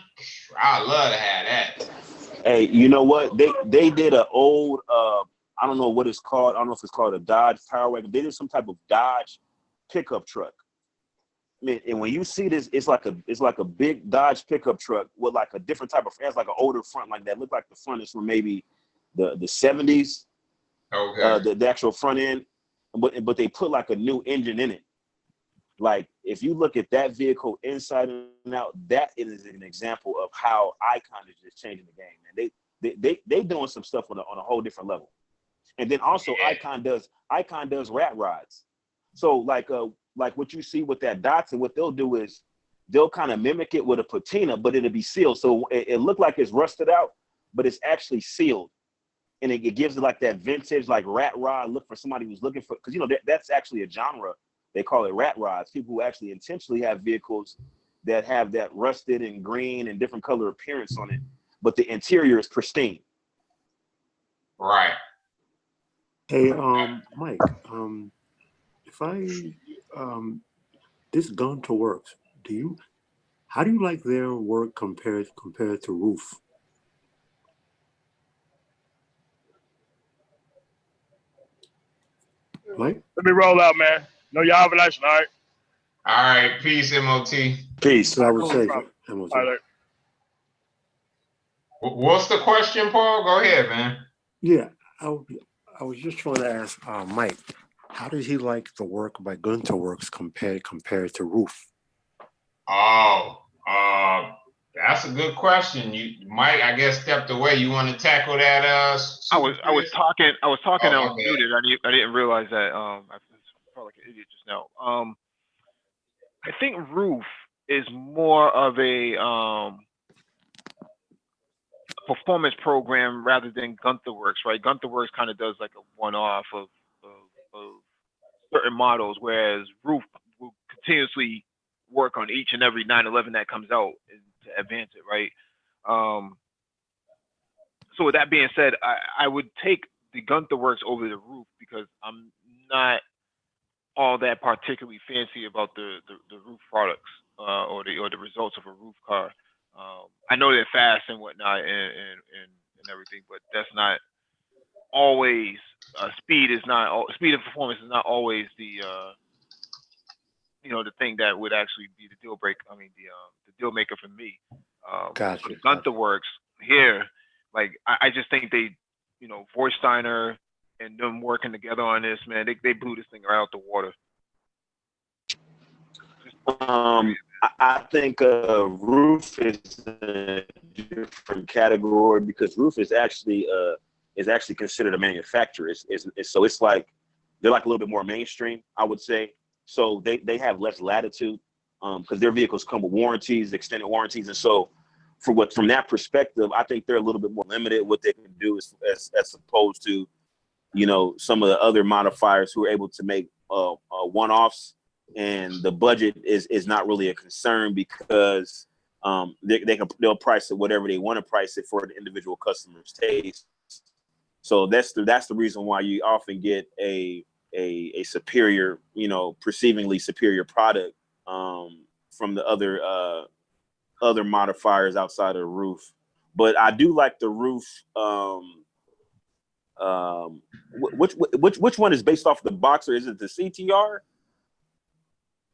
I'd love to have that. Hey, you know what? They did an old I don't know what it's called. I don't know if it's called a Dodge Power Wagon. They did some type of Dodge pickup truck. I mean, and when you see this, it's like a big Dodge pickup truck with like a different type of, it has like an older front like that. Look like the front is from maybe the 70s. Okay. The actual front end, but they put like a new engine in it. Like if you look at that vehicle inside and out, that is an example of how Icon is just changing the game, man. They doing some stuff on a whole different level. And then also Icon does rat rods. So like what you see with that Datsun, what they'll do is they'll kind of mimic it with a patina, but it'll be sealed. So it look like it's rusted out, but it's actually sealed. And it gives it like that vintage, like rat rod look for somebody who's looking for, because that's actually a genre. They call it rat rods. People who actually intentionally have vehicles that have that rusted and green and different color appearance on it, but the interior is pristine. Right. Hey, Mike, if this Gun to Works, how do you like their work compared to Roof? Mike? Let me roll out, man. No, y'all have a nice night. All right. Peace, MOT. Peace. So I would say, All right. What's the question, Paul? Go ahead, man. Yeah, I was just trying to ask Mike, how does he like the work by Gunter Works compared to Roof? Oh, that's a good question. Mike, I guess, stepped away. You want to tackle that? I was talking. I was okay. muted. I didn't realize that. I felt like an idiot just now. I think Roof is more of a performance program rather than Gunther Works, right? Gunther Works kind of does like a one-off of certain models, whereas Roof will continuously work on each and every 911 that comes out to advance it, right? So with that being said, I would take the Gunther Works over the Roof because I'm not all that particularly fancy about the Roof products or the results of a Roof car. I know they're fast and whatnot and everything, but that's not always speed and performance is not always the the thing that would actually be the deal break. I mean the deal maker for me. Gotcha. For the Gunther Works here, like I just think they, Vorsteiner and them working together on this, man, they blew this thing right out the water. I think Roof is a different category because Roof is actually considered a manufacturer. So it's like they're like a little bit more mainstream, I would say. So they have less latitude because their vehicles come with warranties, extended warranties, and so from that perspective, I think they're a little bit more limited what they can do as opposed to some of the other modifiers who are able to make one-offs. And the budget is not really a concern because they'll price it whatever they want to price it for the individual customer's taste. So that's the reason why you often get a superior, perceivingly superior product from the other modifiers outside of the Roof. But I do like the Roof. Which one is based off the Boxer? Is it the CTR?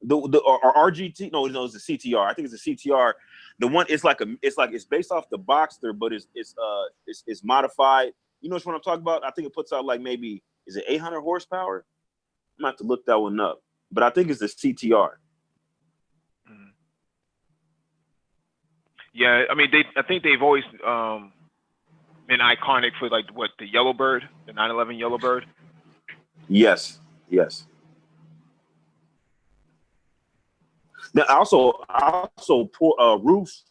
Or RGT? No, it's the CTR. I think it's the CTR. The one it's based off the Boxster, but it's modified. You know which one I'm talking about? I think it puts out like maybe is it 800 horsepower? I'm gonna have to look that one up, but I think it's the CTR. Yeah, I mean I think they've always been iconic for like the Yellowbird, the 911 Yellowbird. Yes. Now also Roof.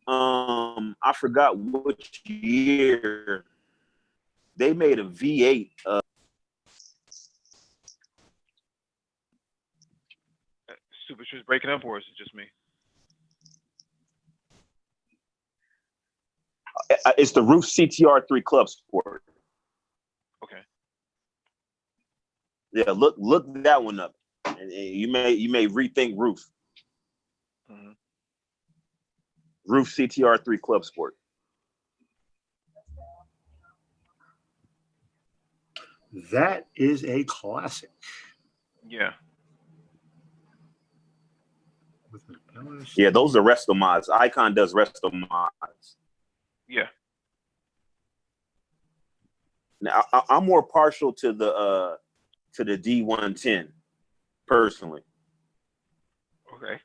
I forgot which year they made a V8. Super Shoes breaking up, or is it just me? It's the Roof CTR3 Club Sport. Okay. Yeah, look that one up, and you may rethink Roof. Mm-hmm. Roof CTR3 Club Sport. That is a classic. Yeah. Yeah, those are resto mods. Icon does resto mods. Yeah. Now I'm more partial to the D110 personally. Okay.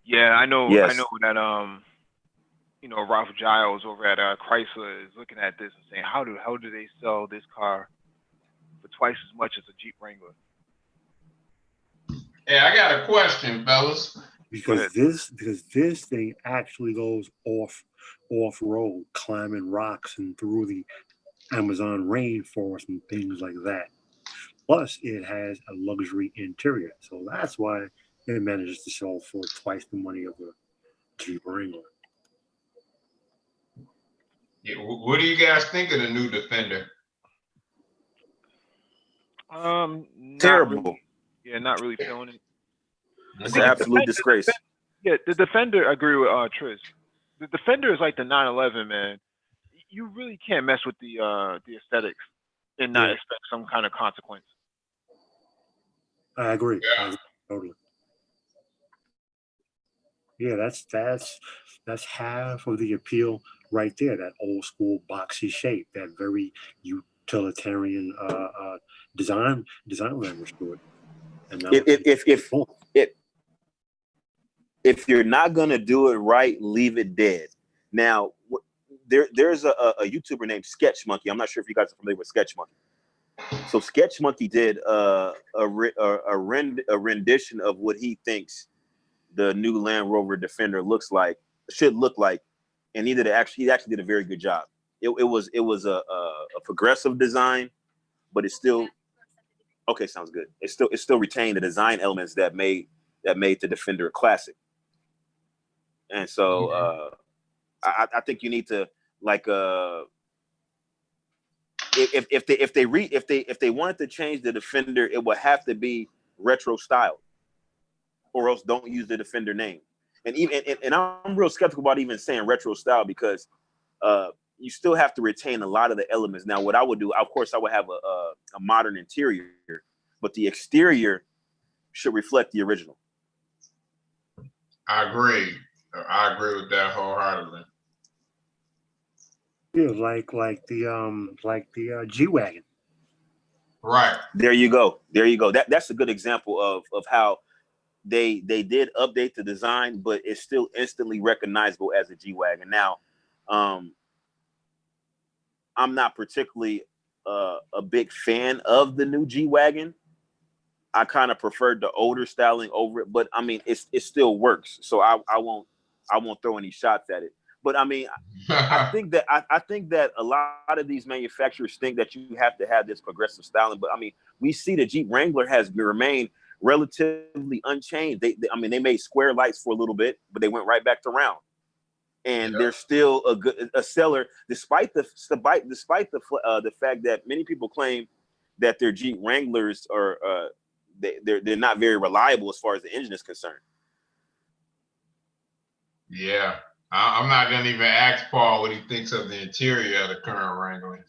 Yeah, I know. Yes. I know that. Ralph Giles over at Chrysler is looking at this and saying, how do they sell this car for twice as much as a Jeep Wrangler? Hey, I got a question, fellas. Because this thing actually goes off road, climbing rocks and through the Amazon rainforest and things like that. Plus, it has a luxury interior, so that's why it manages to sell for twice the money of a Jeep Wrangler. Yeah, what do you guys think of the new Defender? Not Terrible. really. Yeah, not really feeling it. It's an absolute disgrace. Yeah, the Defender. I agree with Tris. The Defender is like the 911, man. You really can't mess with the aesthetics and not expect some kind of consequence. I agree. Yeah. I agree totally. Yeah, that's half of the appeal right there. That old school boxy shape, that very utilitarian design language to it. And now If you're not gonna do it right, leave it dead. Now, there's a YouTuber named Sketch Monkey. I'm not sure if you guys are familiar with Sketch Monkey. So Sketch Monkey did a rendition of what he thinks the new Land Rover Defender should look like, and he actually did a very good job. It was a progressive design, but it's still okay. Sounds good. It still retained the design elements that made the Defender a classic. And so I think you need to if they wanted to change the Defender, it would have to be retro style, or else don't use the Defender name. And I'm real skeptical about even saying retro style because you still have to retain a lot of the elements. Now, what I would do, of course, I would have a modern interior, but the exterior should reflect the original. I agree with that wholeheartedly. Yeah, like the G-Wagon. Right. There you go. That's a good example of how they did update the design, but it's still instantly recognizable as a G-Wagon. Now, I'm not particularly a big fan of the new G-Wagon. I kind of preferred the older styling over it, but I mean, it still works. So I won't throw any shots at it. But I mean, I think that a lot of these manufacturers think that you have to have this progressive styling. But I mean, we see the Jeep Wrangler has remained relatively unchanged. They made square lights for a little bit, but they went right back to round. And they're still a seller, despite the fact that many people claim that their Jeep Wranglers are they're not very reliable as far as the engine is concerned. Yeah, I'm not gonna even ask Paul what he thinks of the interior of the current Wrangler.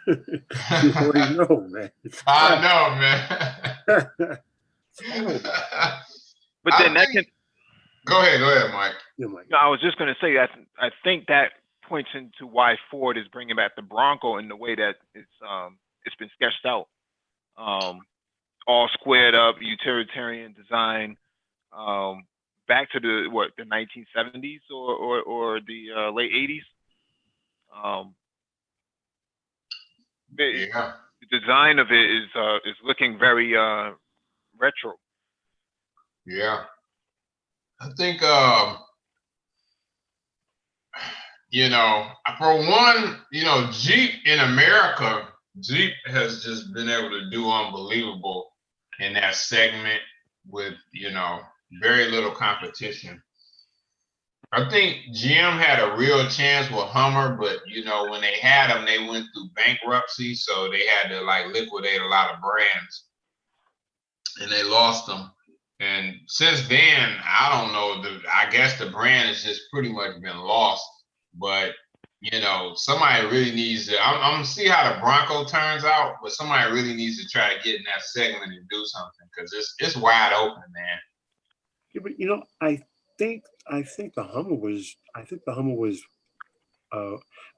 You already know, man. I know, man. But then Go ahead, Mike. Yeah, Mike. No, I was just going to say that I think that points into why Ford is bringing back the Bronco in the way that it's been sketched out. All squared up, utilitarian design, back to the 1970s or the late 80s. The design of it is looking very retro. Yeah, I think for one, Jeep in America, Jeep has just been able to do unbelievable in that segment with very little competition. I think GM had a real chance with Hummer, but when they had them, they went through bankruptcy, so they had to liquidate a lot of brands, and they lost them. And since then, I don't know. I guess the brand has just pretty much been lost. But somebody really needs to. I'm gonna see how the Bronco turns out, but somebody really needs to try to get in that segment and do something because it's wide open, man. Yeah, but I think the Hummer was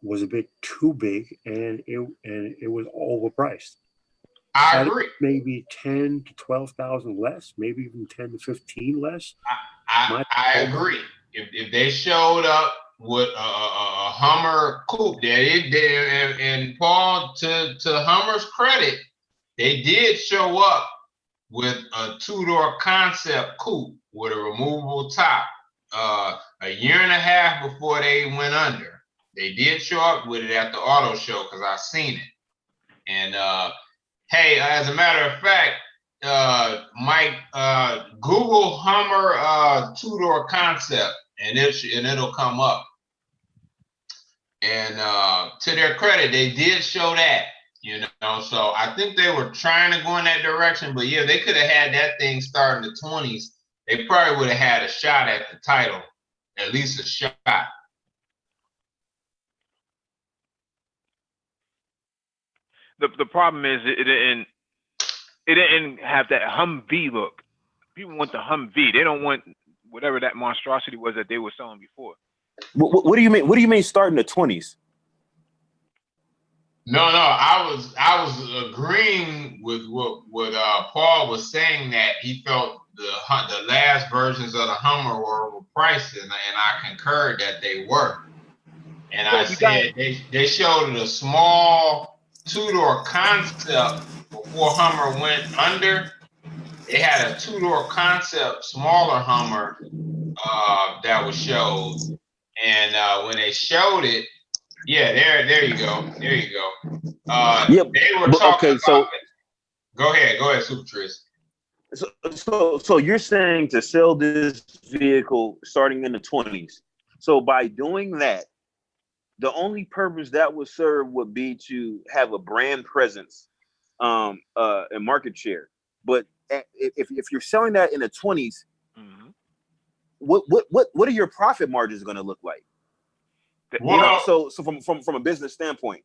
was a bit too big and it was overpriced. I agree. Maybe 10,000 to 12,000 less, maybe even 10 to 15 less. I agree. if they showed up with a Hummer coupe, and Paul, to Hummer's credit, they did show up with a two-door concept coupe with a removable top. A year and a half before they went under, they did show up with it at the auto show because I seen it. And hey, as a matter of fact, Mike, Google Hummer two-door concept, and it'll come up. And to their credit, they did show that, you know. So I think they were trying to go in that direction, but yeah, they could have had that thing start in the 20s. They probably would have had a shot at the title, at least a shot. The problem is it didn't have that Humvee look. People want the Humvee. They don't want whatever that monstrosity was that they were selling before. What do you mean? What do you mean starting the 20s? No, I was agreeing with what Paul was saying, that he felt the last versions of the Hummer were priced, and I concurred that they were. And I said they showed it a small two-door concept before Hummer went under. They had a two-door concept, smaller Hummer that was showed, and when they showed it, yeah, there you go. Yeah, they were talking okay, so about it. Go ahead, Super Tris. So you're saying to sell this vehicle starting in the 20s. So by doing that, the only purpose that would serve would be to have a brand presence, and market share. But if you're selling that in the 20s, Mm-hmm. what are your profit margins going to look like? Well, you know, so from a business standpoint.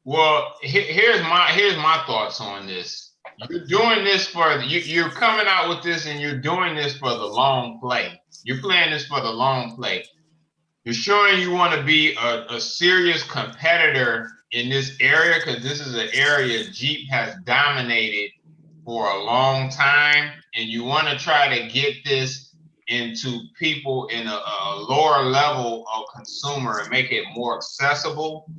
Well, here's my thoughts on this. You're doing this you're coming out with this, and you're doing this for the long play. You're playing this for the long play. You're showing you want to be a serious competitor in this area, because this is an area Jeep has dominated for a long time, and you want to try to get this into people in a lower level of consumer and make it more accessible,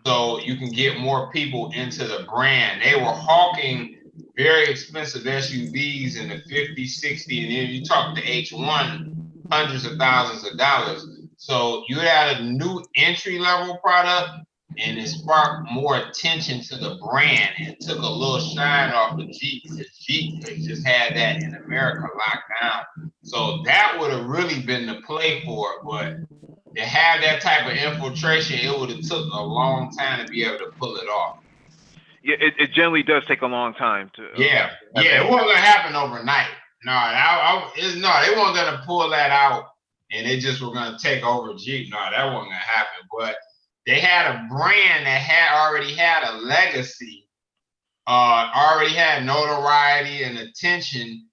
so you can get more people into the brand. They were hawking very expensive SUVs in the 50, 60, and then you talk to H1, hundreds of thousands of dollars. So you had a new entry level product, and it sparked more attention to the brand and took a little shine off the Jeep, because Jeep just had that in America locked down. So that would have really been the play for it, but to have that type of infiltration, it would have took a long time to be able to pull it off. Yeah, it generally does take a long time to. Yeah, it wasn't gonna happen overnight. No, they weren't gonna pull that out, and they just were gonna take over Jeep. No, that wasn't gonna happen. But they had a brand that already had a legacy, already had notoriety and attention.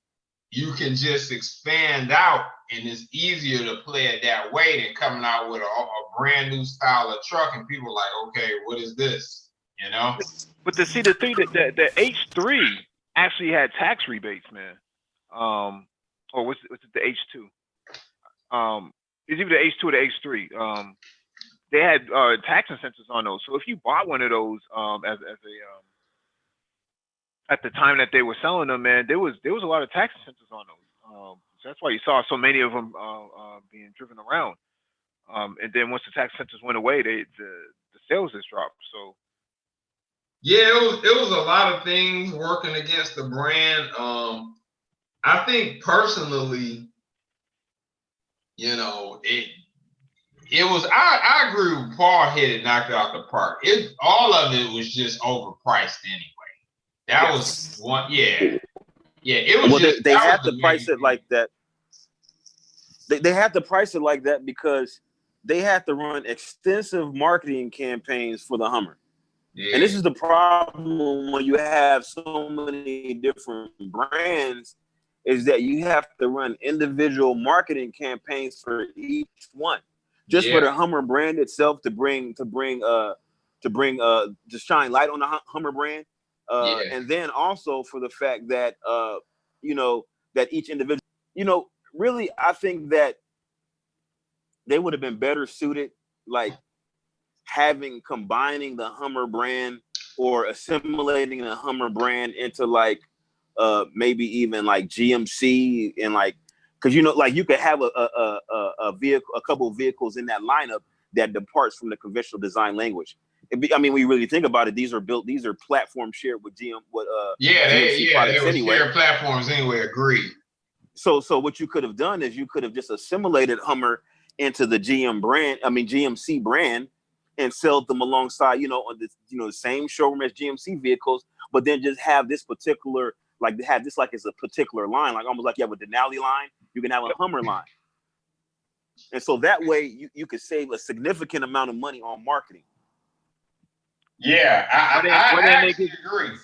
You can just expand out, and it's easier to play it that way than coming out with a brand new style of truck, and people are like, okay, what is this? You know? But the thing that the H3 actually had tax rebates, man. Or was it the H2? It's either the H2 or the H3. They had tax incentives on those. So if you bought one of those as a at the time that they were selling them, man, there was a lot of tax incentives on those. So that's why you saw so many of them being driven around. And then once the tax incentives went away, the sales just dropped. So yeah, it was a lot of things working against the brand. I think personally, you know, it was. I agree with Paul. Hit it, knocked it out the park. All of it was just overpriced anyway. That was one. Yeah. It was. Well, they had to price it like that. They had to price it like that because they had to run extensive marketing campaigns for the Hummer. Yeah. And this is the problem when you have so many different brands, is that you have to run individual marketing campaigns for each one, just for the Hummer brand itself, to shine light on the Hummer brand, and then also for the fact that you know, that each individual, you know, really, I think that they would have been better suited, like combining the Hummer brand or assimilating the Hummer brand into like maybe even like GMC and like, because you know, like you could have a vehicle, a couple of vehicles in that lineup that departs from the conventional design language. I mean, when you really think about it, these are platforms shared with GMC they products were anyway. shared platforms anyway. Agreed. So what you could have done is you could have just assimilated Hummer into the GMC brand, and sell them alongside, the same showroom as GMC vehicles, but then just have this particular, like have this like as a particular line, like almost like you have a Denali line, you can have a Hummer line. And so that way you could save a significant amount of money on marketing. Yeah, I actually agree.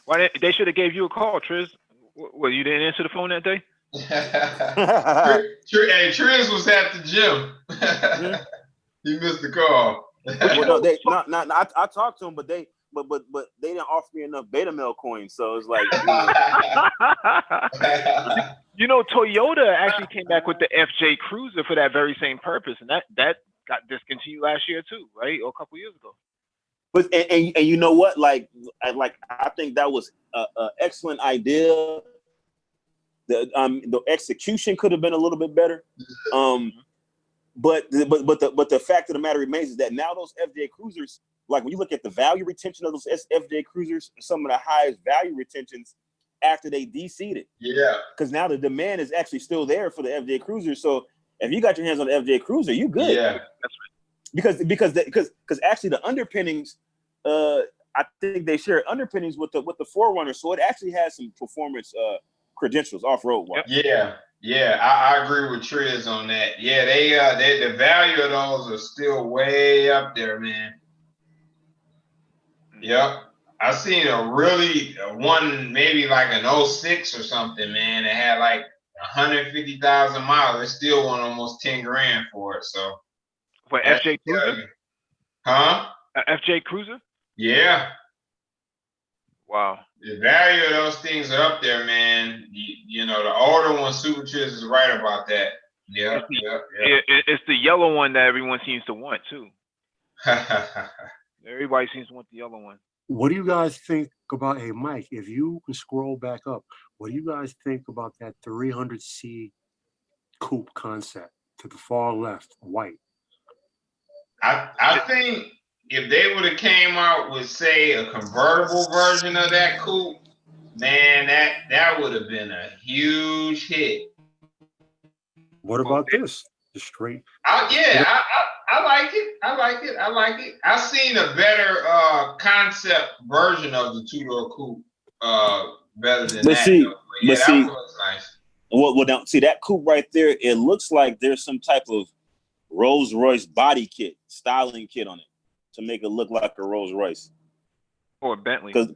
Why they should have gave you a call, Triz? Well, you didn't answer the phone that day? Hey, Triz was at the gym. He missed the call. Well, no, I talked to him, but they didn't offer me enough beta mail coins, so it's like, Toyota actually came back with the FJ Cruiser for that very same purpose, and that got discontinued last year too, right, or a couple years ago. But and you know what, I think that was an excellent idea. The execution could have been a little bit better. But the fact of the matter remains is that now those FJ Cruisers, like when you look at the value retention of those FJ Cruisers, some of the highest value retentions after they de-seeded. Yeah. Because now the demand is actually still there for the FJ Cruiser. So if you got your hands on the FJ Cruiser, you good. Yeah. Because actually the underpinnings, I think they share underpinnings with the 4Runner, so it actually has some performance credentials off-road wise. Yeah, I agree with Triz on that. Yeah, they the value of those are still way up there, man. Yep. I seen one maybe like an 06 or something, man. It had like 150,000 miles. They still want almost 10 grand for it. So for FJ Cruiser? Huh? FJ Cruiser? Yeah. Wow. The value of those things are up there, man. The older one, Super Triz, is right about that. Yeah. It's the yellow one that everyone seems to want too. Everybody seems to want the yellow one. What do you guys think about, hey Mike, if you can scroll back up, what do you guys think about that 300C coupe concept to the far left, white? I think if they would have came out with, say, a convertible version of that coupe, man, that would have been a huge hit. What about this? The straight. I like it. I like it. I've seen a better concept version of the two-door coupe better than that. That looks nice. Well, now see that coupe right there. It looks like there's some type of Rolls Royce body kit, styling kit on it to make it look like a Rolls Royce or a Bentley. Because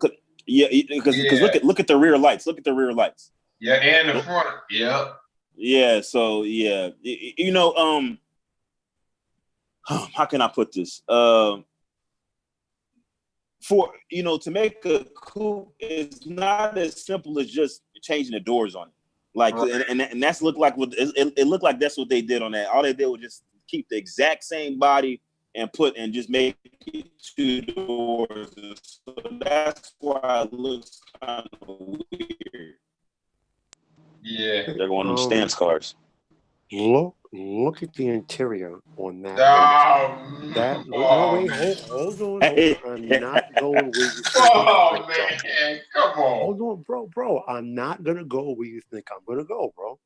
look at the rear lights. Look at the rear lights. Yeah, and the front. Yeah. Yeah. So yeah, how can I put this? To make a coupe is not as simple as just changing the doors on it. Like, right. and that's looked like it looked like that's what they did on that. All they did was just keep the exact same body and just make it 2 doors. So that's why it looks kind of weird. Yeah, they're going on stance cars. Look at the interior on that. Wait, hold on. I'm not going where you think. Oh man, come on. Hold on, bro. I'm not gonna go where you think I'm gonna go, bro.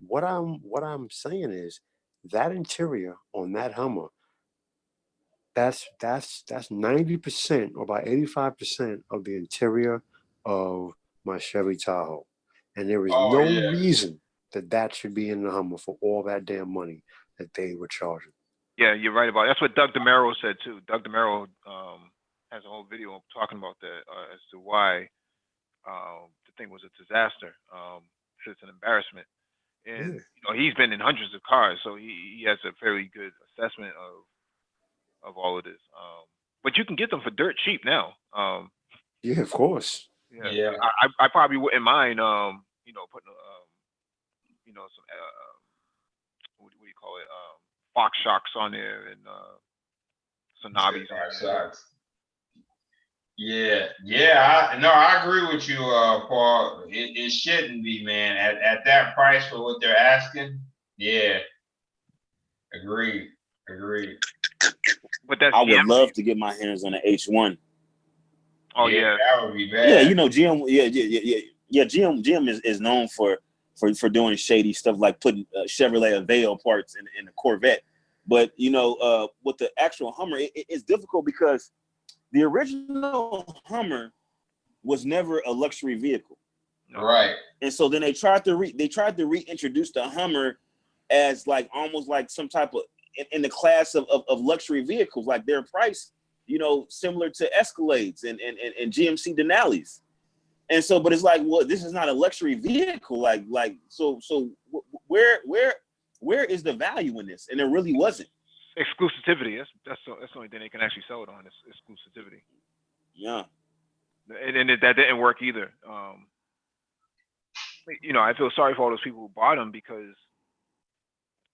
What I'm saying is that interior on that Hummer, that's 90% or about 85% of the interior of my Chevy Tahoe, and there is no reason that should be in the Hummer for all that damn money that they were charging. Yeah, you're right about it. That's what Doug DeMero said too. Doug DeMero has a whole video talking about that as to why the thing was a disaster. It's an embarrassment, and he's been in hundreds of cars, so he has a fairly good assessment of all of this. But you can get them for dirt cheap now. Yeah, of course. Yeah. I probably wouldn't mind putting some what do you call it, Fox Shocks on there and Tsunamis on there. Shots. Yeah. I agree with you, Paul. It shouldn't be, man. At that price for what they're asking. Yeah. Agreed. But that's I would GM. love to get my hands on an H1. Oh yeah. That would be bad. Yeah, you know, GM. Yeah. GM is known for doing shady stuff like putting Chevrolet Aveo parts in the Corvette. But you know, with the actual Hummer, it's difficult because the original Hummer was never a luxury vehicle, right? And so then they tried to reintroduce the Hummer as like almost like some type of in the class of luxury vehicles, like their price, you know, similar to Escalades and GMC Denali's. And so, but it's like, well, this is not a luxury vehicle. So where is the value in this? And there really wasn't. Exclusivity. That's the only thing they can actually sell it on is exclusivity. Yeah. And that didn't work either. You know, I feel sorry for all those people who bought them because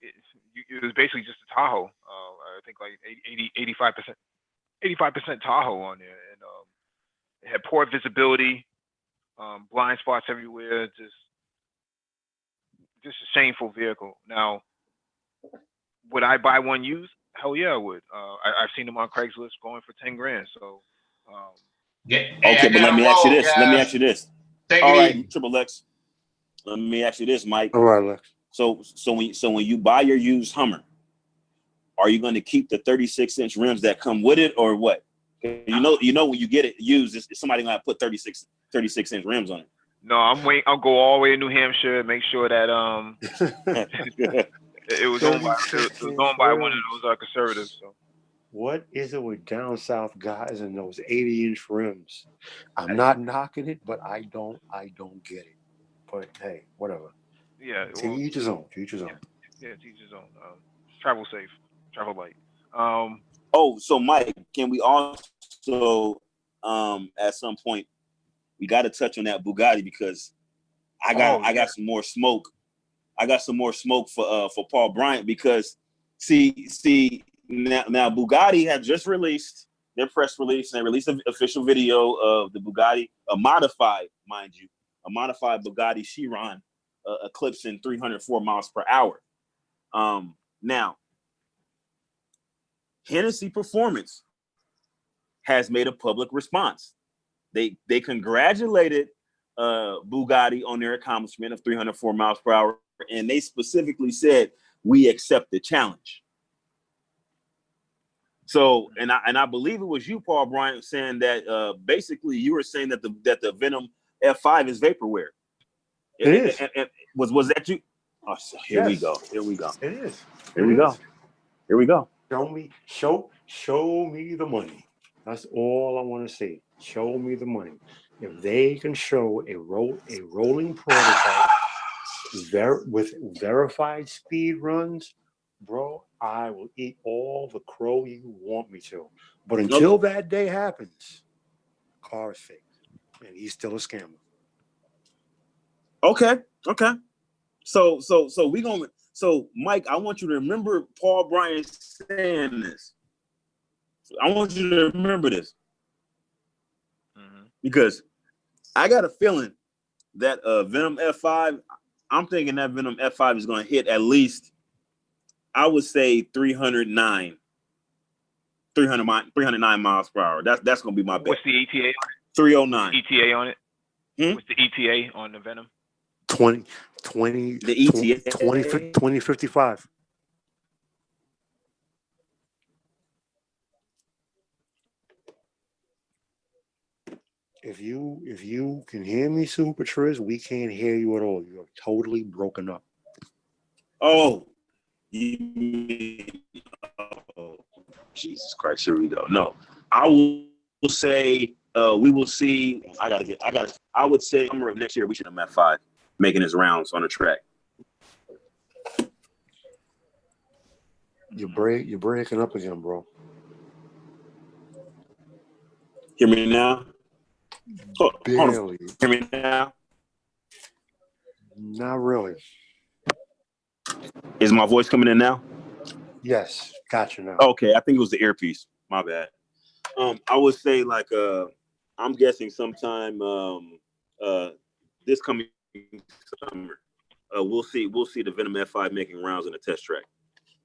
it was basically just a Tahoe. I think like 85% Tahoe on there, and it had poor visibility, blind spots everywhere. Just a shameful vehicle. Now, would I buy one used? Hell yeah, I would. I've seen them on Craigslist going for $10,000. So, okay, but let me ask you this. Take All it right, easy. Triple X. Let me ask you this, Mike. All right, Lex. So when you buy your used Hummer, are you going to keep the 36-inch rims that come with it, or what? You know when you get it used, somebody gonna put 36-inch rims on it. No, I'm waiting. I'll go all the way to New Hampshire, make sure that it was owned by one of those conservatives. So. What is it with down south guys and those 80-inch rims? I'm not knocking it, but I don't get it. But hey, whatever. Yeah. To each his own. Yeah, to each his own. Travel safe, travel light. So Mike, can we also at some point we got to touch on that Bugatti because I got some more smoke. I got some more smoke for Paul Bryant because see now Bugatti had just released their press release and they released an official video of the Bugatti, a modified Bugatti Chiron eclipsing 304 miles per hour. Now Hennessy Performance has made a public response. They congratulated Bugatti on their accomplishment of 304 miles per hour, and they specifically said, "We accept the challenge." So, and I believe it was you, Paul Bryant, saying that basically you were saying that the Venom F5 is vaporware. It is. Was that you? Oh, so here we go. It is. Here we go. Show me the money. That's all I want to say. Show me the money. If they can show a rolling prototype with verified speed runs, bro, I will eat all the crow you want me to. But until that day happens, car is fake, and he's still a scammer. Okay. So we gonna. So Mike, I want you to remember Paul Bryant saying this. I want you to remember this because I got a feeling that Venom F5. I'm thinking that Venom F5 is going to hit at least, I would say 309 miles per hour. That's going to be my bet. What's the ETA? 309. ETA on it? What's the ETA on the Venom? 20, the ETA 2055. If you can hear me, Super Triz, we can't hear you at all. You're totally broken up. Oh, Jesus Christ! Here we go. No, I will say we will see. I would say summer of next year we should have F5 making his rounds on the track. You're breaking up again, bro. Hear me now? Barely. Hear me now? Not really. Is my voice coming in now? Yes, gotcha now. Okay, I think it was the earpiece. My bad. I would say like I'm guessing sometime this coming summer. We'll see the Venom F5 making rounds in the test track.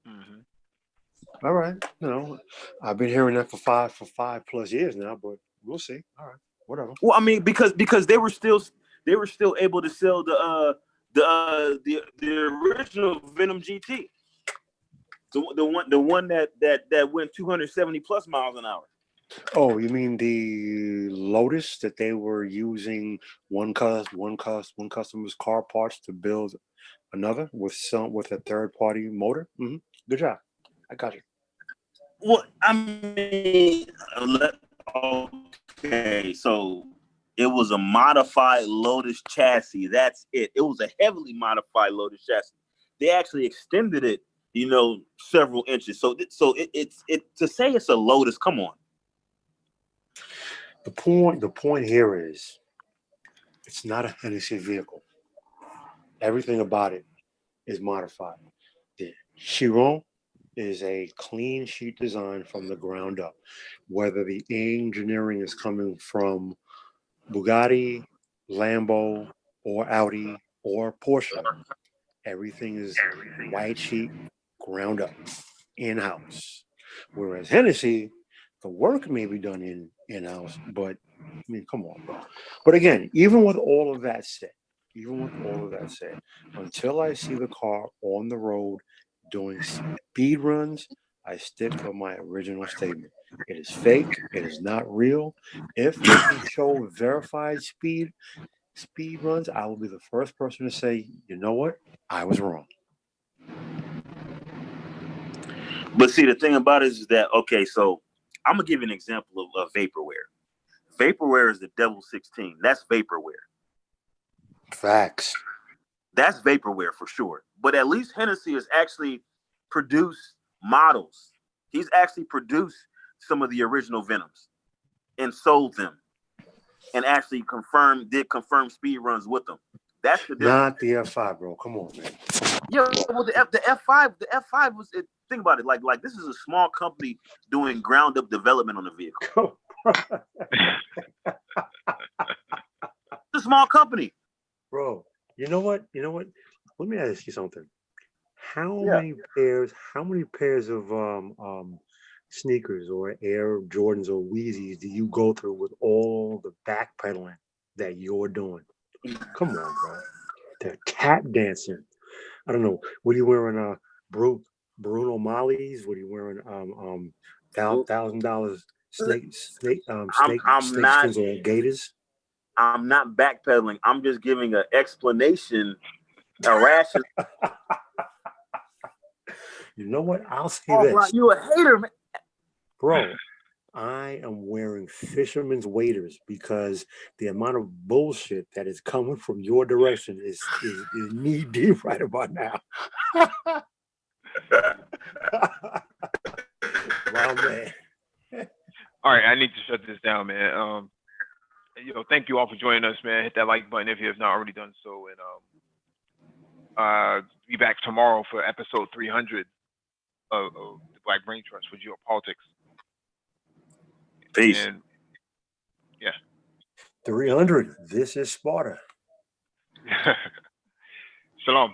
Mm-hmm. All right. I've been hearing that for 5+ years now, but we'll see. All right, whatever. Well, I mean, because they were still able to sell the original Venom GT, the one that went 270 plus miles an hour. Oh, you mean the Lotus that they were using one customer's car parts to build another with a third party motor? Mm-hmm. Good job. I got you. Well, I mean, okay, so it was a modified Lotus chassis. That's it. It was a heavily modified Lotus chassis. They actually extended it, several inches. So it's to say it's a Lotus. Come on. The point here is, it's not a Hennessy vehicle. Everything about it is modified. The Chiron is a clean sheet design from the ground up. Whether the engineering is coming from Bugatti, Lambo, or Audi, or Porsche, everything is white sheet, ground up, in-house. Whereas Hennessy, the work may be done in-house, but I mean, come on, bro. But again, even with all of that said, until I see the car on the road doing speed runs, I stick with my original statement. It is fake. It is not real. If they can show verified speed runs, I will be the first person to say, you know what? I was wrong. But see, the thing about it is that, okay, so I'm going to give you an example of vaporware. Vaporware is the Devil 16. That's vaporware. Facts. That's vaporware for sure. But at least Hennessy has actually produced models. He's actually produced some of the original Venoms and sold them, and actually did confirm speed runs with them. That's the difference. Not the F5, bro. Come on, man. Yeah, well, the F5 was. Think about it. Like this is a small company doing ground up development on the vehicle. It's a small company, bro. You know what? Let me ask you something. How many pairs of sneakers or Air Jordans or Wheezys do you go through with all the backpedaling that you're doing? Come on, bro. They're tap dancing. I don't know. What are you wearing? Bruno Mali's? What are you wearing? $1,000 snakeskins or gators? I'm not backpedaling. I'm just giving an explanation, a ration. You know what? I'll say this. Bro, you a hater, man. Bro, I am wearing fisherman's waders because the amount of bullshit that is coming from your direction is knee deep right about now. Wow, man. All right, I need to shut this down, man. Thank you all for joining us, man. Hit that like button if you have not already done so, and be back tomorrow for episode 300 of the Black Brain Trust for Geopolitics. Peace. And, yeah. 300. This is Sparta. Shalom.